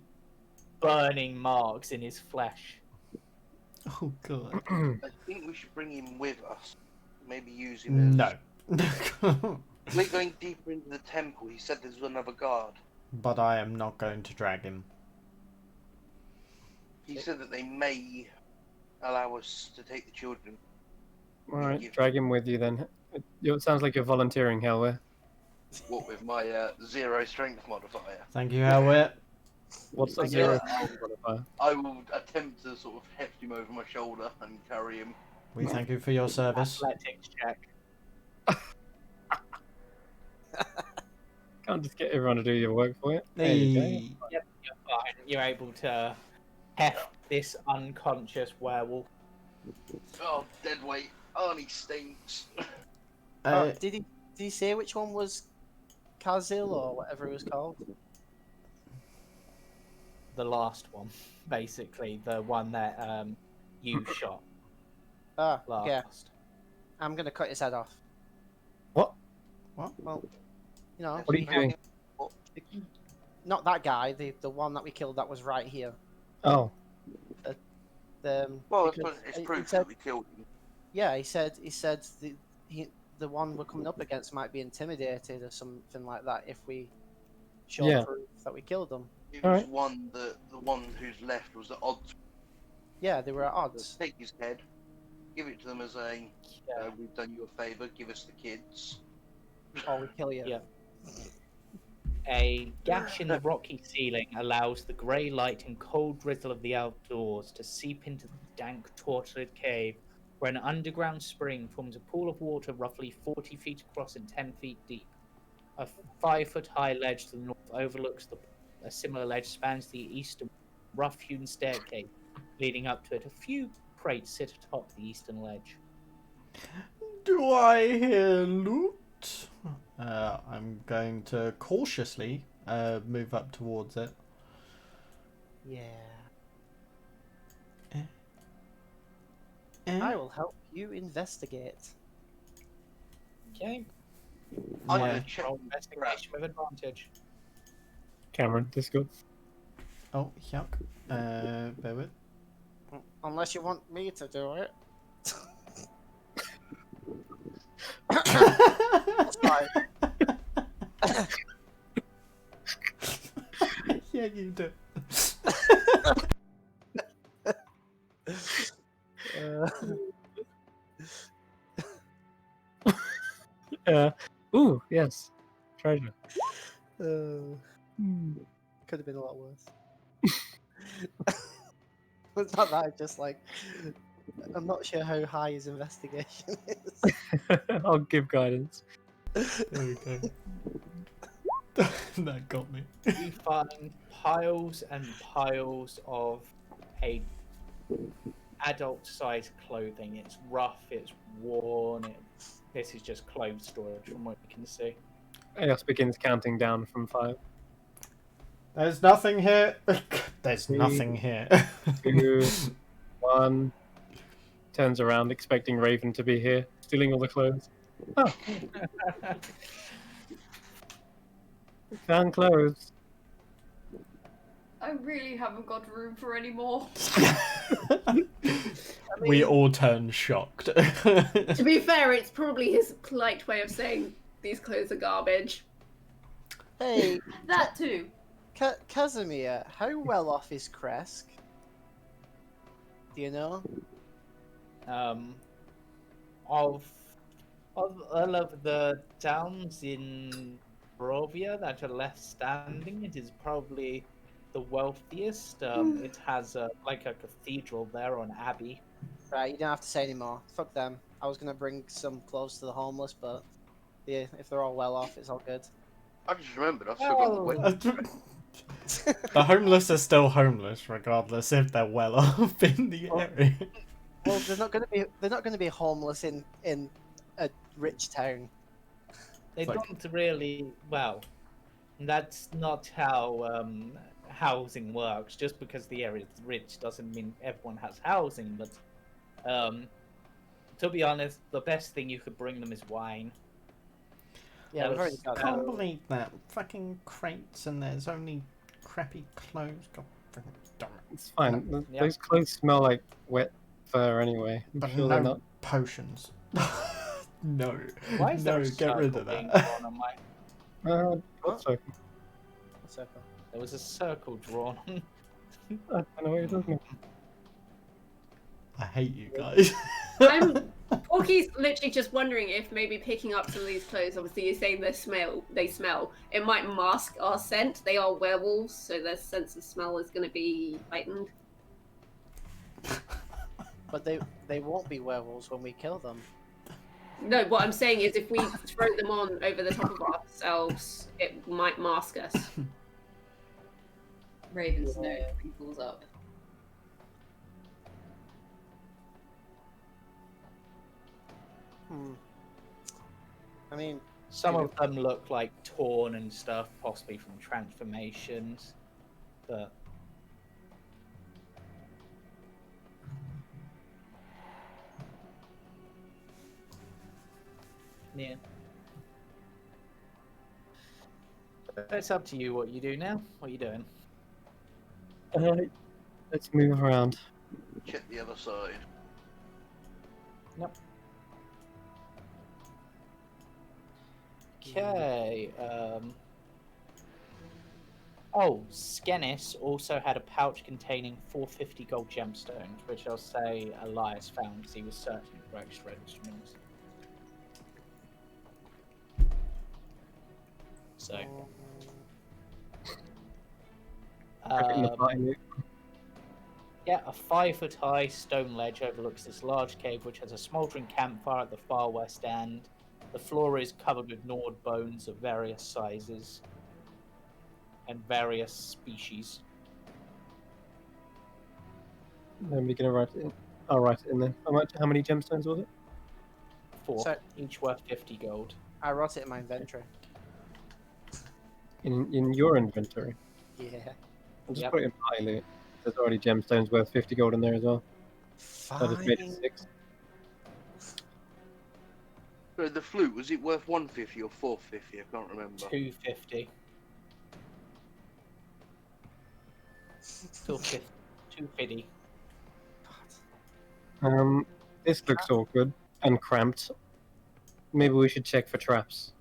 burning marks in his flesh. Oh god. I think we should bring him with us. Maybe use him as... No. We're going deeper into the temple. He said there's another guard. But I am not going to drag him. He said that they may allow us to take the children. Alright, drag him with you then. It sounds like you're volunteering, Helway. What with my 0 strength modifier? Thank you, Howit. What's the Yeah. zero modifier? I will attempt to sort of heft him over my shoulder and carry him. We thank you for your service. Athletics check. Can't just get everyone to do your work for you. There you go. Hey. Yep, you're fine. You're able to heft this unconscious werewolf. Oh, dead weight. Arnie stinks. Did he say which one was Kazil or whatever it was called? The last one, basically, the one that you shot Ah, last. yeah. I'm gonna cut his head off. What? Well, you know, What are you doing? not that guy. The one that we killed that was right here. Oh, Well, because it's he proof said- that we killed him. Yeah, he said the one we're coming up against might be intimidated or something like that if we show Yeah. proof that we killed them. It was Alright. one that the one who's left was the odds. Yeah, they were at odds. Take his head, give it to them as a, Yeah. we've done you a favour, give us the kids. Or we kill you. Yeah. A gash in the rocky ceiling allows the grey light and cold drizzle of the outdoors to seep into the dank, tortured cave, where an underground spring forms a pool of water roughly 40 feet across and 10 feet deep. A 5-foot-high ledge to the north overlooks the pool. A similar ledge spans the eastern rough-hewn staircase leading up to it. A few crates sit atop the eastern ledge. Do I hear loot? I'm going to cautiously move up towards it. Yeah. Eh? I will help you investigate. Okay. I'm Yeah. gonna check. Roll investigation with advantage. Cameron, this good. Oh, yuck. Bear with. Unless you want me to do it. That's fine. Yeah, you do. Ooh, yes. Treasure. Could have been a lot worse. It's not that. Just like I'm not sure how high his investigation is. I'll give guidance. There we go. That got me. You find piles and piles of a adult-sized clothing. It's rough, it's worn. This is just clothes storage, from what you can see. Eos begins counting down from 5. There's nothing here. There's 3, nothing here. 2, 1. Turns around, expecting Raven to be here, stealing all the clothes. Oh, found clothes. I really haven't got room for any more. We all turn shocked. To be fair, it's probably his polite way of saying these clothes are garbage. Hey, That too. Casimir, how well off is Kresk? Do you know? Of all of the towns in Barovia that are left standing, it is probably the wealthiest. It has like a cathedral there, or an abbey. Right, you don't have to say anymore. Fuck them. I was gonna bring some clothes to the homeless, but yeah, if they're all well off, it's all good. I just remembered I've still got the weapon. The homeless are still homeless, regardless if they're well off in the area. Well, they're not gonna be homeless in a rich town. They Like- don't really. Well, that's not how housing works. Just because the area is rich doesn't mean everyone has housing. But to be honest, the best thing you could bring them is wine. Yeah, we've already got I that. can't believe that. Fucking crates and there's only crappy clothes. God fucking damn it. It's fine. Yeah. Those clothes smell like wet fur anyway. I'm But sure they're no not. potions. No. Why is there No, a get rid circle of being that. drawn on my? What? Sorry. What's that for? There was a circle drawn on. I don't know what you're talking about. I hate you guys. Porky's literally just wondering if maybe picking up some of these clothes, obviously you're saying they smell, it might mask our scent. They are werewolves, so their sense of smell is going to be heightened. But they won't be werewolves when we kill them. No, what I'm saying is if we throw them on over the top of ourselves, it might mask us. Raven's nose wrinkles up. I mean, Some of them look like torn and stuff, possibly from transformations. But yeah, it's up to you what you do now. What are you doing? Let's move around. Check the other side. Okay. Oh, Skenis also had a pouch containing 450 gold gemstones, which I'll say Elias found because he was searching for extra instruments. So. Back in the party loot. Yeah, a 5-foot-high stone ledge overlooks this large cave, which has a smouldering campfire at the far west end. The floor is covered with gnawed bones of various sizes and various species. Then we're gonna write it in. I'll write it in there. How many gemstones was it? 4, So- each worth 50 gold. I wrote it in my inventory. In your inventory. Yeah. I'll just Yep. put it in party loot. There's already gemstones worth 50 gold in there as well. So I just made it Fine. 6. So the flute, was it worth 150 or 450? I can't remember. 250. 250. This looks awkward and cramped. maybe we should check for traps.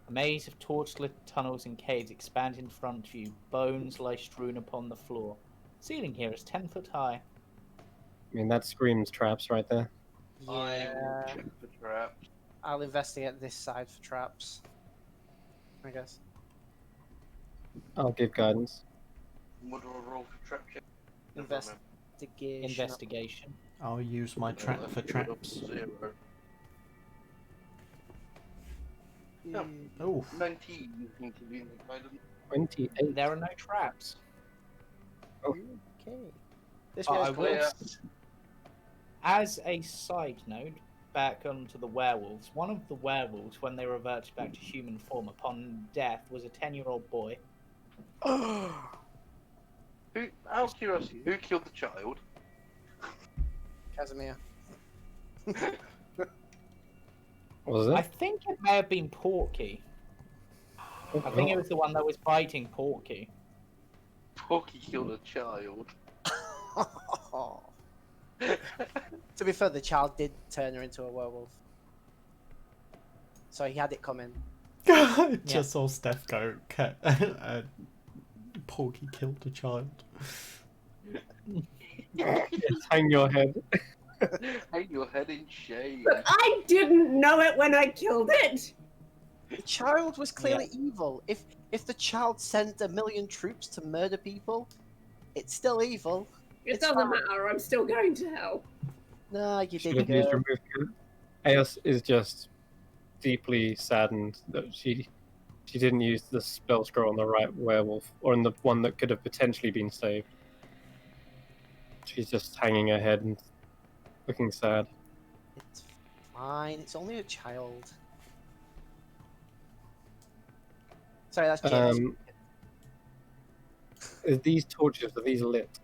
A maze of torchlit tunnels and caves expand in front of you. Bones lie strewn upon the floor. Ceiling here is 10 foot high. I mean, that screams traps right there. I will Yeah, check for traps. I'll investigate this side for traps. I guess. I'll give guidance. What do I roll for trap check? Never Invest- remember. Investigation. I'll use my trap for traps. 0. Yeah. Oh, 19 seems to be in the guidance. 28. There are no traps. Okay. This But I goes will, clear. as a side note, back onto the werewolves. One of the werewolves, when they reverted back to human form upon death, was a 10-year-old boy. Who, out of curiosity, who killed the child? Casimir. What was I it? think it may have been Porky. I think it was the one that was fighting Porky. Porky killed a child. To be fair, the child did turn her into a werewolf. So he had it coming. just saw Steph go. Porky killed a child. Just hang your head. Hang your head in shame. But I didn't know it when I killed it. The child was clearly evil. If the child sent 1,000,000 troops to murder people, it's still evil. It It's doesn't fine. matter. I'm still going to hell. No, you Should did have used good. remove count. Eos is just deeply saddened that she didn't use the spell scroll on the right werewolf, or on the one that could have potentially been saved. She's just hanging her head and looking sad. It's fine. It's only a child. Sorry, that's James. Are these torches, are these lit?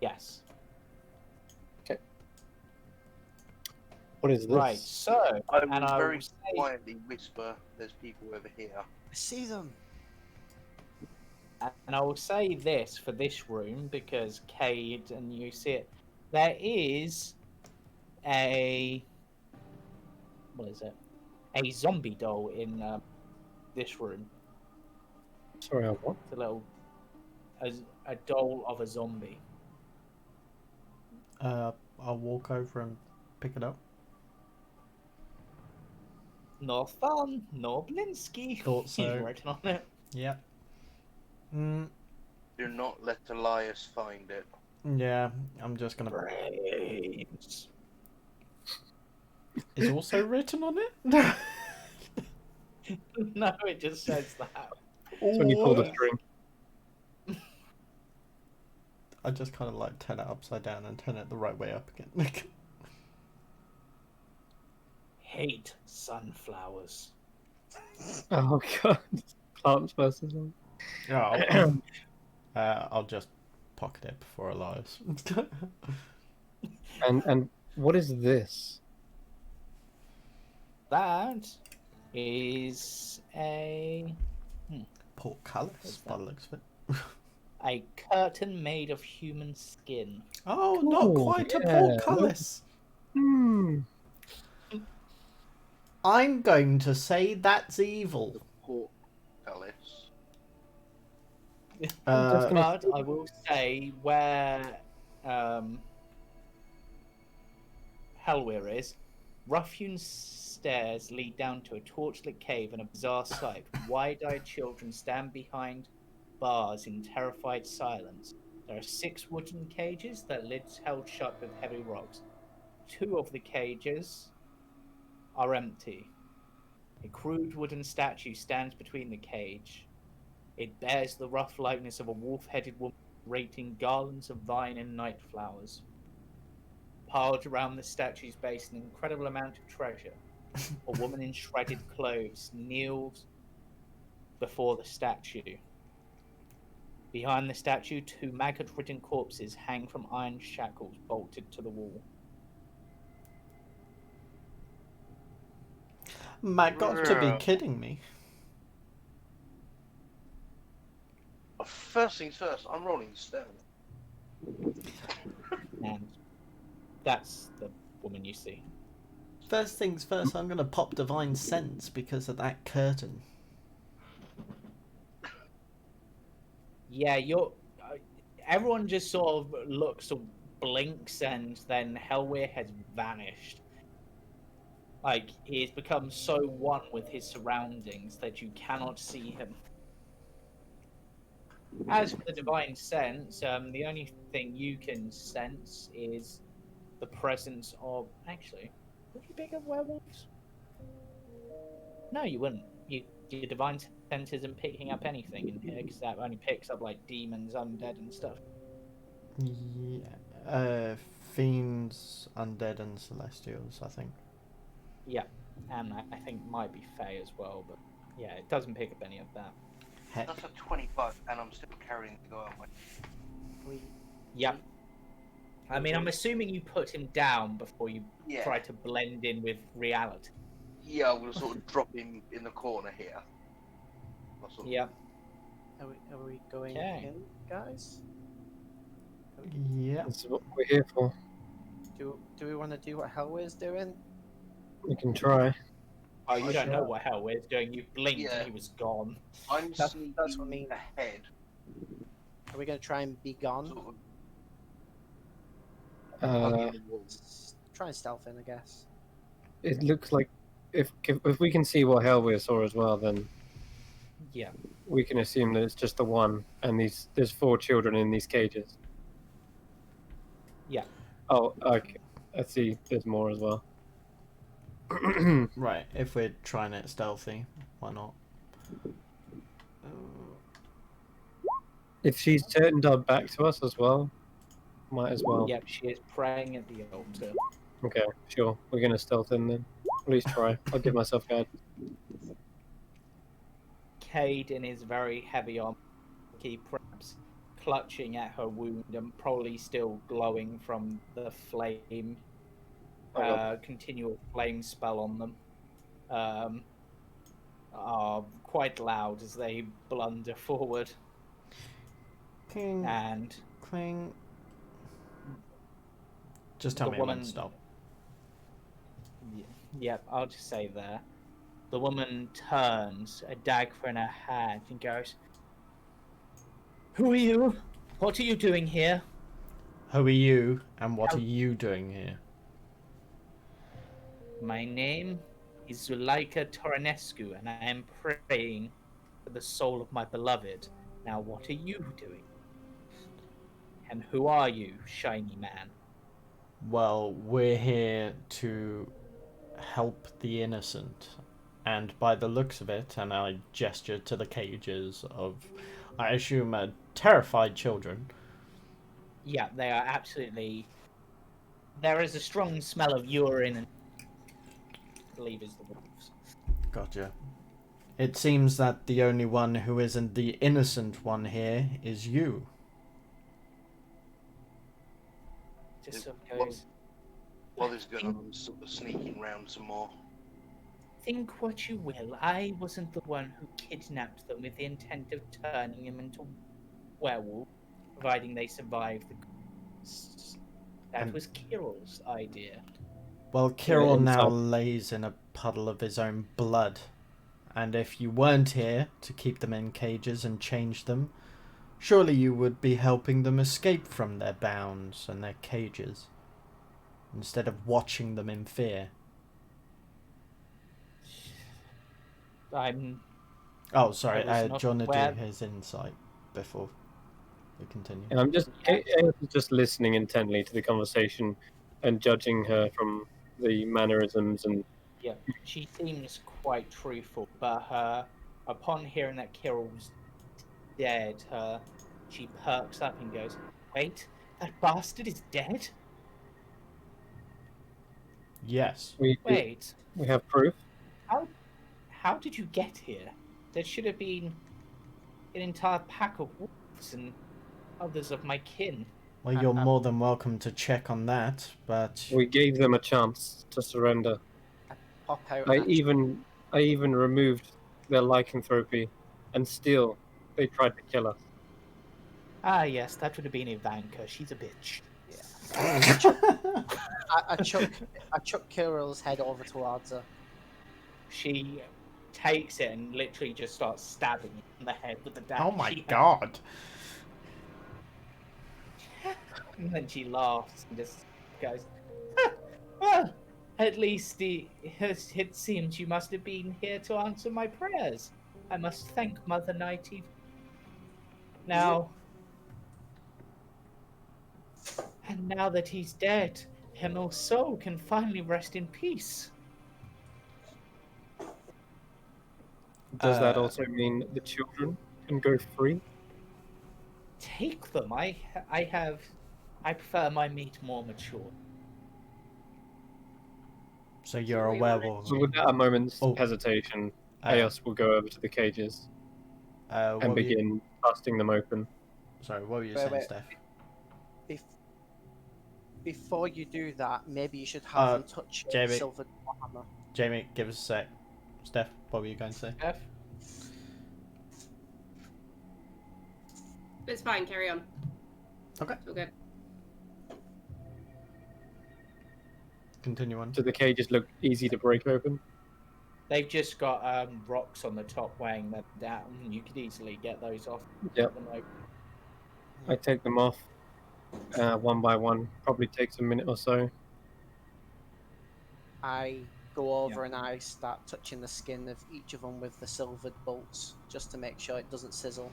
Yes. What is this? Right, so, I and will I very will say, quietly whisper, there's people over here. I see them. and I will say this for this room, because Cade and you see it, there is a, what is it? A zombie doll in this room. Sorry, I what? It's a little, a doll of a zombie. I'll walk over and pick it up. No fun, no Blinsky. Thought so. He's written on it. Yeah. Do not let Elias find it. Yeah, I'm just gonna. Brains. Is also written on it? No, it just says that. It's when you pull the string. I just kind of like turn it upside down and turn it the right way up again. Hate sunflowers. Oh god. Plants versus them. I'll just pocket it before Elias. And what is this? That is a Portcullis, by the looks of it. a curtain made of human skin. Oh, not Cool, quite a yeah. portcullis. I'm going to say that's evil. Portcullis. But I will say where Helwyr is, rough-hewn stairs lead down to a torchlit cave and a bizarre sight. Wide-eyed children stand behind bars in terrified silence. There are 6 wooden cages, their lids held shut with heavy rocks. 2 of the cages are empty. A crude wooden statue stands between the cage. It bears the rough likeness of a wolf-headed woman rating garlands of vine and night flowers. Piled around the statue's base, an incredible amount of treasure. A woman in shredded clothes kneels before the statue. Behind the statue, 2 maggot-ridden corpses hang from iron shackles bolted to the wall. Matt got to be kidding me. First things first, I'm rolling stealth. And that's the woman you see. First things first, I'm gonna pop Divine Sense because of that curtain. Yeah, you're. Everyone just sort of looks or blinks, and then Hellweir has vanished. Like, he has become so one with his surroundings that you cannot see him. As for the divine sense, the only thing you can sense is the presence of. Actually, would you pick up werewolves? No, you wouldn't. Your divine sense isn't picking up anything in here because that only picks up like demons, undead, and stuff. Yeah, fiends, undead, and celestials. I think. Yeah, and I think might be Fey as well, but yeah, it doesn't pick up any of that. Heck. That's a 25, and I'm still carrying the guy on my. We, Yep. I mean, I'm assuming you put him down before you Yeah. try to blend in with reality. Yeah, I'm gonna sort of drop him in the corner here. I'll sort of- Yep. are we going Okay. in, guys? Yeah. That's what we're here for. Do we want to do what Hellweir's doing? We can try. Oh, you don't know Sure. what Hellweir's doing. You blinked Yeah. and he was gone. I'm That's sneaking what I mean. ahead. Are we going to try and be gone? Sort of, Try and stealth in, I guess. It looks like if we can see what Hellweir saw as well, then Yeah. we can assume that it's just the one, and there's 4 children in these cages. Yeah. Oh, okay. I see. There's more as well. Right. If we're trying it stealthy, why not? If she's turned her back to us as well, might as well. Yep, she is praying at the altar. Okay, sure. We're gonna stealth in then. At least try. I'll give myself guide. Cade in his very heavy armor, he perhaps clutching at her wound and probably still glowing from the flame, continual flame spell on them. Are quite loud as they blunder forward. King, And cling. Just tell the me when woman- to stop. Yep, I'll just say there. The woman turns, a dagger in her hand, and goes, "Who are you? What are you doing here?" Who are you, and what are you doing here? "My name is Zuleika Toranescu, and I am praying for the soul of my beloved. Now, what are you doing? And who are you, shiny man?" Well, we're here to help the innocent. And by the looks of it, and I gesture to the cages of, I assume, terrified children. Yeah, they are absolutely. There is a strong smell of urine and I believe is the wolves. Gotcha. It seems that the only one who isn't the innocent one here is you. Just sort of What- goes, while this is going on, I'm sort of sneaking round some more. "Think what you will, I wasn't the one who kidnapped them with the intent of turning them into werewolves, providing they survive the ghosts. That And- was Kirill's idea." Well, Kirill now inside. lays in a puddle of his own blood. And if you weren't here to keep them in cages and change them, surely you would be helping them escape from their bounds and their cages, instead of watching them in fear. I'm Oh, sorry, I was not do you want to aware- do his insight before we continue? And I'm just listening intently to the conversation and judging her from the mannerisms and Yeah, she seems quite truthful, but upon hearing that Kirill's dead, she perks up and goes, "Wait, that bastard is dead? Yes. Wait, we have proof. how did you get here? There should have been an entire pack of wolves and others of my kin." Well, you're more than welcome to check on that, but We gave them a chance to surrender. Pop out. I and even removed their lycanthropy, and still they tried to kill us. Ah, yes, that would have been Ivanka. She's a bitch. I chuck Kirill's head over towards her. She takes it and literally just starts stabbing you in the head with the dagger. Oh my god. And then she laughs and just goes, well, at least it seems you must have been here to answer my prayers. I must thank Mother Nighty. Now, and now that he's dead, Himmel's soul can finally rest in peace. Does that also mean the children can go free? Take them. I prefer my meat more mature. So you're a werewolf. So without a moment's Oh. hesitation, Uh, Eos will go over to the cages what and were you- begin busting them open. Sorry, what were you Wait, saying, wait. Steph? Before you do that, maybe you should have them touch your Jamie. silver hammer. Jamie, give us a sec. Steph, what were you going to say? F? It's fine, carry on. Okay. It's all good. Continue on. Do the cages look easy to break open? They've just got rocks on the top weighing them down. You could easily get those off. Yep. Get them open. I take them off one by one. Probably takes a minute or so. I go over and I start touching the skin of each of them with the silvered bolts, just to make sure it doesn't sizzle.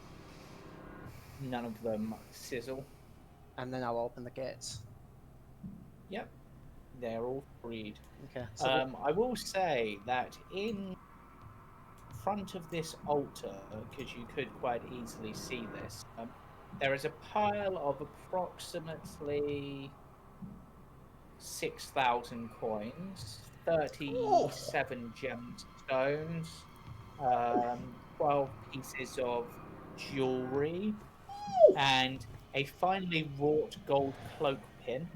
None of them sizzle. And then I'll open the gates. Yep. They're all freed. Okay. So I will say that in front of this altar, because you could quite easily see this, there is a pile of approximately 6,000 coins, 37 gemstones, 12 pieces of jewelry, and a finely wrought gold cloak pin,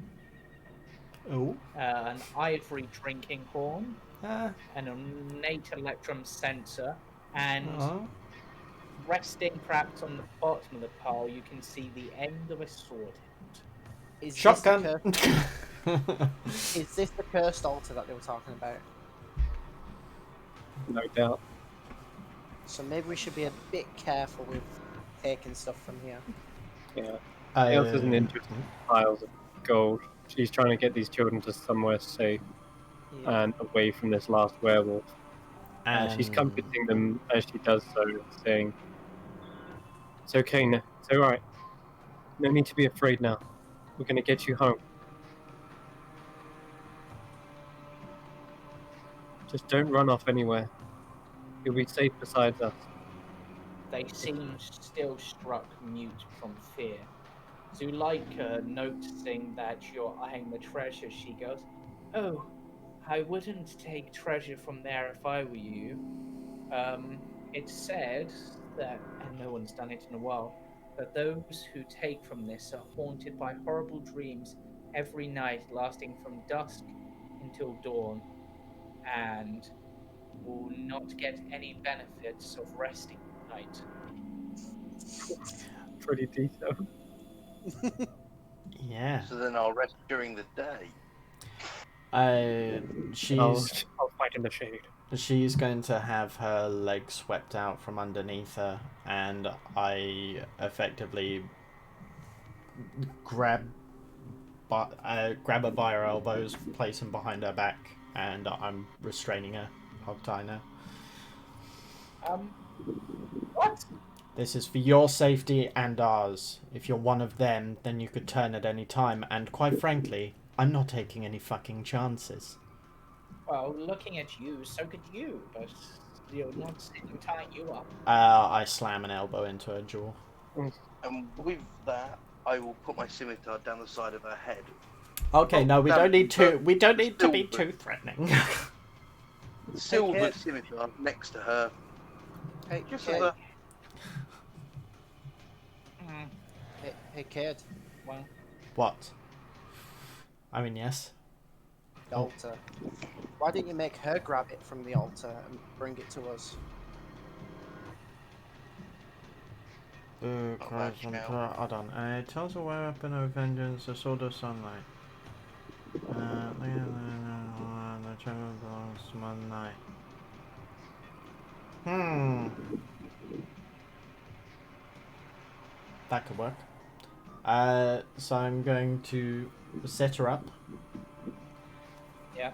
Oh. an ivory drinking horn, Uh, an ornate electrum sensor, and oh. resting perhaps on the bottom of the pile, you can see the end of a sword. is Shotgun. Is this the cursed altar that they were talking about? No doubt. So maybe we should be a bit careful with taking stuff from here. Yeah. Eos isn't Uh, interested in piles of gold. She's trying to get these children to somewhere safe Yeah. and away from this last werewolf. And she's comforting them as she does so, saying, "It's okay, it's alright. No need to be afraid now. We're going to get you home. Just don't run off anywhere. You'll be safe beside us." They seem still struck mute from fear. Zuleika, noticing that you're eyeing the treasure, she goes, "Oh, I wouldn't take treasure from there if I were you. It's said that, and no one's done it in a while, that those who take from this are haunted by horrible dreams every night, lasting from dusk until dawn, and will not get any benefits of resting at night." Pretty detailed. Yeah. So then I'll rest during the day. I'll fight in the shade. She's going to have her leg swept out from underneath her, and I effectively grab her by her elbows, place them behind her back, and I'm restraining her, hog tie now. What? This is for your safety and ours. If you're one of them, then you could turn at any time, and quite frankly, I'm not taking any fucking chances. Well, looking at you, so could you, but you're not sitting tying you up. I slam an elbow into her jaw. And with that, I will put my scimitar down the side of her head. Okay, Oh, no, we damn, don't need to. We don't need to be silver. too threatening. Silver Kate. scimitar next to her. Hey, Just Kate. as a Hey, kid. Well, What? I mean, yes. The altar. Why didn't you make her grab it from the altar and bring it to us? The Not cries bad from shout. hold on. It tells a weapon of vengeance, a sword of sunlight. The channel belongs to Mother Night. That could work. So I'm going to set her up, Yeah,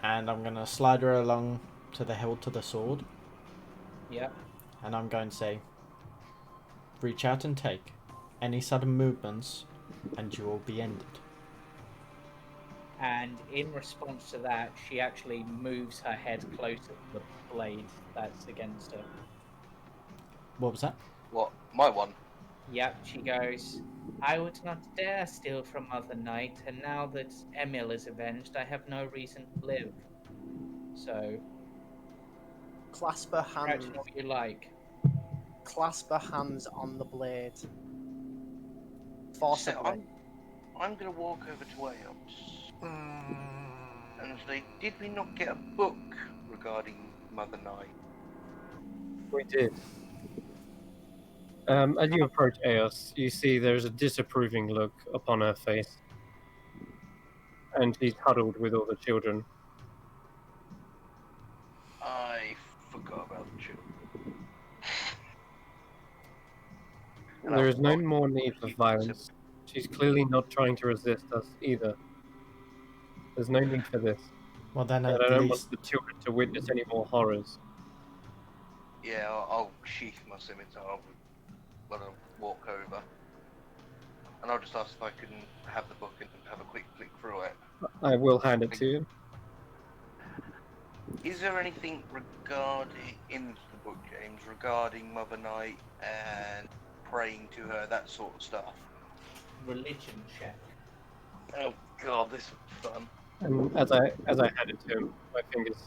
and I'm going to slide her along to the hilt of the sword, yeah. and I'm going to say, reach out and take. Any sudden movements, and you will be ended. And in response to that, she actually moves her head closer to the blade that's against her. What was that? What? My one? Yep, she goes, I would not dare steal from Mother Night, and now that Emil is avenged, I have no reason to live. So, Clasp her hand. imagine what you like. Clasp her hands on the blade. So Forcibly. I'm going to walk over to Eos and say, did we not get a book regarding Mother Night? We did. As you approach Eos, you see there's a disapproving look upon her face, and she's huddled with all the children. I forgot about the children. And There I'll is no not more need for keep violence. She's clearly not trying to resist us either. There's no need for this. Well, then And at I don't want least the children to witness any more horrors. Yeah, I'll sheath my scimitar when I walk over. And I'll just ask if I can have the book and have a quick flick through it. I will hand it to you. Is there anything regarding in the book, James, regarding Mother Night and praying to her, that sort of stuff? Religion check. Oh god, this is fun. And as I hand it to him, my fingers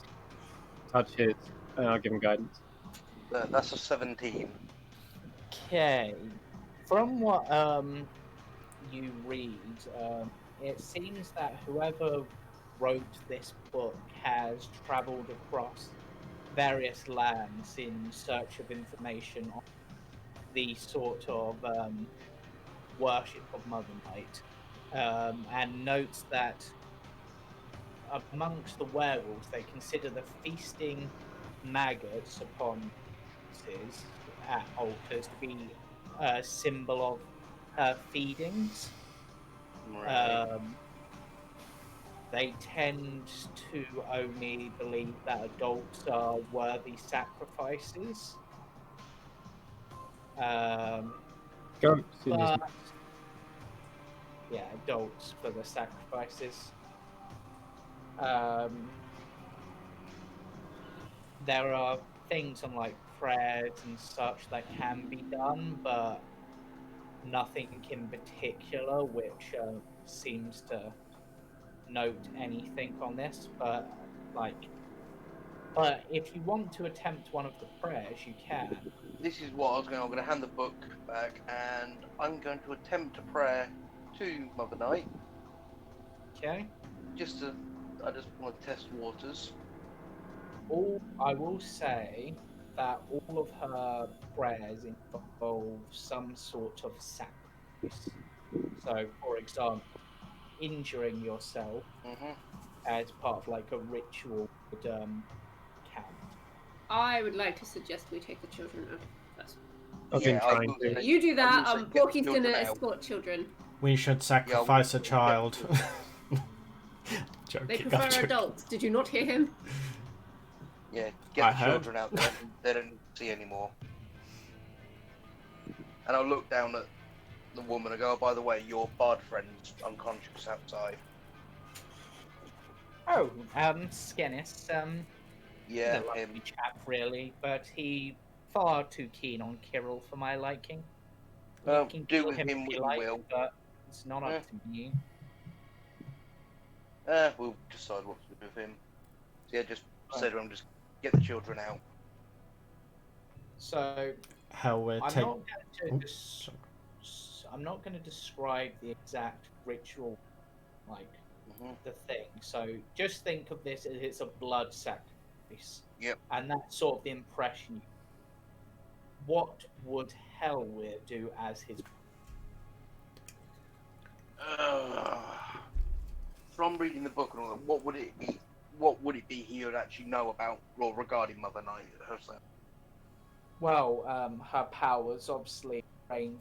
touch his, and I'll give him guidance. That's a 17. Okay. From what you read, it seems that whoever wrote this book has travelled across various lands in search of information on the sort of worship of Mother Night, and notes that amongst the werewolves they consider the feasting maggots upon corpses at altars to be a symbol of her feedings. Right. They tend to only believe that adults are worthy sacrifices. Goats in this. But yeah, adults for the sacrifices. There are things on like prayers and such that can be done, but nothing in particular which seems to note anything on this. But if you want to attempt one of the prayers, you can. This is what I was going. I'm going to hand the book back, and I'm going to attempt a prayer to Mother Night. Okay. I just want to test waters. I will say that all of her prayers involve some sort of sacrifice. So, for example, injuring yourself Mhm. as part of like a ritual would count. I would like to suggest we take the children out first. I've been Yeah, I trying will to. say- You do I that. will say get the Porky's children gonna out. escort children. we should sacrifice a child. Joking, They I'm prefer joking. adults. Did you not hear him? Yeah, I get the heard. children out. They don't see anymore. And I'll look down at the woman and go, oh, by the way, your bard friend's unconscious outside. Oh, Skennis, he's Yeah, a lovely him. chap, really, but he far too keen on Kirill for my liking. You Well, can do kill with him him if what you you like, will. but it's not up to me. We'll decide what to do with him. So yeah, just say to him, just get the children out. So Hell, we're I'm take. not going to Oops. I'm not going to describe the exact ritual, like Mhm. the thing. So just think of this as it's a blood sacrifice. Yep. And that's sort of the impression. What would Helwyr do as his? From reading the book and all that, what would it be? What would it be he would actually know about or regarding Mother Night herself? Well, her powers obviously reign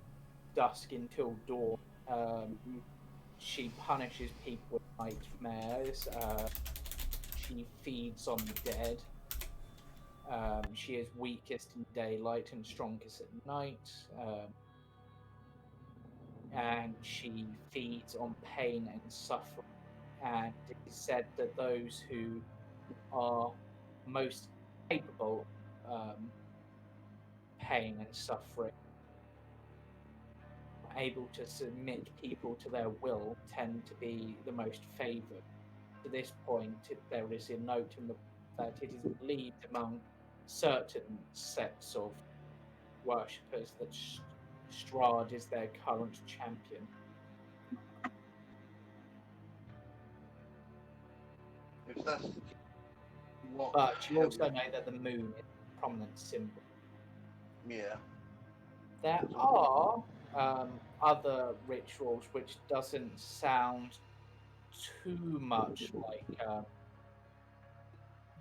dusk until dawn. She punishes people with nightmares. She feeds on the dead. She is weakest in daylight and strongest at night. And she feeds on pain and suffering. And it is said that those who are most capable of pain and suffering, able to submit people to their will, tend to be the most favoured. To this point, there is a note in the that it is believed among certain sects of worshippers that Strahd is their current champion. If that's what But you also Helwyr- know that the moon is a prominent symbol. yeah. There are other rituals which doesn't sound too much like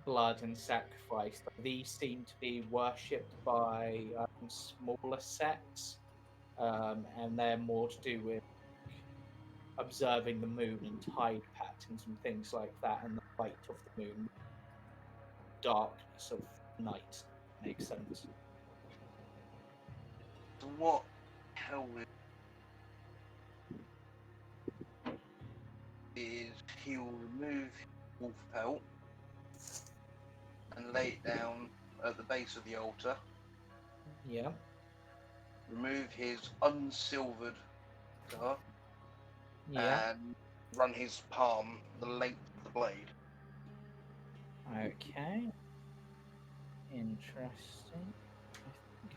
blood and sacrifice. These seem to be worshipped by smaller sects, and they're more to do with observing the moon and tide patterns and things like that, and the light of the moon, darkness of night. Makes sense. So what Helwyr is he will remove his wolf pelt and lay it down at the base of the altar. Yeah. Remove his unsilvered guitar Yeah. and run his palm the length of the blade. Okay. Interesting. I think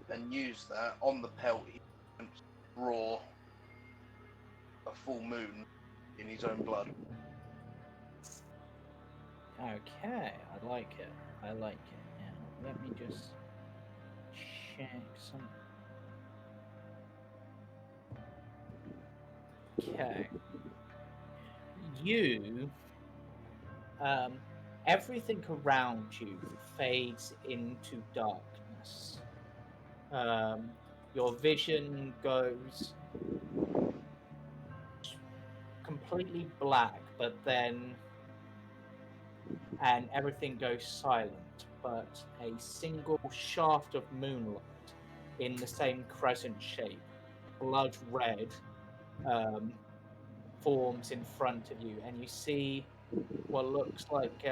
I And use that on the pelt. He can draw a full moon in his own blood. Okay, I like it. I like it. Now, let me just check some. Okay. You, everything around you fades into darkness. Your vision goes completely black, but then and everything goes silent, but a single shaft of moonlight in the same crescent shape, blood red, forms in front of you, and you see what looks like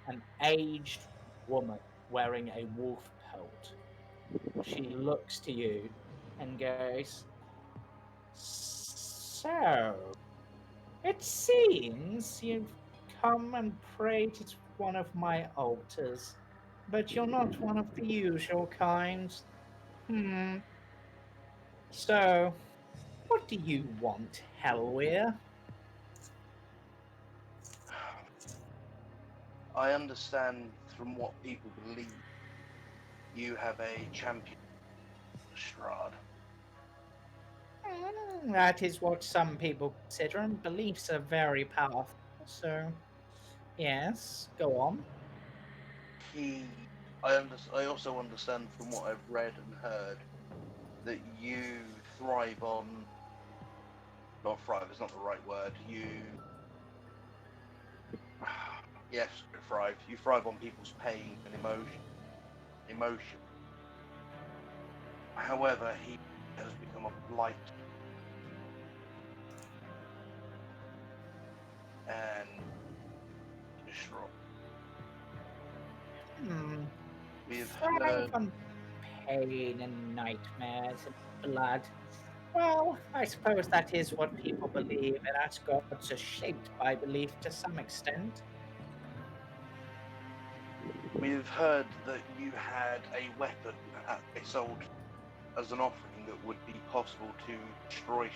an aged woman wearing a wolf pelt. She looks to you and goes, "So, it seems you've come and prayed at one of my altars, but you're not one of the usual kind. So, what do you want, Helwyr?" I understand from what people believe you have a champion, Strahd. That is what some people consider, and beliefs are very powerful. So, yes, go on. I also understand from what I've read and heard that you thrive on. Not thrive is not the right word. Yes, thrive. You thrive on people's pain and emotion. However, he has become a blight and destroy. We've Thrive heard. on pain and nightmares and blood. Well, I suppose that is what people believe, and as gods are shaped by belief to some extent. We've heard that you had a weapon at this altar as an offering that would be possible to destroy.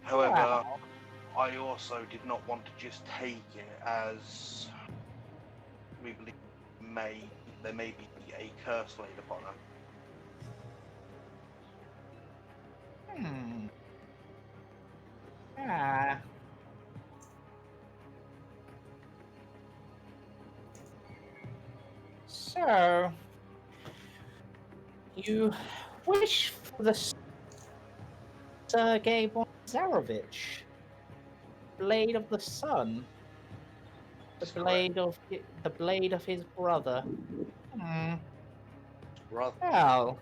However, Wow. I also did not want to just take it as we believe may there may be a curse laid upon her. Hmm. Ah. So, you wish for the Sergei Bonzarovich, blade of the sun, the That's correct. the blade of his brother. Hmm. Rather, Well,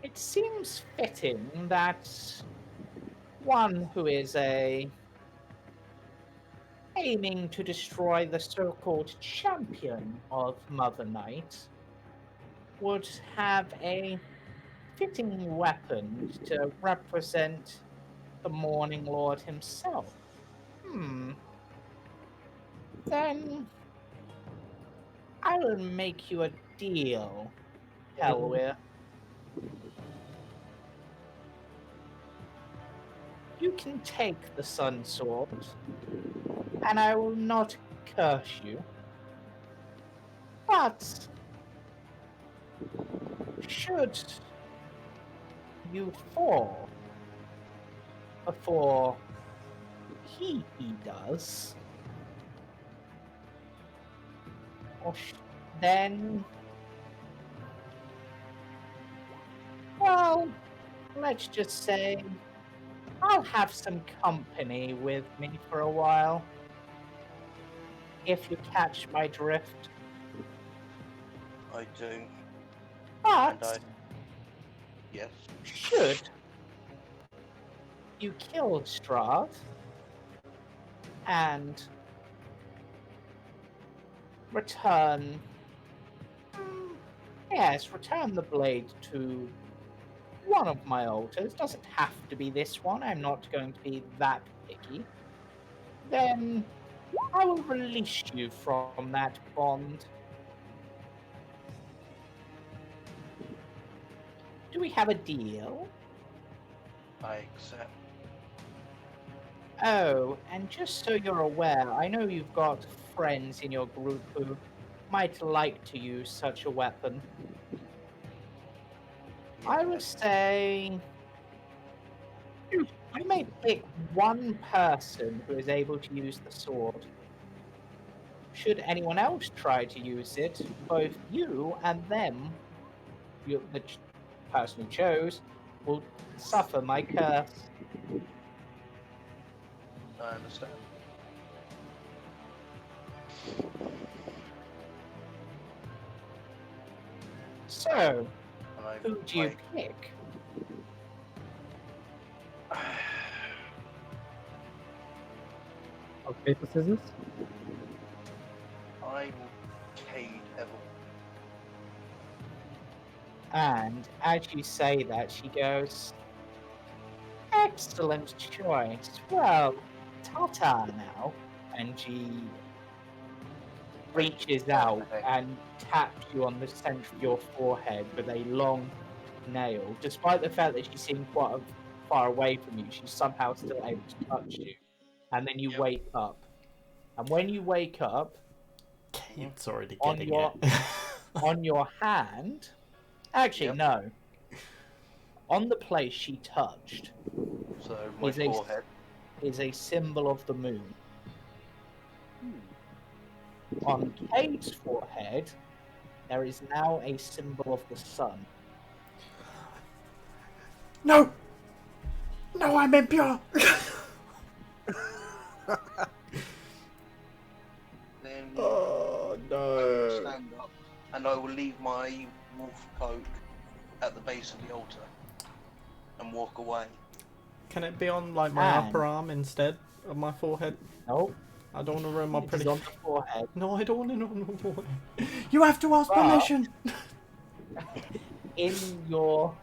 it seems fitting that one who is aiming to destroy the so-called champion of Mother Night would have a fitting weapon to represent the Morning Lord himself. Hmm. Then I will make you a deal, Helwir. You can take the Sun Sword, and I will not curse you. But should you fall before he does, or then, well, let's just say I'll have some company with me for a while. If you catch my drift. I do. And But yes. should you kill Strahd and return, yes, return the blade to one of my altars, doesn't have to be this one, I'm not going to be that picky, then I will release you from that bond. Do we have a deal? I accept. Oh, and just so you're aware, I know you've got friends in your group who might like to use such a weapon. I would Yes. say you may pick one person who is able to use the sword. Should anyone else try to use it, both you and them, the person who chose, will suffer my curse. I understand. So, And I, who do you pick? Rock, paper, scissors. I will Cade Evel. And as you say that, she goes, excellent choice. Well, ta-ta now. And she reaches out and taps you on the center of your forehead with a long nail. Despite the fact that she seemed quite far away from you, she's somehow still able to touch you. And then you Yep. wake up. And when you wake up, Kate's already on getting your it. on your hand, actually Yep. no, on the place she touched So my is forehead. a symbol of the moon. On Cade's forehead, there is now a symbol of the sun. No! No, I'm impure! Then Oh, I will no. stand up and I will leave my wolf cloak at the base of the altar and walk away. Can it be on, like, my And- upper arm instead of my forehead? Nope, I don't want to ruin my it is pretty... on the forehead. No, I don't want it on the forehead. You have to ask But- permission! In your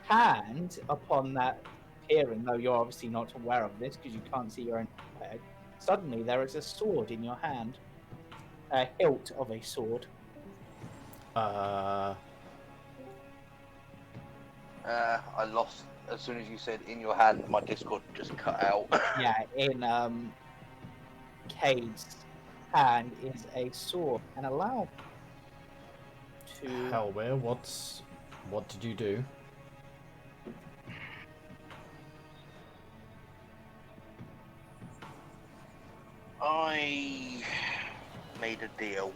hand, upon that appearing, though you're obviously not aware of this because you can't see your own forehead, suddenly there is a sword in your hand. A hilt of a sword. I lost as soon as you said in your hand. My Discord just cut out. Yeah, in Cade's hand is a sword. And allow to. Hellware, what did you do? I made a deal.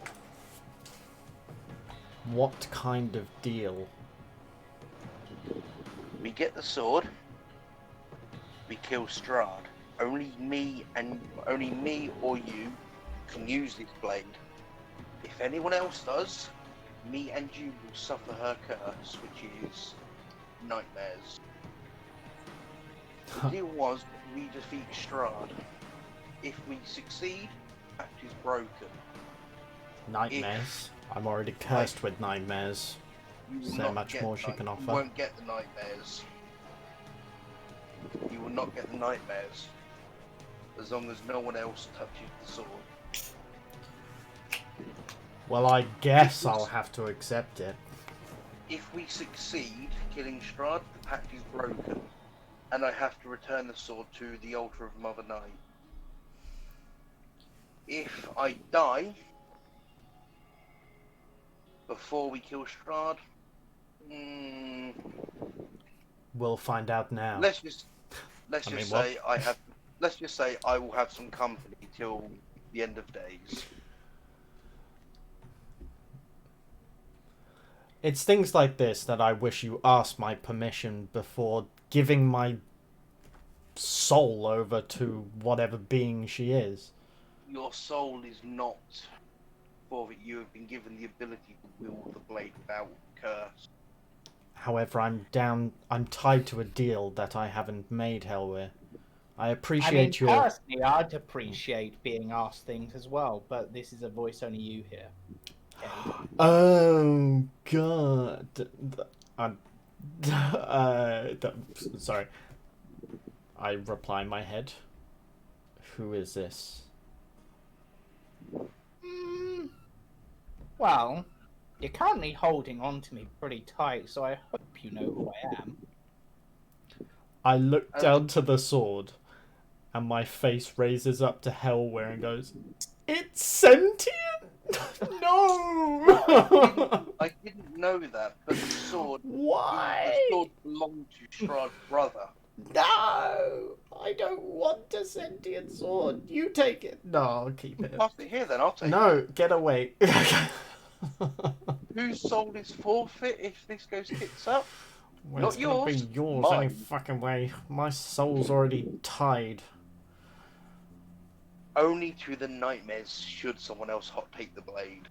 What kind of deal? We get the sword. We kill Strahd. Only me or you can use this blade. If anyone else does, me and you will suffer her curse, which is nightmares. The deal was we defeat Strahd. If we succeed, that is broken. Nightmares. I'm already cursed with nightmares. You will Is there not much get more she can You offer? won't get the nightmares. You will not get the nightmares. As long as no one else touches the sword. Well, I guess I'll have to accept it. If we succeed killing Strahd, the pact is broken. And I have to return the sword to the altar of Mother Night. If I die before we kill Strahd, We'll find out now. let's just what? say I will have some company till the end of days. It's things like this that I wish you asked my permission before giving my soul over to whatever being she is. Your soul is not for it. You have been given the ability to wield the blade without curse. However, I'm tied to a deal that I haven't made, Hellware. I I mean, appreciate your... personally, I'd appreciate being asked things as well, but this is a voice only you hear. Okay. Oh, God. Sorry. I reply in my head. Who is this? Well, you're currently holding on to me pretty tight, so I hope you know who I am. I look down to the sword, and my face raises up to Hellware and goes, "It's sentient? No!" I didn't know that, but the sword Why? belonged to Strahd's brother. No! I don't want a sentient sword. You take it. No, I'll keep it. Pass it here then, I'll take it. No, get away. Whose soul is forfeit if this goes tits up? Well, Not it's gonna yours, be yours mine. any fucking way. My soul's already tied. Only to the nightmares should someone else hot take the blade.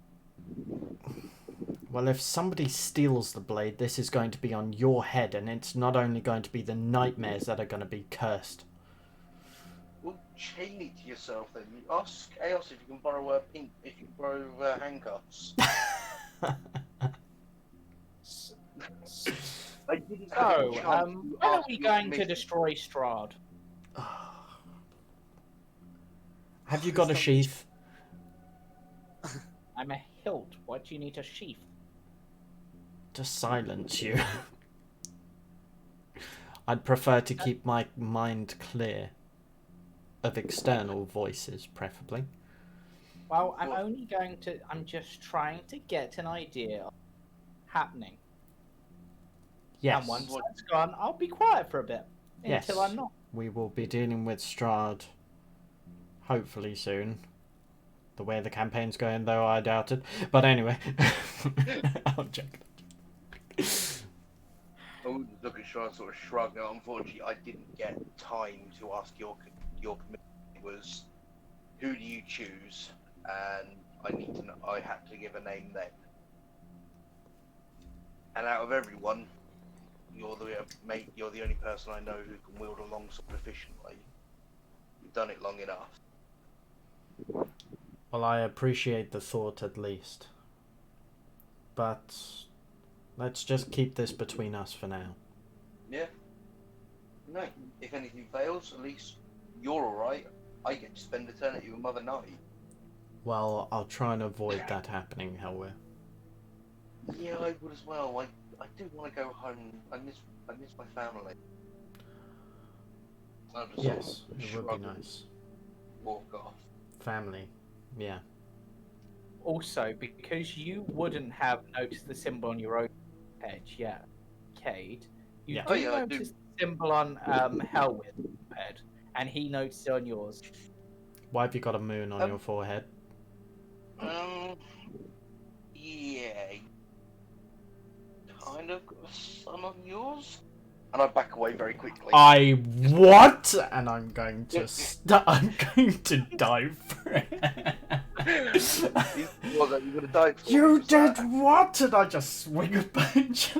Well, if somebody steals the blade, this is going to be on your head, and it's not only going to be the nightmares that are going to be cursed. Well, chain it to yourself then. Ask Chaos if you can borrow handcuffs. I didn't have So, a chance to when are ask we your going to permission. destroy Strahd? Have you got a sheath? I'm a hilt. What do you need a sheath? To silence you. I'd prefer to keep my mind clear. Of external voices, preferably. Well, I'm just trying to get an idea of happening. Yes. And once that's gone, I'll be quiet for a bit. Yes. Until I'm not. We will be dealing with Strahd. Hopefully soon. The way the campaign's going, though, I doubt it. But anyway. I'll check. I would look at Strahd, sort of shrug. No, unfortunately, I didn't get time to ask your permission. It was, who do you choose? And I had to give a name then. And out of everyone, you're the only person I know who can wield a longsword efficiently. You've done it long enough. Well, I appreciate the thought at least. But let's just keep this between us for now. Yeah. No, if anything fails, at least you're alright. I get to spend eternity with Mother Night. Well, I'll try and avoid that happening, Hellware. Yeah, I would as well. I do want to go home. I miss my family. I'll just Yes, sort of it would shrug be and nice. walk off. Family, yeah. Also, because you wouldn't have noticed the symbol on your own head yet, Cade, you Yeah. do Oh, yeah, I do. notice the symbol on Helwith's head, and he noticed it on yours. Why have you got a moon on Um, your forehead? Yeah. Kind of got a sun on yours. And I back away very quickly. I what? And I'm going to I'm going to dive for it. What are you gonna die for? You Was did that? what? And I just swing a punch.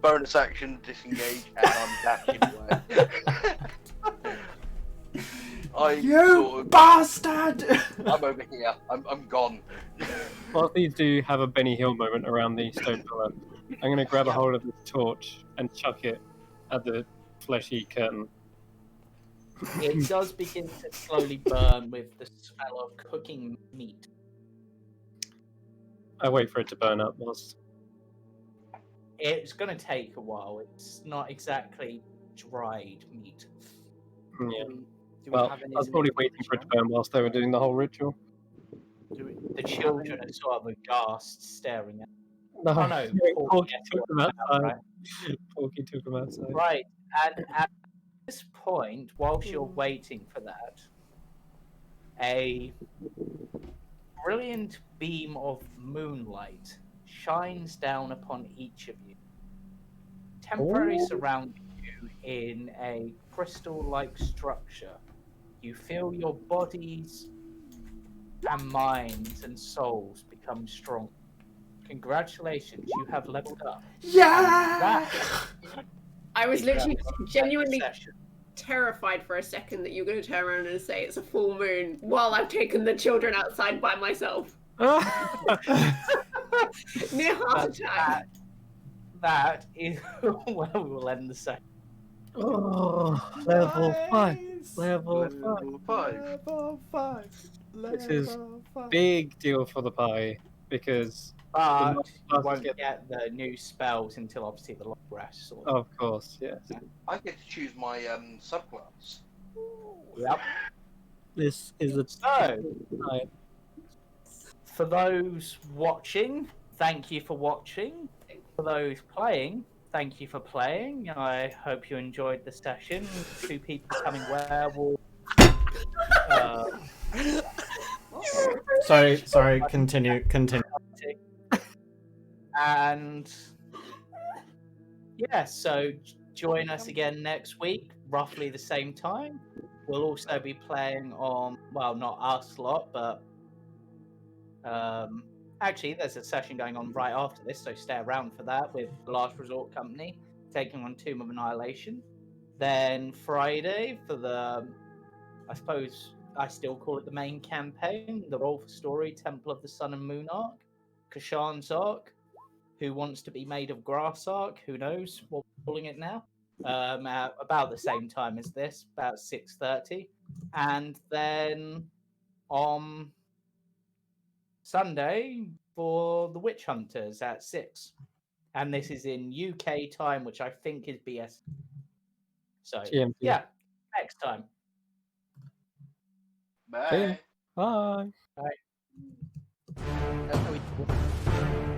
Bonus action, disengage, and I'm dashing away. You bastard! I'm over here. I'm gone. While these do have a Benny Hill moment around the stone pillar, I'm going to grab a hold of this torch and chuck it at the fleshy curtain. It does begin to slowly burn with the smell of cooking meat. I wait for it to burn up whilst... It's going to take a while. It's not exactly dried meat. Yeah. Do we Well, have any I was probably waiting for it to burn whilst they were doing the whole ritual. The children are sort of aghast, staring at. No, Oh no, Porky yes, took them now, outside. right? Porky took them outside. Right, and at this point, whilst you're waiting for that, a brilliant beam of moonlight shines down upon each of you, temporarily surrounding you in a crystal-like structure. You feel your bodies and minds and souls become strong. Congratulations, you have leveled up. Yeah! I was literally genuinely Session. terrified for a second that you were going to turn around and say it's a full moon while I've taken the children outside by myself. Near heart attack. That is where we will end the session. Oh, level 5. Nice. Level 5. Level 5. Level 5. This is Level 5. Big deal for the pie because, But you classes won't get- get the new spells until obviously the long rest. Sort of course, yes. I get to choose my subclass. Yep. This is a So, Right. for those watching, thank you for watching. For those playing, thank you for playing. I hope you enjoyed the session. 2 people becoming werewolves. Sorry, continue. And yeah, so join us again next week, roughly the same time. We'll also be playing on, well, not us lot, but actually there's a session going on right after this, so stay around for that with the Last Resort Company taking on Tomb of Annihilation. Then Friday for the, I suppose I still call it the main campaign, the Roll for Story, Temple of the Sun and Moon arc, Kashan's arc, Who Wants to Be Made of Grass arc, who knows what we're calling it now, at about the same time as this, about 6:30. And then on Sunday for the Witch Hunters at 6. And this is in UK time, which I think is BS. So, GMT. yeah, next time. Bye. Bye. Are we-